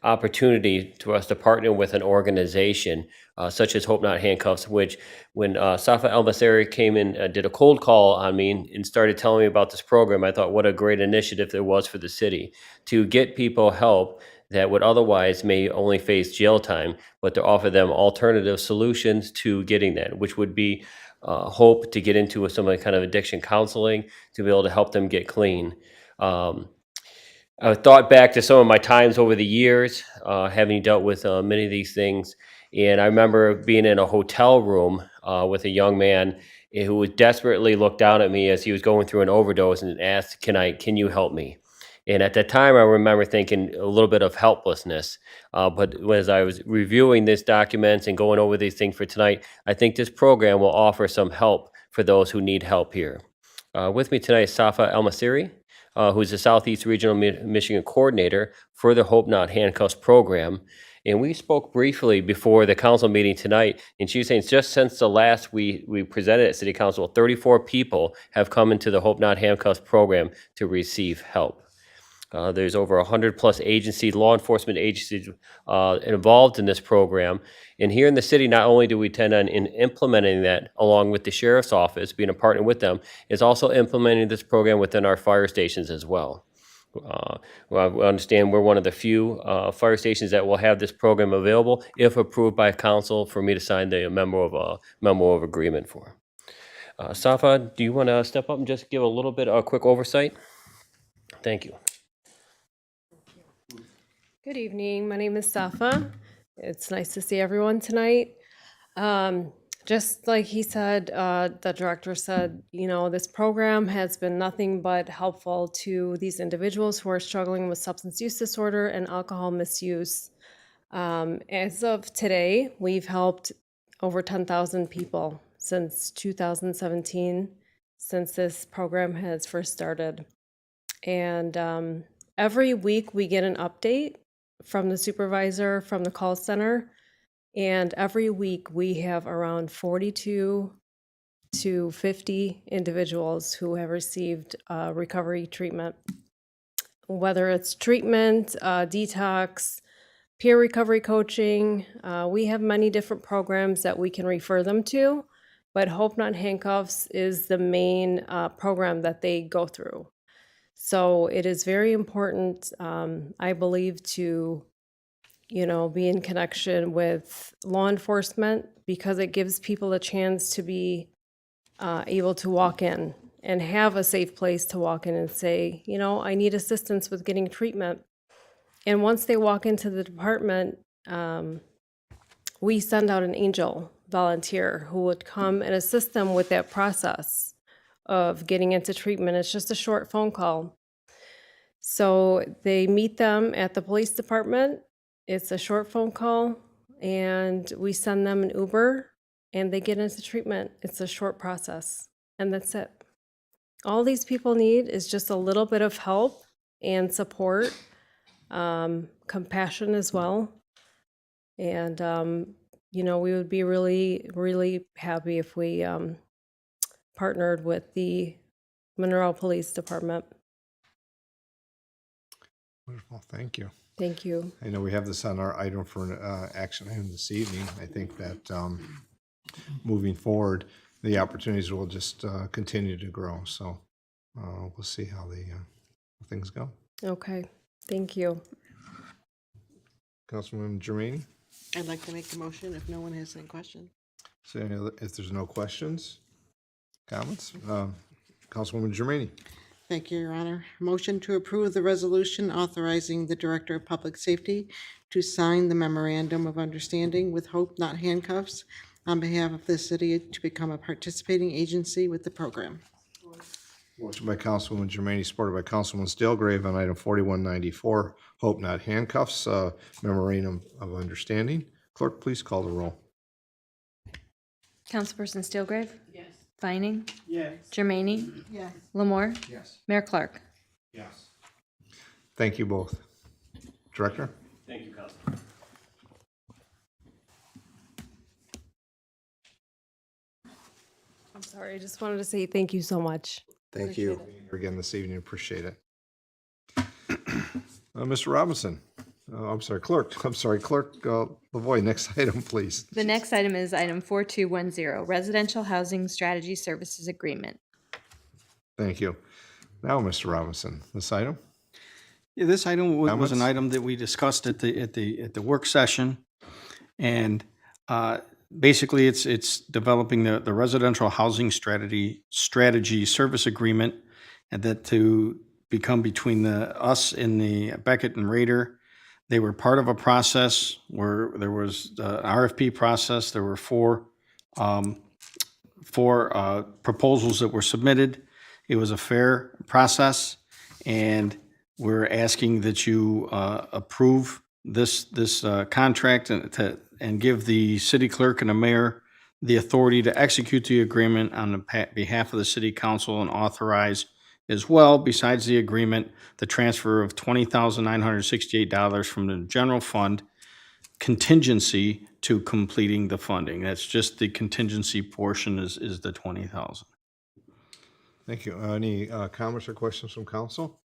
opportunity to us to partner with an organization such as Hope Not Handcuffs, which when Safa El-Masari came in, did a cold call on me and started telling me about this program, I thought what a great initiative there was for the city to get people help that would otherwise may only face jail time, but to offer them alternative solutions to getting that, which would be hope to get into some kind of addiction counseling to be able to help them get clean. I thought back to some of my times over the years, having dealt with many of these things, and I remember being in a hotel room with a young man who was desperately looked down at me as he was going through an overdose and asked, can you help me?" And at that time, I remember thinking a little bit of helplessness. But as I was reviewing these documents and going over these things for tonight, I think this program will offer some help for those who need help here. With me tonight is Safa El-Masiri, who's the Southeast Regional Michigan Coordinator for the Hope Not Handcuffs program. And we spoke briefly before the council meeting tonight, and she was saying just since the last we presented at City Council, 34 people have come into the Hope Not Handcuffs program to receive help. There's over 100 plus agencies, law enforcement agencies involved in this program. And here in the city, not only do we tend on in implementing that along with the sheriff's office, being a partner with them, is also implementing this program within our fire stations as well. Well, I understand we're one of the few fire stations that will have this program available if approved by council for me to sign the memo of agreement for. Safa, do you want to step up and just give a little bit of a quick oversight? Thank you. Good evening. My name is Safa. It's nice to see everyone tonight. Just like he said, the director said, you know, this program has been nothing but helpful to these individuals who are struggling with substance use disorder and alcohol misuse. As of today, we've helped over 10,000 people since 2017, since this program has first started. And every week we get an update from the supervisor from the call center, and every week we have around 42 to 50 individuals who have received recovery treatment, whether it's treatment, detox, peer recovery coaching. We have many different programs that we can refer them to, but Hope Not Handcuffs is the main program that they go through. So it is very important, I believe, to, you know, be in connection with law enforcement, because it gives people a chance to be able to walk in and have a safe place to walk in and say, you know, I need assistance with getting treatment. And once they walk into the department, we send out an angel volunteer who would come and assist them with that process of getting into treatment. It's just a short phone call. So they meet them at the police department. It's a short phone call, and we send them an Uber, and they get into treatment. It's a short process, and that's it. All these people need is just a little bit of help and support, compassion as well. And, you know, we would be really, really happy if we partnered with the Monroe Police Department. Wonderful, thank you. Thank you. I know we have this on our item for action item this evening. I think that moving forward, the opportunities will just continue to grow. So we'll see how things go. Okay, thank you. Councilwoman Germaini? I'd like to make the motion if no one has any questions. So if there's no questions, comments, Councilwoman Germaini? Thank you, Your Honor. Motion to approve the resolution authorizing the Director of Public Safety to sign the memorandum of understanding with Hope Not Handcuffs on behalf of the city to become a participating agency with the program. Motion by Councilwoman Germaini, supported by Councilwoman Stalegrave on item 4194, Hope Not Handcuffs, memorandum of understanding. Clerk, please call the roll. Councilperson Steelgrave? Yes. Vining? Yes. Germaini? Yes. Lamore? Yes. Mayor Clark? Yes. Thank you both. Director? Thank you, Council. I'm sorry, I just wanted to say thank you so much. Thank you. Again this evening, appreciate it. Mr. Robinson, I'm sorry, Clerk Lavoy, next item, please. The next item is item 4210, Residential Housing Strategy Services Agreement. Thank you. Now, Mr. Robinson, this item? Yeah, this item was an Comments? item that we discussed at the work session. And basically, it's developing the residential housing strategy service agreement, and that to become between us and the Beckett and Rader. They were part of a process where there was the RFP process. There were four proposals that were submitted. It was a fair process, and we're asking that you approve this contract and give the city clerk and the mayor the authority to execute the agreement on the behalf of the city council, and authorize as well, besides the agreement, the transfer of $20,968 from the general fund contingency to completing the funding. That's just the contingency portion is the 20,000. Thank you. Any comments or questions from council?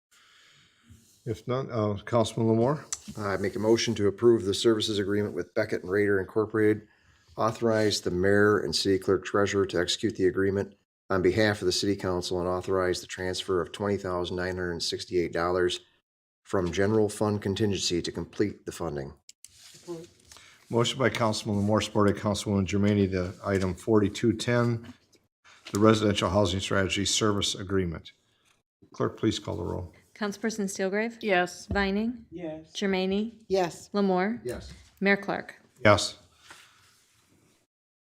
If none, Councilman Lamore? I make a motion to approve the services agreement with Beckett and Rader Incorporated. Authorize the mayor and city clerk treasurer to execute the agreement on behalf of the city council, and authorize the transfer of $20,968 from general fund contingency to complete the funding. Motion by Councilman Lamore, supported by Councilwoman Germaine, the item 4210, the residential housing strategy service agreement. Clerk, please call the roll. Councilperson Steelgrave? Yes. Vining? Yes. Germaine? Yes. Lamore? Yes. Mayor Clark? Yes.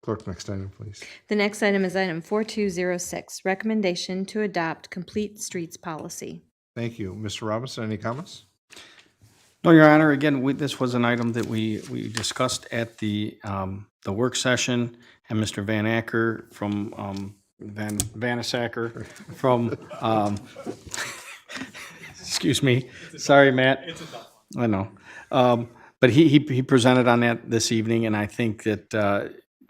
Clerk, next item, please. The next item is item 4206, recommendation to adopt complete streets policy. Thank you. Mr. Robinson, any comments? No, Your Honor, again, this was an item that we discussed at the work session, and Mr. Van Acker from Van Asacker from excuse me, sorry, Matt. It's a tough one. I know, but he presented on that this evening, and I think that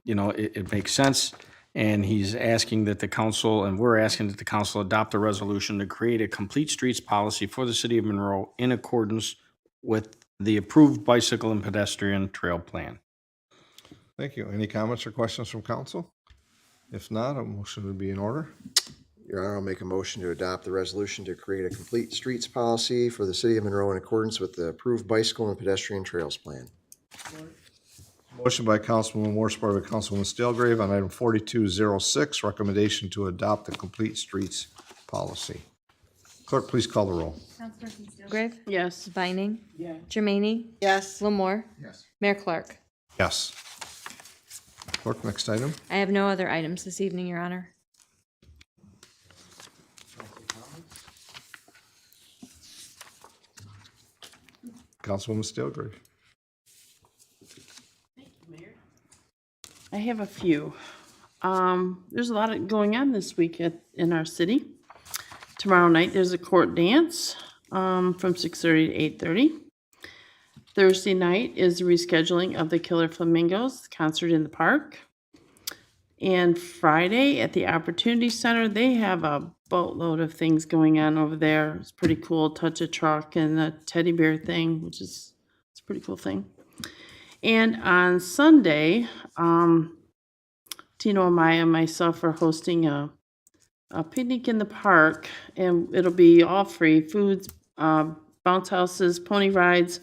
it makes sense. And he's asking that the council, and we're asking that the council adopt a resolution to create a complete streets policy for the city of Monroe in accordance with the approved bicycle and pedestrian trail plan. Thank you. Any comments or questions from council? If not, a motion would be in order. Your Honor, I'll make a motion to adopt the resolution to create a complete streets policy for the city of Monroe in accordance with the approved bicycle and pedestrian trails plan. Motion by Councilman Moore, supported by Councilwoman Steelgrave on item 4206, recommendation to adopt the complete streets policy. Clerk, please call the roll. Councilperson Steelgrave? Yes. Vining? Yes. Germaine? Yes. Lamore? Yes. Mayor Clark? Yes. Clerk, next item. I have no other items this evening, Your Honor. Councilwoman Steelgrave. I have a few. There's a lot going on this week in our city. Tomorrow night, there's a court dance from 6:30 to 8:30. Thursday night is the rescheduling of the Killer Flamingos concert in the park. And Friday at the Opportunity Center, they have a boatload of things going on over there. It's pretty cool. Touch a truck and the teddy bear thing, which is it's a pretty cool thing. And on Sunday, Tino Amaya and myself are hosting a picnic in the park, and it'll be all free: foods, bounce houses, pony rides,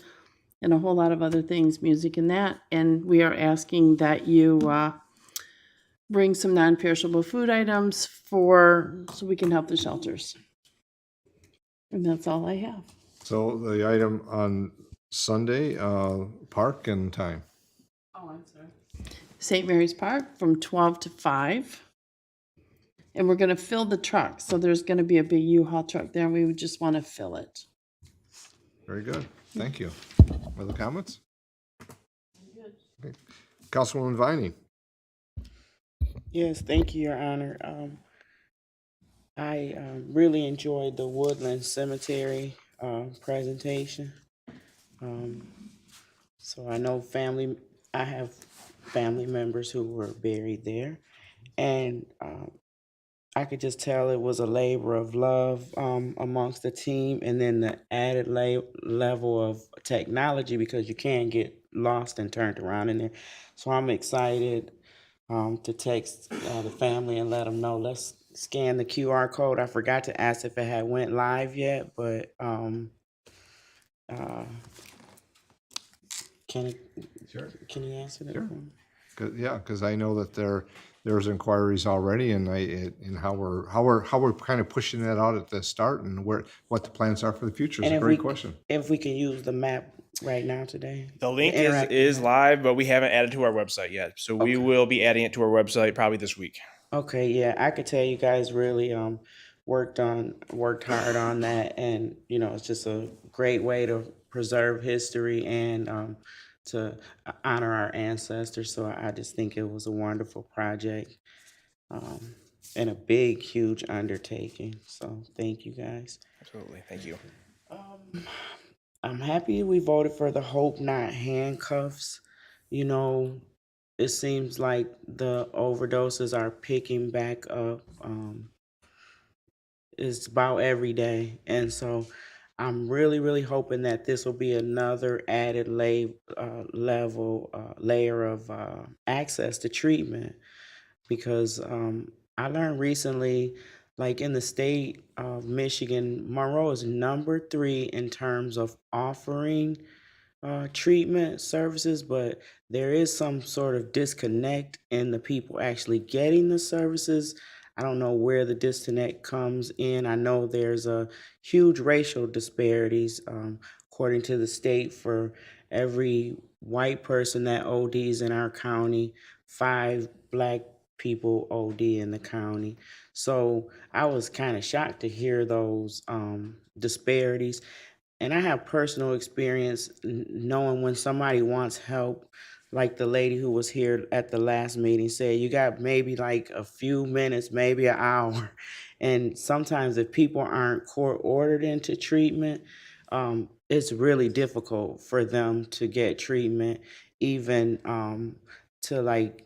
and a whole lot of other things, music and that. And we are asking that you bring some non-perishable food items so we can help the shelters. And that's all I have. So the item on Sunday, park and time. Oh, I'm sorry. St. Mary's Park from 12 to 5. And we're going to fill the truck. So there's going to be a big U-Haul truck there, and we would just want to fill it. Very good. Thank you. Other comments? Okay. Councilwoman Vining. Yes, thank you, Your Honor. I really enjoyed the Woodland Cemetery presentation. So I know I have family members who were buried there. And I could just tell it was a labor of love amongst the team, and then the added level of technology, because you can get lost and turned around in there. So I'm excited to text the family and let them know, let's scan the QR code. I forgot to ask if it had went live yet, but Can Sure. can you answer that? Sure. for me? Yeah, because I know that there's inquiries already, and how we're kind of pushing that out at the start, and what the plans are for the future is And a if great we question. if we can use the map right now today, The link interactive is map. live, but we haven't added to our website yet. So we will be adding it to our website probably this week. Okay, yeah, I could tell you guys really worked hard on that, and you know it's just a great way to preserve history and to honor our ancestors. So I just think it was a wonderful project um, and a big, huge undertaking. So thank you guys. Absolutely. Thank you. I'm happy we voted for the Hope Not Handcuffs. You know, it seems like the overdoses are picking back up. It's about every day. And so I'm really, really hoping that this will be another added layer of access to treatment because I learned recently, like in the state of Michigan, Monroe is number 3 in terms of offering treatment services, but there is some sort of disconnect in the people actually getting the services. I don't know where the disconnect comes in. I know there's a huge racial disparities, according to the state. For every white person that ODs in our county, 5 black people OD in the county. So I was kind of shocked to hear those disparities. And I have personal experience knowing when somebody wants help, like the lady who was here at the last meeting said, you got maybe like a few minutes, maybe an hour. And sometimes if people aren't court ordered into treatment, it's really difficult for them to get treatment, even to like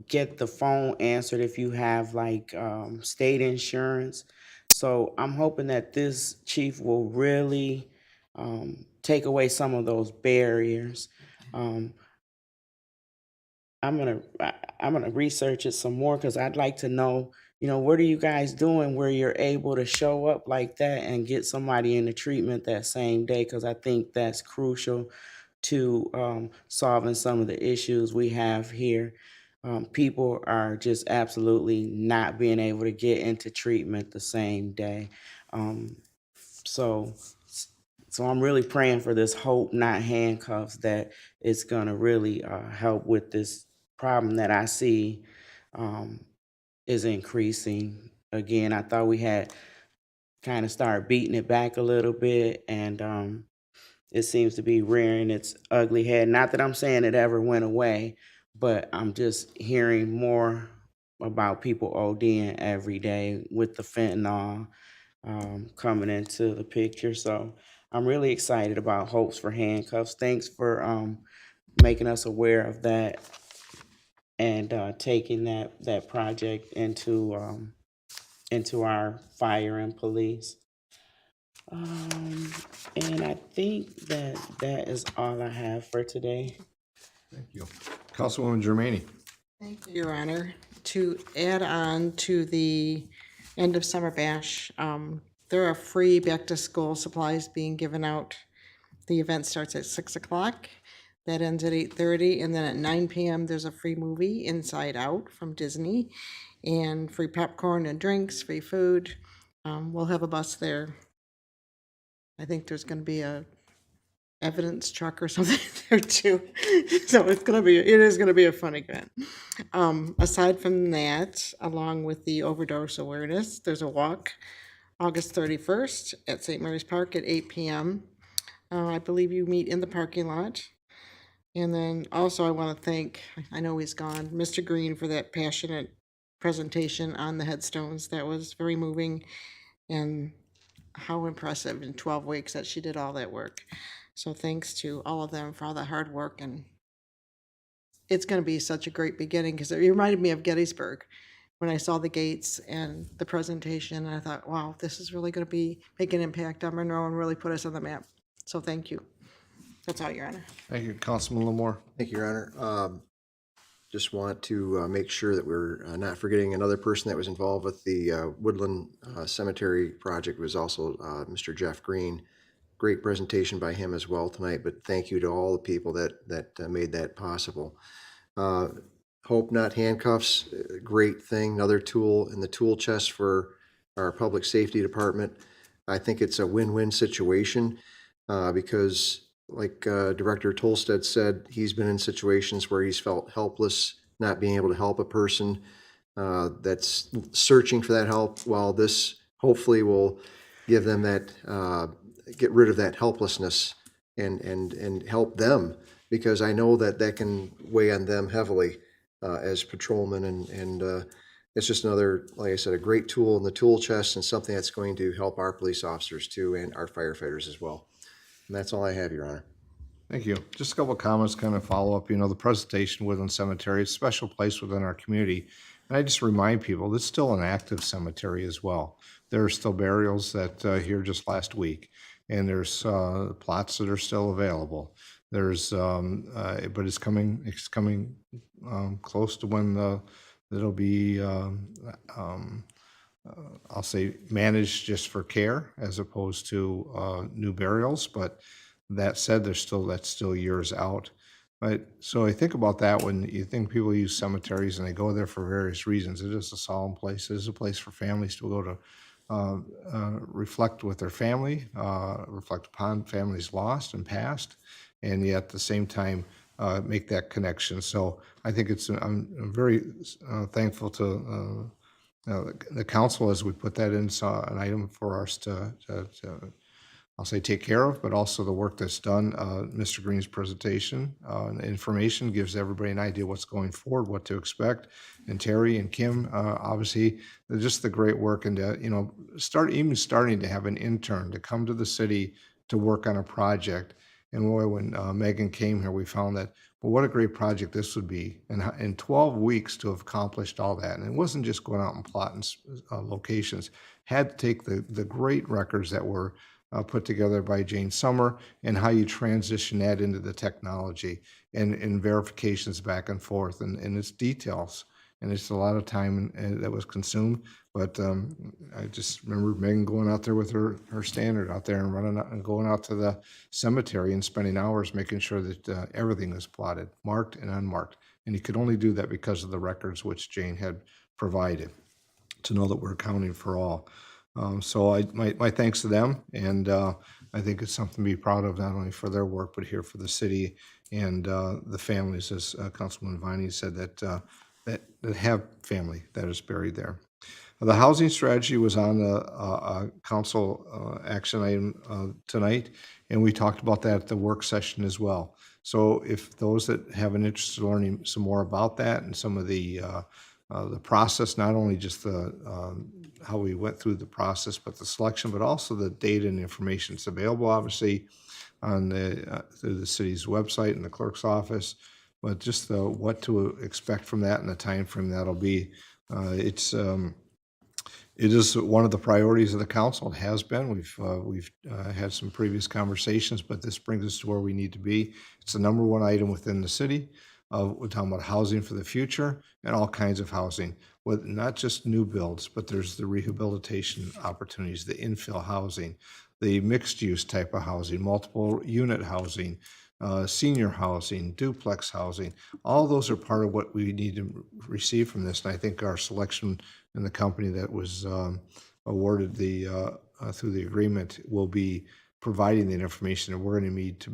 get the phone answered if you have like state insurance. So I'm hoping that this chief will really take away some of those barriers. Um, I'm gonna research it some more because I'd like to know, you know, what are you guys doing where you're able to show up like that and get somebody into treatment that same day? Because I think that's crucial to solving some of the issues we have here. People are just absolutely not being able to get into treatment the same day. Um, so, so I'm really praying for this hope, not handcuffs, that it's gonna really help with this problem that I see um, is increasing. Again, I thought we had kind of started beating it back a little bit, and it seems to be rearing its ugly head. Not that I'm saying it ever went away, but I'm just hearing more about people ODing every day with the fentanyl coming into the picture. So I'm really excited about Hopes for Handcuffs. Thanks for making us aware of that and taking that project into our fire and police. And I think that is all I have for today. Thank you. Councilwoman Germaini. Thank you, Your Honor. To add on to the end of summer bash, there are free back-to-school supplies being given out. The event starts at 6 o'clock. That ends at 8:30, and then at 9 p.m. there's a free movie, Inside Out, from Disney, and free popcorn and drinks, free food. We'll have a bus there. I think there's going to be a evidence truck or something there too. So it is gonna be a fun event. Aside from that, along with the overdose awareness, there's a walk August 31st at St. Mary's Park at 8 p.m. I believe you meet in the parking lot. And then also I want to thank, I know he's gone, Mr. Green for that passionate presentation on the headstones. That was very moving, and how impressive in 12 weeks that she did all that work. So thanks to all of them for all that hard work, and it's going to be such a great beginning because it reminded me of Gettysburg when I saw the gates and the presentation, and I thought, wow, this is really going to be make an impact on Monroe and really put us on the map. So thank you. That's all, Your Honor. Thank you, Councilman Lamore. Thank you, Your Honor. Just want to make sure that we're not forgetting another person that was involved with the Woodland Cemetery project was also Mr. Jeff Green. great presentation by him as well tonight, but thank you to all the people that made that possible. Hope Not Handcuffs, great thing, another tool in the tool chest for our public safety department. I think it's a win-win situation because like Director Tolstead said, he's been in situations where he's felt helpless, not being able to help a person that's searching for that help. Well, this hopefully will give them that, get rid of that helplessness and help them, because I know that that can weigh on them heavily as patrolmen, and it's just another, like I said, a great tool in the tool chest and something that's going to help our police officers too and our firefighters as well. And that's all I have, Your Honor. Thank you. Just a couple of comments, kind of follow up. You know, the presentation Woodland Cemetery is a special place within our community. And I just remind people, it's still an active cemetery as well. There are still burials that here just last week, and there's plots that are still available. There's, but it's coming close to when it'll be, I'll say, managed just for care as opposed to new burials. But that said, that's still years out. But so I think about that when you think people use cemeteries and they go there for various reasons. It is a solemn place. It is a place for families to go to reflect with their family, reflect upon families lost and past, and yet at the same time make that connection. So I think I'm very thankful to the council as we put that in an item for us to I'll say take care of, but also the work that's done. Mr. Green's presentation and information gives everybody an idea what's going forward, what to expect. And Terry and Kim, obviously, just the great work, and starting to have an intern to come to the city to work on a project. And boy, when Megan came here, we found that, well, what a great project this would be. And in 12 weeks to have accomplished all that. And it wasn't just going out and plotting locations, had to take the great records that were put together by Jane Summer and how you transition that into the technology and verifications back and forth and its details. And it's a lot of time that was consumed. But I just remember Megan going out there with her standard out there and running out and going out to the cemetery and spending hours making sure that everything was plotted, marked and unmarked. And you could only do that because of the records which Jane had provided to know that we're accounting for all. So my thanks to them, and I think it's something to be proud of, not only for their work, but here for the city and the families, as Councilman Viney said, that have family that is buried there. The housing strategy was on a council action item tonight, and we talked about that at the work session as well. So if those that have an interest in learning some more about that and some of the process, not only just how we went through the process, but the selection, but also the data and information that's available, obviously, on through the city's website and the clerk's office, but just what to expect from that and the time frame that'll be. It is one of the priorities of the council. It has been. We've had some previous conversations, but this brings us to where we need to be. It's the number one item within the city. We're talking about housing for the future and all kinds of housing, with not just new builds, but there's the rehabilitation opportunities, the infill housing, the mixed use type of housing, multiple unit housing, senior housing, duplex housing. All those are part of what we need to receive from this. And I think our selection in the company that was awarded through the agreement will be providing the information that we're going to need to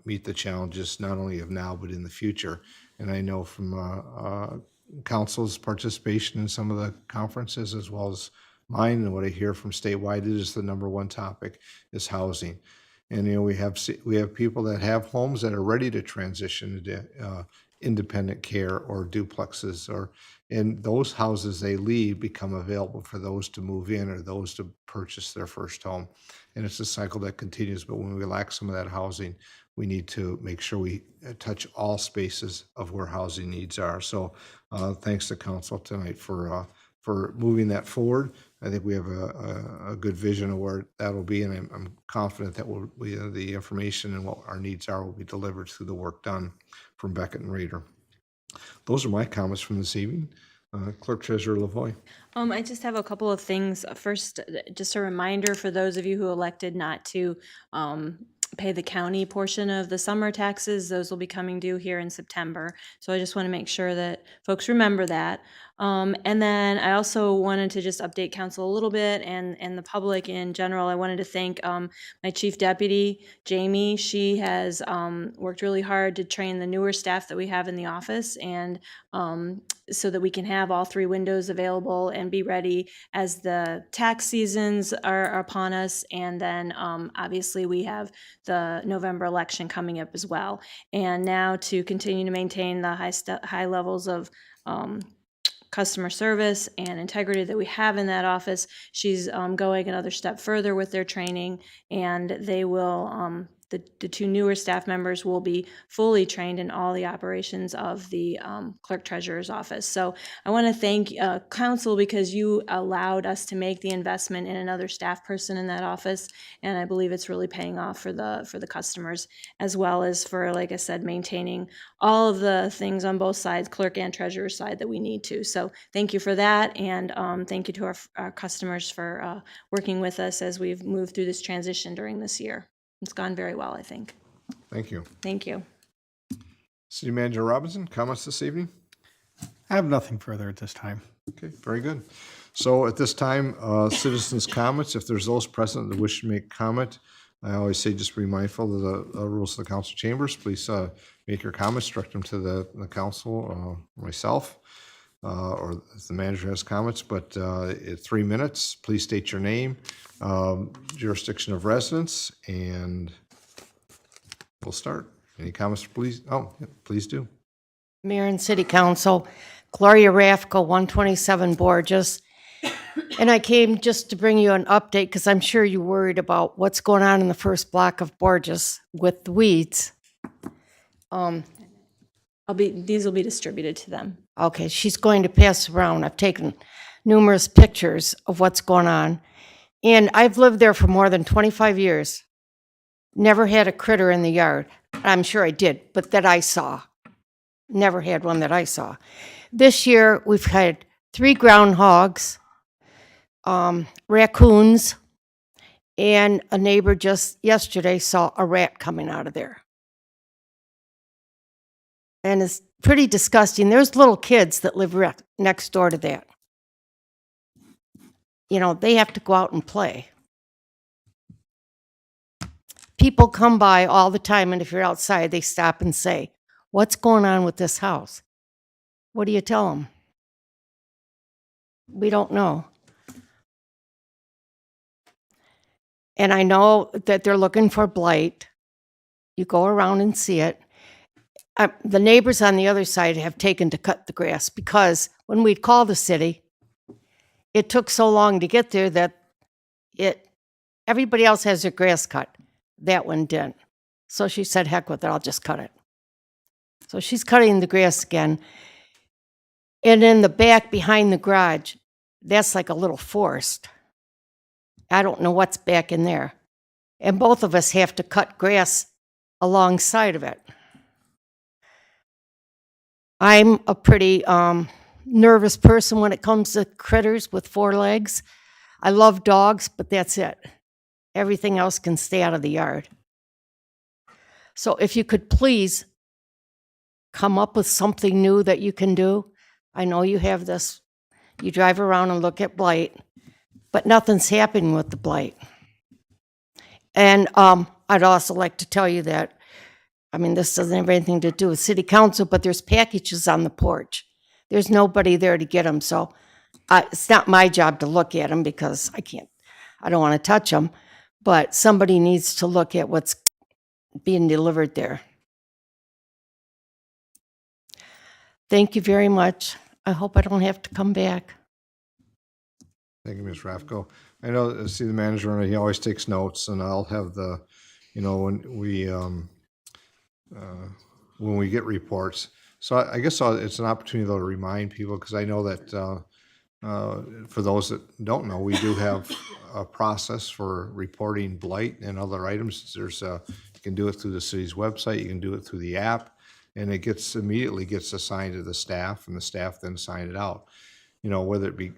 meet the challenges not only of now but in the future. And I know from council's participation in some of the conferences as well as mine and what I hear from statewide, it is the number one topic is housing. And we have people that have homes that are ready to transition into independent care or duplexes, and those houses they leave become available for those to move in or those to purchase their first home. And it's a cycle that continues, but when we lack some of that housing, we need to make sure we touch all spaces of where housing needs are. So thanks to council tonight for moving that forward. I think we have a good vision of where that'll be, and I'm confident that the information and what our needs are will be delivered through the work done from Beckett and Rader. Those are my comments from this evening. Clerk Treasurer Lavoy. I just have a couple of things. First, just a reminder for those of you who elected not to pay the county portion of the summer taxes. Those will be coming due here in September. So I just want to make sure that folks remember that. And then I also wanted to just update council a little bit and the public in general. I wanted to thank my chief deputy, Jamie. She has worked really hard to train the newer staff that we have in the office, and so that we can have all 3 windows available and be ready as the tax seasons are upon us. And then obviously we have the November election coming up as well. And now to continue to maintain the high levels of customer service and integrity that we have in that office, she's going another step further with their training, and they will the 2 newer staff members will be fully trained in all the operations of the clerk treasurer's office. So I want to thank council, because you allowed us to make the investment in another staff person in that office, and I believe it's really paying off for the customers, as well as for, like I said, maintaining all of the things on both sides, clerk and treasurer side, that we need to. So thank you for that, and thank you to our customers for working with us as we've moved through this transition during this year. It's gone very well, I think. Thank you. Thank you. City Manager Robinson, comments this evening? I have nothing further at this time. Okay, very good. So at this time, citizens' comments, if there's those present that wish to make comment, I always say just be mindful of the rules of the council chambers. Please make your comments, direct them to the council, myself, or if the manager has comments, but at 3 minutes, please state your name, jurisdiction of residence, and we'll start. Any comments, please? Oh, yeah, please do. Mayor and City Council, Gloria Rafco, 127 Borges. And I came just to bring you an update, because I'm sure you're worried about what's going on in the first block of Borges with the weeds. These will be distributed to them. Okay, she's going to pass around. I've taken numerous pictures of what's going on. And I've lived there for more than 25 years. Never had a critter in the yard. I'm sure I did, but that I saw. Never had one that I saw. This year, we've had 3 groundhogs, raccoons, and a neighbor just yesterday saw a rat coming out of there. And it's pretty disgusting. There's little kids that live next door to that. You know, they have to go out and play. People come by all the time, and if you're outside, they stop and say, "What's going on with this house?" What do you tell them? We don't know. And I know that they're looking for blight. You go around and see it. The neighbors on the other side have taken to cut the grass, because when we'd call the city, it took so long to get there that everybody else has their grass cut. That one didn't. So she said, heck with it, I'll just cut it. So she's cutting the grass again. And in the back behind the garage, that's like a little forest. I don't know what's back in there. And both of us have to cut grass alongside of it. I'm a pretty nervous person when it comes to critters with 4 legs. I love dogs, but that's it. Everything else can stay out of the yard. So if you could please come up with something new that you can do. I know you have this, you drive around and look at blight, but nothing's happening with the blight. And I'd also like to tell you that, I mean, this doesn't have anything to do with city council, but there's packages on the porch. There's nobody there to get them, so it's not my job to look at them, because I don't want to touch them, but somebody needs to look at what's being delivered there. Thank you very much. I hope I don't have to come back. Thank you, Ms. Rafco. I know, see the manager, he always takes notes, and I'll have the, when we get reports. So I guess it's an opportunity, though, to remind people, because I know that for those that don't know, we do have a process for reporting blight and other items. You can do it through the city's website. You can do it through the app. and it immediately gets assigned to the staff, and the staff then sign it out. Whether it be,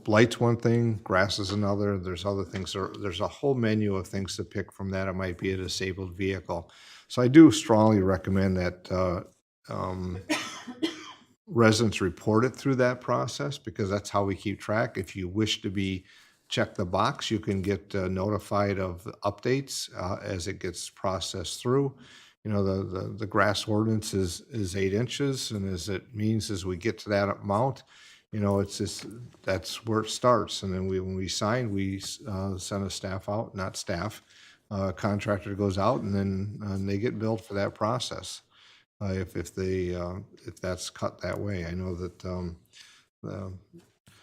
light's one thing, grass is another, there's other things, there's a whole menu of things to pick from that. It might be a disabled vehicle. So I do strongly recommend that residents report it through that process, because that's how we keep track. If you wish to check the box, you can get notified of updates as it gets processed through. The grass ordinance is 8 inches, and as it means, as we get to that amount, it's just, that's where it starts. And then when we sign, we send a staff out, not staff, contractor goes out, and then they get billed for that process. If that's cut that way. I know that,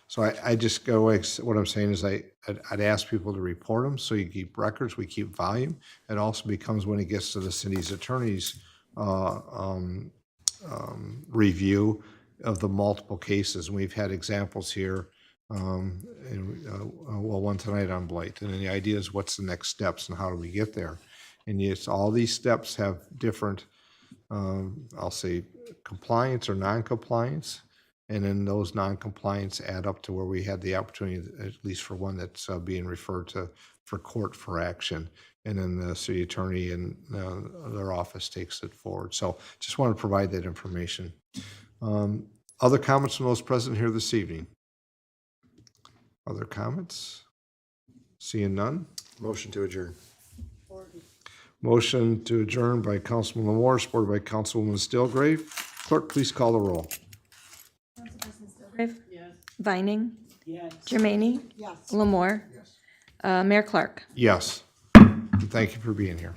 so I just go away, what I'm saying is I'd ask people to report them, so you keep records, we keep volume. It also becomes, when it gets to the city's attorney's review of the multiple cases. We've had examples here, one tonight on blight. And then the idea is, what's the next steps and how do we get there? And yes, all these steps have different, I'll say, compliance or non-compliance. And then those non-compliance add up to where we had the opportunity, at least for one that's being referred to for court for action. And then the city attorney and their office takes it forward. So just want to provide that information. Other comments from those present here this evening? Other comments? Seeing none? Motion to adjourn. Motion to adjourn by Councilman Lamore, supported by Councilwoman Stillgrave. Clerk, please call the roll. Stillgrave? Yes. Vining? Yes. Germaine? Yes. Lamore? Mayor Clark? Yes. Thank you for being here.